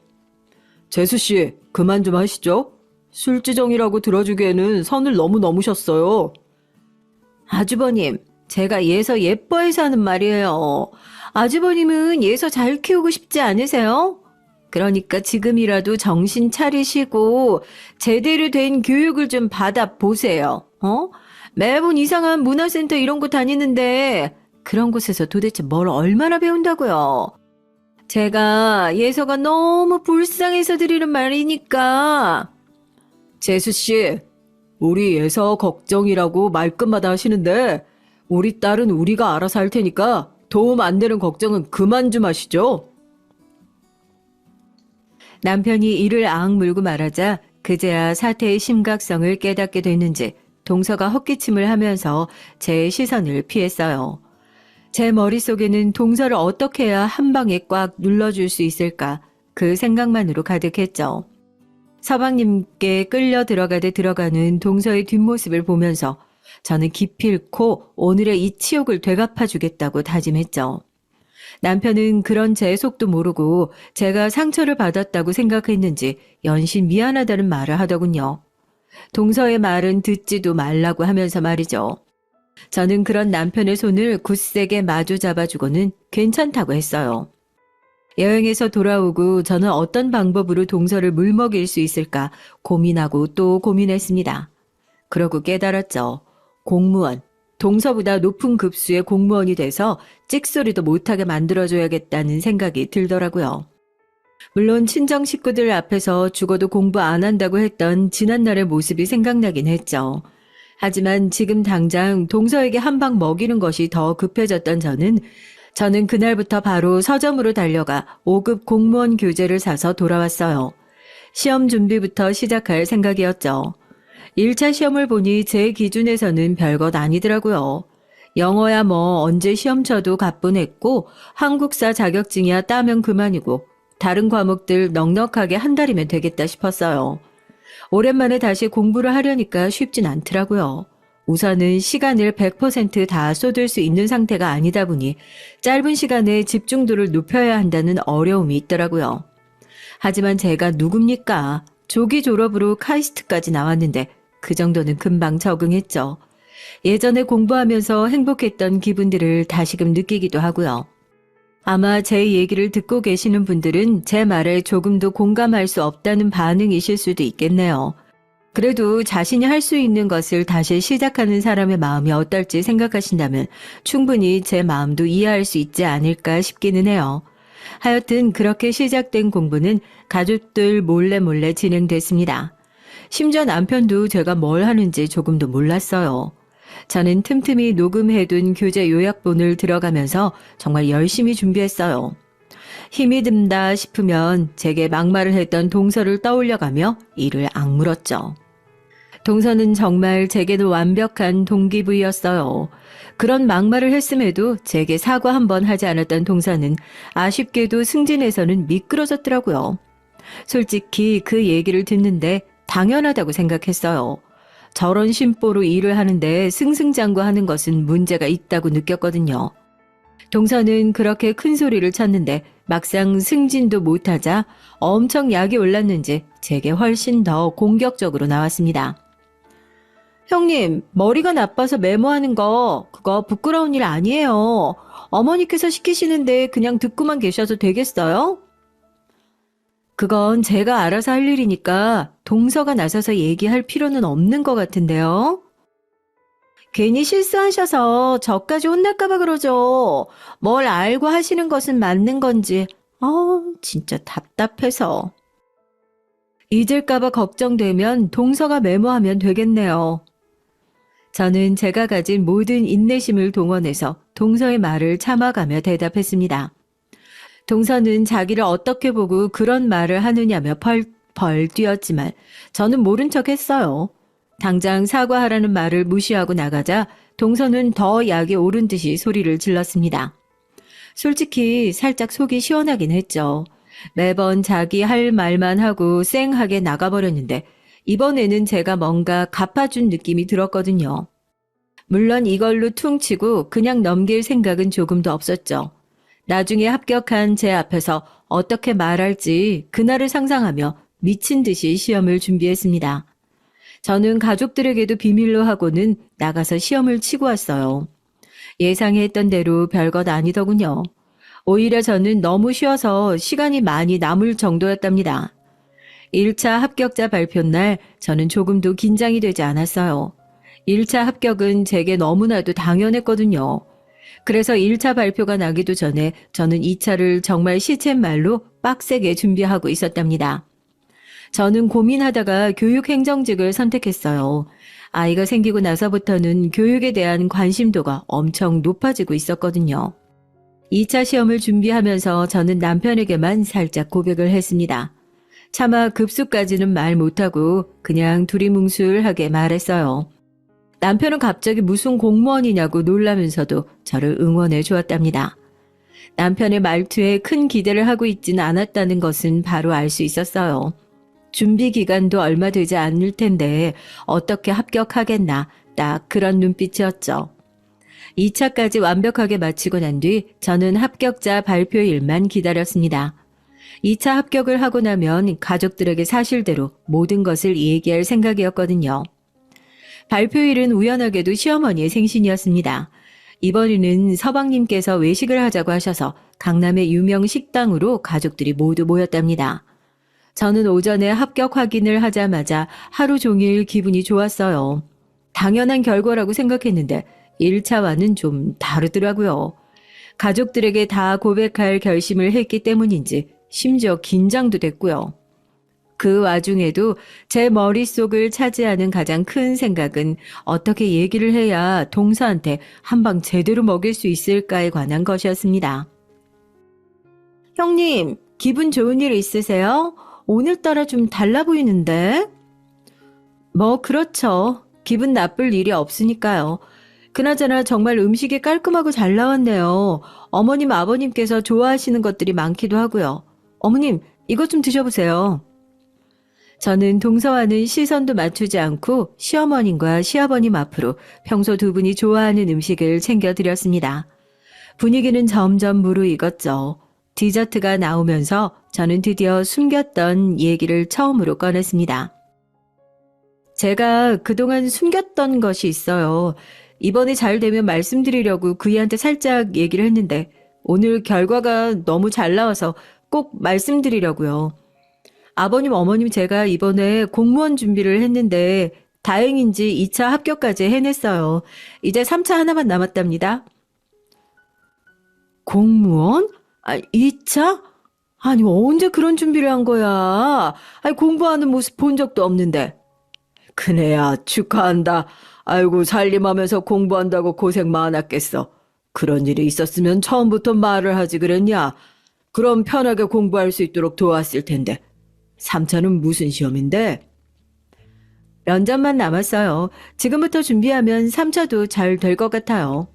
재수씨, 그만 좀 하시죠. 술지정이라고 들어주기에는 선을 너무 넘으셨어요. 아주버님, 제가 예서 예뻐해서 하는 말이에요. 아주버님은 예서 잘 키우고 싶지 않으세요? 그러니까 지금이라도 정신 차리시고 제대로 된 교육을 좀 받아보세요. 매번 이상한 문화센터 이런 곳 다니는데 그런 곳에서 도대체 뭘 얼마나 배운다고요? 제가 예서가 너무 불쌍해서 드리는 말이니까. 재수씨, 우리 예서 걱정이라고 말끝마다 하시는데 우리 딸은 우리가 알아서 할 테니까 도움 안 되는 걱정은 그만 좀 하시죠. 남편이 이를 악 물고 말하자 그제야 사태의 심각성을 깨닫게 됐는지 동서가 헛기침을 하면서 제 시선을 피했어요. 제 머릿속에는 동서를 어떻게 해야 한 방에 꽉 눌러줄 수 있을까 그 생각만으로 가득했죠. 서방님께 끌려 들어가는 동서의 뒷모습을 보면서 저는 기필코 오늘의 이 치욕을 되갚아주겠다고 다짐했죠. 남편은 그런 제 속도 모르고 제가 상처를 받았다고 생각했는지 연신 미안하다는 말을 하더군요. 동서의 말은 듣지도 말라고 하면서 말이죠. 저는 그런 남편의 손을 굳세게 마주 잡아주고는 괜찮다고 했어요. 여행에서 돌아오고 저는 어떤 방법으로 동서를 물먹일 수 있을까 고민하고 또 고민했습니다. 그러고 깨달았죠. 공무원, 동서보다 높은 급수의 공무원이 돼서 찍소리도 못하게 만들어줘야겠다는 생각이 들더라고요. 물론 친정 식구들 앞에서 죽어도 공부 안 한다고 했던 지난날의 모습이 생각나긴 했죠. 하지만 지금 당장 동서에게 한 방 먹이는 것이 더 급해졌던 저는 그날부터 바로 서점으로 달려가 5급 공무원 교재를 사서 돌아왔어요. 시험 준비부터 시작할 생각이었죠. 1차 시험을 보니 제 기준에서는 별것 아니더라고요. 영어야 뭐 언제 시험 쳐도 가뿐했고 한국사 자격증이야 따면 그만이고 다른 과목들 넉넉하게 한 달이면 되겠다 싶었어요. 오랜만에 다시 공부를 하려니까 쉽진 않더라고요. 우선은 시간을 100%다 쏟을 수 있는 상태가 아니다 보니 짧은 시간에 집중도를 높여야 한다는 어려움이 있더라고요. 하지만 제가 누굽니까? 조기 졸업으로 카이스트까지 나왔는데 그 정도는 금방 적응했죠. 예전에 공부하면서 행복했던 기분들을 다시금 느끼기도 하고요. 아마 제 얘기를 듣고 계시는 분들은 제 말에 조금도 공감할 수 없다는 반응이실 수도 있겠네요. 그래도 자신이 할 수 있는 것을 다시 시작하는 사람의 마음이 어떨지 생각하신다면 충분히 제 마음도 이해할 수 있지 않을까 싶기는 해요. 하여튼 그렇게 시작된 공부는 가족들 몰래 진행됐습니다. 심지어 남편도 제가 뭘 하는지 조금도 몰랐어요. 저는 틈틈이 녹음해둔 교재 요약본을 들어가면서 정말 열심히 준비했어요. 힘이 든다 싶으면 제게 막말을 했던 동서를 떠올려가며 이를 악물었죠. 동서는 정말 제게도 완벽한 동기부여였어요. 그런 막말을 했음에도 제게 사과 한 번 하지 않았던 동서는 아쉽게도 승진에서는 미끄러졌더라고요. 솔직히 그 얘기를 듣는데 당연하다고 생각했어요. 저런 심보로 일을 하는데 승승장구하는 것은 문제가 있다고 느꼈거든요. 동서는 그렇게 큰 소리를 쳤는데 막상 승진도 못하자 엄청 약이 올랐는지 제게 훨씬 더 공격적으로 나왔습니다. 형님, 머리가 나빠서 메모하는 거 그거 부끄러운 일 아니에요. 어머니께서 시키시는데 그냥 듣고만 계셔도 되겠어요? 그건 제가 알아서 할 일이니까 동서가 나서서 얘기할 필요는 없는 것 같은데요. 괜히 실수하셔서 저까지 혼날까봐 그러죠. 뭘 알고 하시는 것은 맞는 건지. 진짜 답답해서. 잊을까봐 걱정되면 동서가 메모하면 되겠네요. 저는 제가 가진 모든 인내심을 동원해서 동서의 말을 참아가며 대답했습니다. 동서는 자기를 어떻게 보고 그런 말을 하느냐며 펄펄 뛰었지만 저는 모른 척 했어요. 당장 사과하라는 말을 무시하고 나가자 동서는 더 약이 오른 듯이 소리를 질렀습니다. 솔직히 살짝 속이 시원하긴 했죠. 매번 자기 할 말만 하고 쌩하게 나가버렸는데 이번에는 제가 뭔가 갚아준 느낌이 들었거든요. 물론 이걸로 퉁치고 그냥 넘길 생각은 조금도 없었죠. 나중에 합격한 제 앞에서 어떻게 말할지 그날을 상상하며 미친 듯이 시험을 준비했습니다. 저는 가족들에게도 비밀로 하고는 나가서 시험을 치고 왔어요. 예상했던 대로 별것 아니더군요. 오히려 저는 너무 쉬어서 시간이 많이 남을 정도였답니다. 1차 합격자 발표 날 저는 조금도 긴장이 되지 않았어요. 1차 합격은 제게 너무나도 당연했거든요. 그래서 1차 발표가 나기도 전에 저는 2차를 정말 시쳇말로 빡세게 준비하고 있었답니다. 저는 고민하다가 교육행정직을 선택했어요. 아이가 생기고 나서부터는 교육에 대한 관심도가 엄청 높아지고 있었거든요. 2차 시험을 준비하면서 저는 남편에게만 살짝 고백을 했습니다. 차마 급수까지는 말 못하고 그냥 두리뭉술하게 말했어요. 남편은 갑자기 무슨 공무원이냐고 놀라면서도 저를 응원해 주었답니다. 남편의 말투에 큰 기대를 하고 있지는 않았다는 것은 바로 알 수 있었어요. 준비 기간도 얼마 되지 않을 텐데 어떻게 합격하겠나 딱 그런 눈빛이었죠. 2차까지 완벽하게 마치고 난 뒤 저는 합격자 발표일만 기다렸습니다. 2차 합격을 하고 나면 가족들에게 사실대로 모든 것을 얘기할 생각이었거든요. 발표일은 우연하게도 시어머니의 생신이었습니다. 이번에는 서방님께서 외식을 하자고 하셔서 강남의 유명 식당으로 가족들이 모두 모였답니다. 저는 오전에 합격 확인을 하자마자 하루 종일 기분이 좋았어요. 당연한 결과라고 생각했는데 1차와는 좀 다르더라고요. 가족들에게 다 고백할 결심을 했기 때문인지 심지어 긴장도 됐고요. 그 와중에도 제 머릿속을 차지하는 가장 큰 생각은 어떻게 얘기를 해야 동서한테 한 방 제대로 먹일 수 있을까에 관한 것이었습니다. 형님, 기분 좋은 일 있으세요? 오늘따라 좀 달라 보이는데? 뭐 그렇죠. 기분 나쁠 일이 없으니까요. 그나저나 정말 음식이 깔끔하고 잘 나왔네요. 어머님, 아버님께서 좋아하시는 것들이 많기도 하고요. 어머님, 이것 좀 드셔보세요. 저는 동서와는 시선도 맞추지 않고 시어머님과 시아버님 앞으로 평소 두 분이 좋아하는 음식을 챙겨드렸습니다. 분위기는 점점 무르익었죠. 디저트가 나오면서 저는 드디어 숨겼던 얘기를 처음으로 꺼냈습니다. 제가 그동안 숨겼던 것이 있어요. 이번에 잘 되면 말씀드리려고 그이한테 살짝 얘기를 했는데 오늘 결과가 너무 잘 나와서 꼭 말씀드리려고요. 아버님, 어머님 제가 이번에 공무원 준비를 했는데 다행인지 2차 합격까지 해냈어요. 이제 3차 하나만 남았답니다. 공무원? 2차? 아니, 언제 그런 준비를 한 거야? 아니, 공부하는 모습 본 적도 없는데. 그네야, 축하한다. 아이고, 살림하면서 공부한다고 고생 많았겠어. 그런 일이 있었으면 처음부터 말을 하지 그랬냐? 그럼 편하게 공부할 수 있도록 도왔을 텐데. 3차는 무슨 시험인데? 면접만 남았어요. 지금부터 준비하면 3차도 잘 될 것 같아요.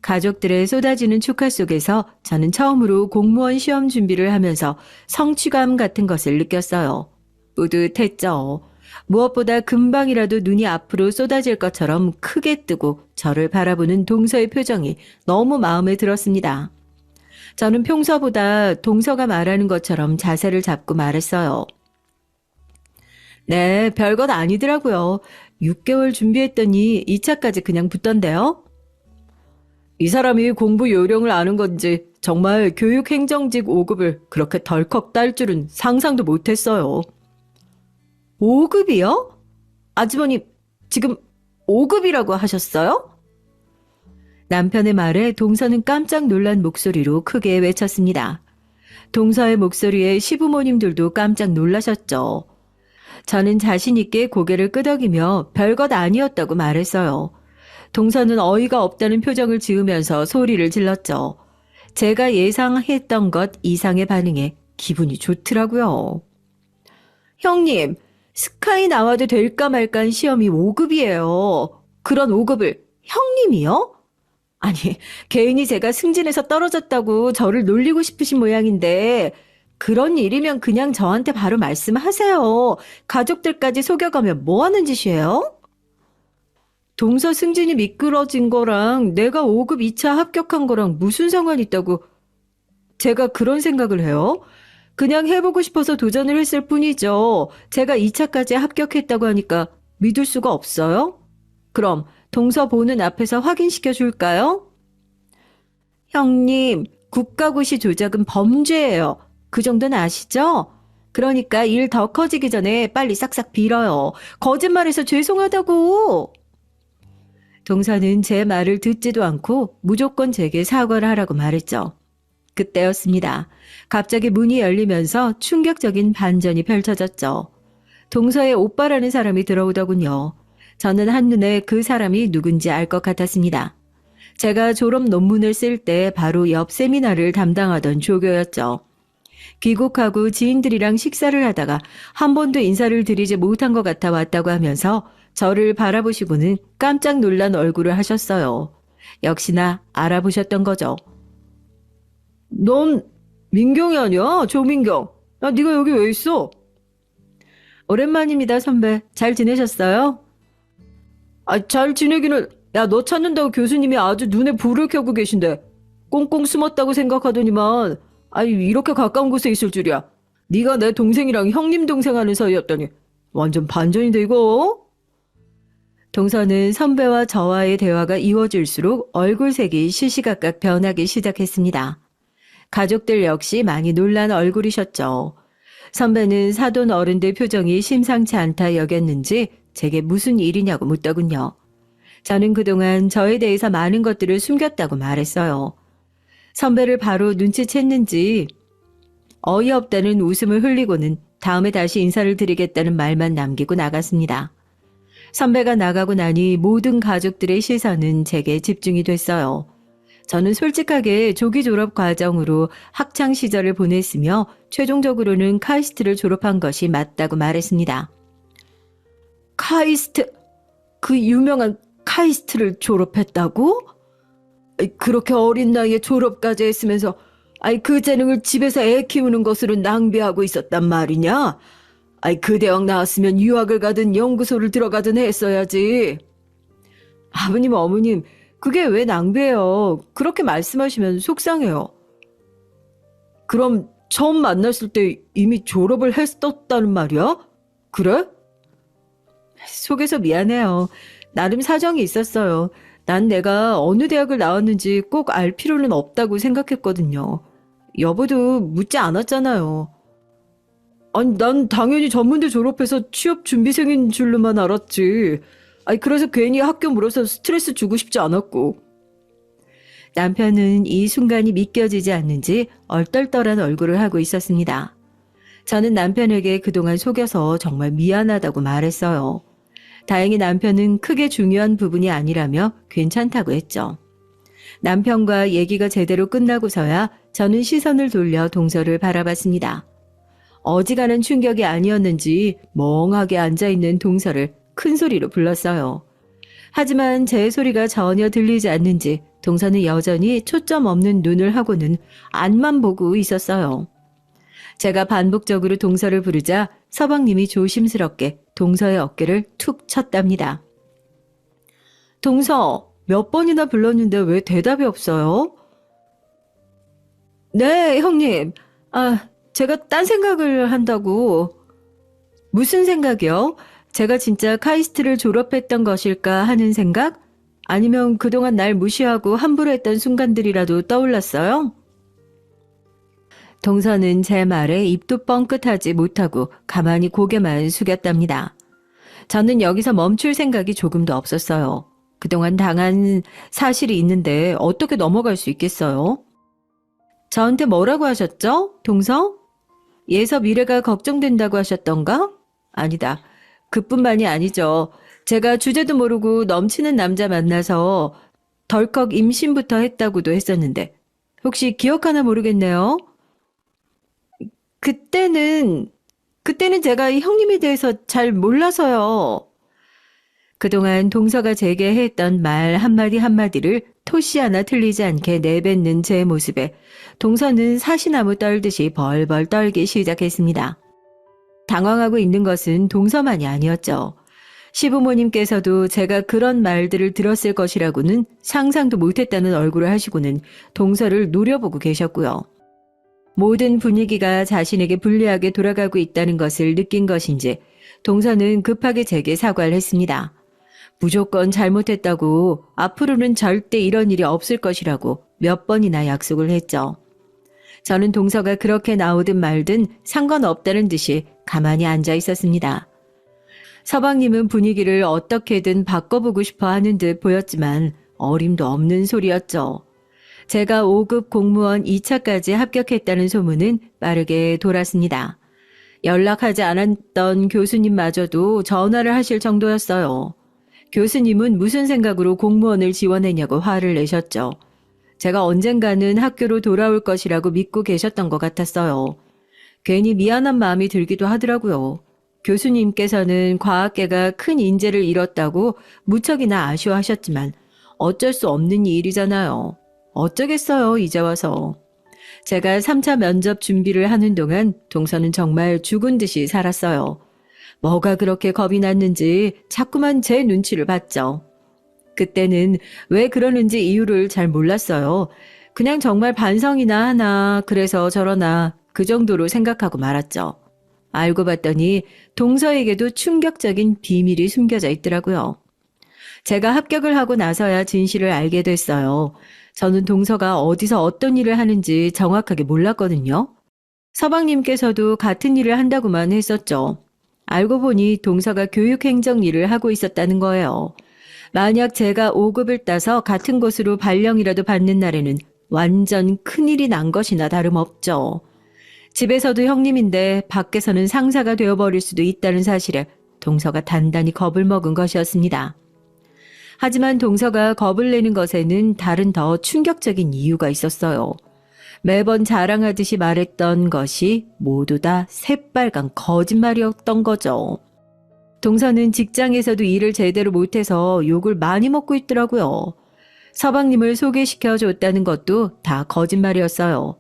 가족들의 쏟아지는 축하 속에서 저는 처음으로 공무원 시험 준비를 하면서 성취감 같은 것을 느꼈어요. 뿌듯했죠. 무엇보다 금방이라도 눈이 앞으로 쏟아질 것처럼 크게 뜨고 저를 바라보는 동서의 표정이 너무 마음에 들었습니다. 저는 평소보다 동서가 말하는 것처럼 자세를 잡고 말했어요. 네, 별것 아니더라고요. 6개월 준비했더니 2차까지 그냥 붙던데요. 이 사람이 공부 요령을 아는 건지 정말 교육행정직 5급을 그렇게 덜컥 딸 줄은 상상도 못했어요. 5급이요? 아주머니, 지금 5급이라고 하셨어요? 남편의 말에 동서는 깜짝 놀란 목소리로 크게 외쳤습니다. 동서의 목소리에 시부모님들도 깜짝 놀라셨죠. 저는 자신 있게 고개를 끄덕이며 별것 아니었다고 말했어요. 동서는 어이가 없다는 표정을 지으면서 소리를 질렀죠. 제가 예상했던 것 이상의 반응에 기분이 좋더라고요. 형님, 스카이 나와도 될까 말까 한 시험이 5급이에요. 그런 5급을 형님이요? 아니, 개인이 제가 승진해서 떨어졌다고 저를 놀리고 싶으신 모양인데 그런 일이면 그냥 저한테 바로 말씀하세요. 가족들까지 속여가면 뭐 하는 짓이에요? 동서 승진이 미끄러진 거랑 내가 5급 2차 합격한 거랑 무슨 상관이 있다고 제가 그런 생각을 해요? 그냥 해보고 싶어서 도전을 했을 뿐이죠. 제가 2차까지 합격했다고 하니까 믿을 수가 없어요? 그럼 동서 보는 앞에서 확인시켜 줄까요? 형님, 국가고시 조작은 범죄예요. 그 정도는 아시죠? 그러니까 일 더 커지기 전에 빨리 싹싹 빌어요. 거짓말해서 죄송하다고. 동서는 제 말을 듣지도 않고 무조건 제게 사과를 하라고 말했죠. 그때였습니다. 갑자기 문이 열리면서 충격적인 반전이 펼쳐졌죠. 동서의 오빠라는 사람이 들어오더군요. 저는 한눈에 그 사람이 누군지 알 것 같았습니다. 제가 졸업 논문을 쓸 때 바로 옆 세미나를 담당하던 조교였죠. 귀국하고 지인들이랑 식사를 하다가 한 번도 인사를 드리지 못한 것 같아 왔다고 하면서 저를 바라보시고는 깜짝 놀란 얼굴을 하셨어요. 역시나 알아보셨던 거죠. 넌 민경이 아니야? 조민경. 야, 네가 여기 왜 있어? 오랜만입니다, 선배. 잘 지내셨어요? 잘 지내기는. 야, 너 찾는다고 교수님이 아주 눈에 불을 켜고 계신데 꽁꽁 숨었다고 생각하더니만 이렇게 가까운 곳에 있을 줄이야. 네가 내 동생이랑 형님 동생 하는 사이였더니 완전 반전인데 이거? 동서는 선배와 저와의 대화가 이어질수록 얼굴색이 시시각각 변하기 시작했습니다. 가족들 역시 많이 놀란 얼굴이셨죠. 선배는 사돈 어른들 표정이 심상치 않다 여겼는지 제게 무슨 일이냐고 묻더군요. 저는 그동안 저에 대해서 많은 것들을 숨겼다고 말했어요. 선배를 바로 눈치챘는지 어이없다는 웃음을 흘리고는 다음에 다시 인사를 드리겠다는 말만 남기고 나갔습니다. 선배가 나가고 나니 모든 가족들의 시선은 제게 집중이 됐어요. 저는 솔직하게 조기 졸업 과정으로 학창 시절을 보냈으며 최종적으로는 카이스트를 졸업한 것이 맞다고 말했습니다. 카이스트, 그 유명한 카이스트를 졸업했다고? 그렇게 어린 나이에 졸업까지 했으면서 그 재능을 집에서 애 키우는 것으로 낭비하고 있었단 말이냐? 그 대학 나왔으면 유학을 가든 연구소를 들어가든 했어야지. 아버님, 어머님, 그게 왜 낭비예요? 그렇게 말씀하시면 속상해요. 그럼 처음 만났을 때 이미 졸업을 했었다는 말이야? 그래? 속에서 미안해요. 나름 사정이 있었어요. 난 내가 어느 대학을 나왔는지 꼭 알 필요는 없다고 생각했거든요. 여보도 묻지 않았잖아요. 난 당연히 전문대 졸업해서 취업 준비생인 줄로만 알았지. 그래서 괜히 학교 물어서 스트레스 주고 싶지 않았고. 남편은 이 순간이 믿겨지지 않는지 얼떨떨한 얼굴을 하고 있었습니다. 저는 남편에게 그동안 속여서 정말 미안하다고 말했어요. 다행히 남편은 크게 중요한 부분이 아니라며 괜찮다고 했죠. 남편과 얘기가 제대로 끝나고서야 저는 시선을 돌려 동서를 바라봤습니다. 어지간한 충격이 아니었는지 멍하게 앉아있는 동서를 큰 소리로 불렀어요. 하지만 제 소리가 전혀 들리지 않는지 동서는 여전히 초점 없는 눈을 하고는 앞만 보고 있었어요. 제가 반복적으로 동서를 부르자 서방님이 조심스럽게 동서의 어깨를 툭 쳤답니다. 동서, 몇 번이나 불렀는데 왜 대답이 없어요? 네, 형님. 제가 딴 생각을 한다고. 무슨 생각이요? 제가 진짜 카이스트를 졸업했던 것일까 하는 생각? 아니면 그동안 날 무시하고 함부로 했던 순간들이라도 떠올랐어요? 동서는 제 말에 입도 뻥끗하지 못하고 가만히 고개만 숙였답니다. 저는 여기서 멈출 생각이 조금도 없었어요. 그동안 당한 사실이 있는데 어떻게 넘어갈 수 있겠어요? 저한테 뭐라고 하셨죠? 동서? 예서 미래가 걱정된다고 하셨던가? 아니다. 그뿐만이 아니죠. 제가 주제도 모르고 넘치는 남자 만나서 덜컥 임신부터 했다고도 했었는데 혹시 기억하나 모르겠네요. 그때는 제가 이 형님에 대해서 잘 몰라서요. 그동안 동서가 제게 했던 말 한마디 한마디를 토시 하나 틀리지 않게 내뱉는 제 모습에 동서는 사시나무 떨듯이 벌벌 떨기 시작했습니다. 당황하고 있는 것은 동서만이 아니었죠. 시부모님께서도 제가 그런 말들을 들었을 것이라고는 상상도 못했다는 얼굴을 하시고는 동서를 노려보고 계셨고요. 모든 분위기가 자신에게 불리하게 돌아가고 있다는 것을 느낀 것인지 동서는 급하게 제게 사과를 했습니다. 무조건 잘못했다고 앞으로는 절대 이런 일이 없을 것이라고 몇 번이나 약속을 했죠. 저는 동서가 그렇게 나오든 말든 상관없다는 듯이 가만히 앉아 있었습니다. 서방님은 분위기를 어떻게든 바꿔보고 싶어 하는 듯 보였지만 어림도 없는 소리였죠. 제가 5급 공무원 2차까지 합격했다는 소문은 빠르게 돌았습니다. 연락하지 않았던 교수님마저도 전화를 하실 정도였어요. 교수님은 무슨 생각으로 공무원을 지원했냐고 화를 내셨죠. 제가 언젠가는 학교로 돌아올 것이라고 믿고 계셨던 것 같았어요. 괜히 미안한 마음이 들기도 하더라고요. 교수님께서는 과학계가 큰 인재를 잃었다고 무척이나 아쉬워하셨지만 어쩔 수 없는 일이잖아요. 어쩌겠어요, 이제 와서. 제가 3차 면접 준비를 하는 동안 동서는 정말 죽은 듯이 살았어요. 뭐가 그렇게 겁이 났는지 자꾸만 제 눈치를 봤죠. 그때는 왜 그러는지 이유를 잘 몰랐어요. 그냥 정말 반성이나 하나, 그래서 저러나 그 정도로 생각하고 말았죠. 알고 봤더니 동서에게도 충격적인 비밀이 숨겨져 있더라고요. 제가 합격을 하고 나서야 진실을 알게 됐어요. 저는 동서가 어디서 어떤 일을 하는지 정확하게 몰랐거든요. 서방님께서도 같은 일을 한다고만 했었죠. 알고 보니 동서가 교육행정 일을 하고 있었다는 거예요. 만약 제가 5급을 따서 같은 곳으로 발령이라도 받는 날에는 완전 큰일이 난 것이나 다름없죠. 집에서도 형님인데 밖에서는 상사가 되어버릴 수도 있다는 사실에 동서가 단단히 겁을 먹은 것이었습니다. 하지만 동서가 겁을 내는 것에는 다른 더 충격적인 이유가 있었어요. 매번 자랑하듯이 말했던 것이 모두 다 새빨간 거짓말이었던 거죠. 동서는 직장에서도 일을 제대로 못해서 욕을 많이 먹고 있더라고요. 서방님을 소개시켜 줬다는 것도 다 거짓말이었어요.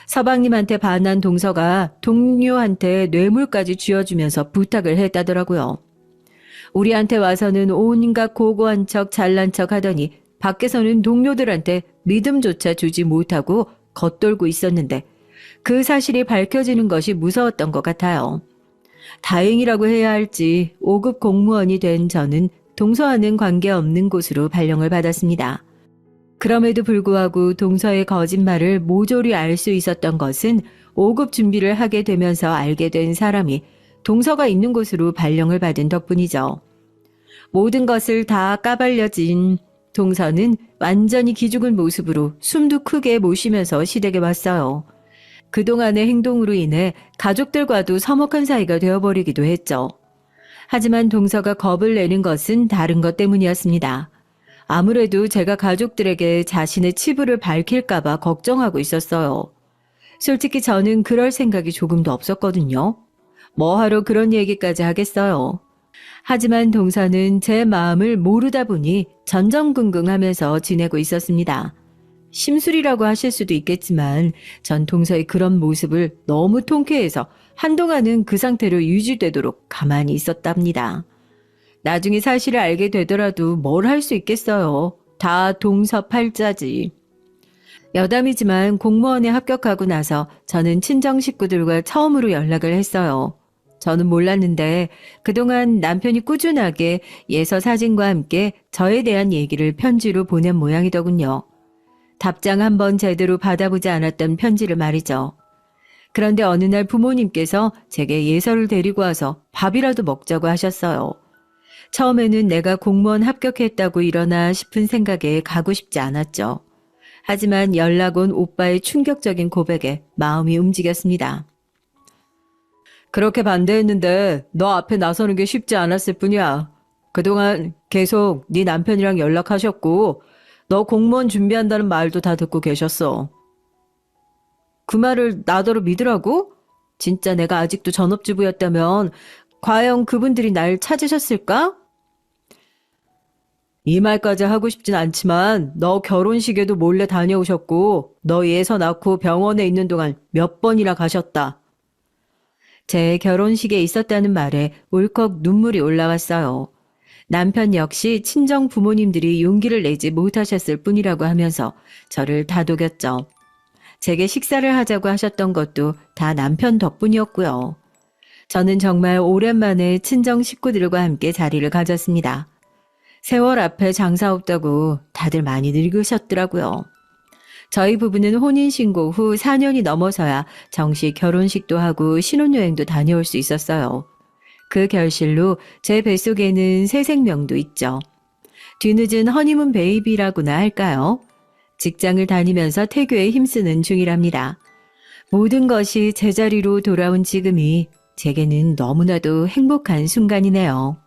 서방님한테 반한 동서가 동료한테 뇌물까지 쥐어주면서 부탁을 했다더라고요. 우리한테 와서는 온갖 고고한 척 잘난 척 하더니 밖에서는 동료들한테 믿음조차 주지 못하고 겉돌고 있었는데 그 사실이 밝혀지는 것이 무서웠던 것 같아요. 다행이라고 해야 할지 5급 공무원이 된 저는 동서와는 관계없는 곳으로 발령을 받았습니다. 그럼에도 불구하고 동서의 거짓말을 모조리 알 수 있었던 것은 5급 준비를 하게 되면서 알게 된 사람이 동서가 있는 곳으로 발령을 받은 덕분이죠. 모든 것을 다 까발려진 동서는 완전히 기죽은 모습으로 숨도 크게 못 쉬면서 시댁에 왔어요. 그동안의 행동으로 인해 가족들과도 서먹한 사이가 되어버리기도 했죠. 하지만 동서가 겁을 내는 것은 다른 것 때문이었습니다. 아무래도 제가 가족들에게 자신의 치부를 밝힐까봐 걱정하고 있었어요. 솔직히 저는 그럴 생각이 조금도 없었거든요. 뭐하러 그런 얘기까지 하겠어요. 하지만 동서는 제 마음을 모르다 보니 전전긍긍하면서 지내고 있었습니다. 심술이라고 하실 수도 있겠지만 전 동서의 그런 모습을 너무 통쾌해서 한동안은 그 상태로 유지되도록 가만히 있었답니다. 나중에 사실을 알게 되더라도 뭘 할 수 있겠어요. 다 동서 팔자지. 여담이지만 공무원에 합격하고 나서 저는 친정 식구들과 처음으로 연락을 했어요. 저는 몰랐는데 그동안 남편이 꾸준하게 예서 사진과 함께 저에 대한 얘기를 편지로 보낸 모양이더군요. 답장 한번 제대로 받아보지 않았던 편지를 말이죠. 그런데 어느 날 부모님께서 제게 예서를 데리고 와서 밥이라도 먹자고 하셨어요. 처음에는 내가 공무원 합격했다고 일어나 싶은 생각에 가고 싶지 않았죠. 하지만 연락 온 오빠의 충격적인 고백에 마음이 움직였습니다. 그렇게 반대했는데 너 앞에 나서는 게 쉽지 않았을 뿐이야. 그동안 계속 네 남편이랑 연락하셨고 너 공무원 준비한다는 말도 다 듣고 계셨어. 그 말을 나더러 믿으라고? 진짜 내가 아직도 전업주부였다면 과연 그분들이 날 찾으셨을까? 이 말까지 하고 싶진 않지만 너 결혼식에도 몰래 다녀오셨고 너 예서 낳고 병원에 있는 동안 몇 번이나 가셨다. 제 결혼식에 있었다는 말에 울컥 눈물이 올라왔어요. 남편 역시 친정 부모님들이 용기를 내지 못하셨을 뿐이라고 하면서 저를 다독였죠. 제게 식사를 하자고 하셨던 것도 다 남편 덕분이었고요. 저는 정말 오랜만에 친정 식구들과 함께 자리를 가졌습니다. 세월 앞에 장사 없다고 다들 많이 늙으셨더라고요. 저희 부부는 혼인신고 후 4년이 넘어서야 정식 결혼식도 하고 신혼여행도 다녀올 수 있었어요. 그 결실로 제 뱃속에는 새 생명도 있죠. 뒤늦은 허니문 베이비라고나 할까요? 직장을 다니면서 태교에 힘쓰는 중이랍니다. 모든 것이 제자리로 돌아온 지금이 제게는 너무나도 행복한 순간이네요.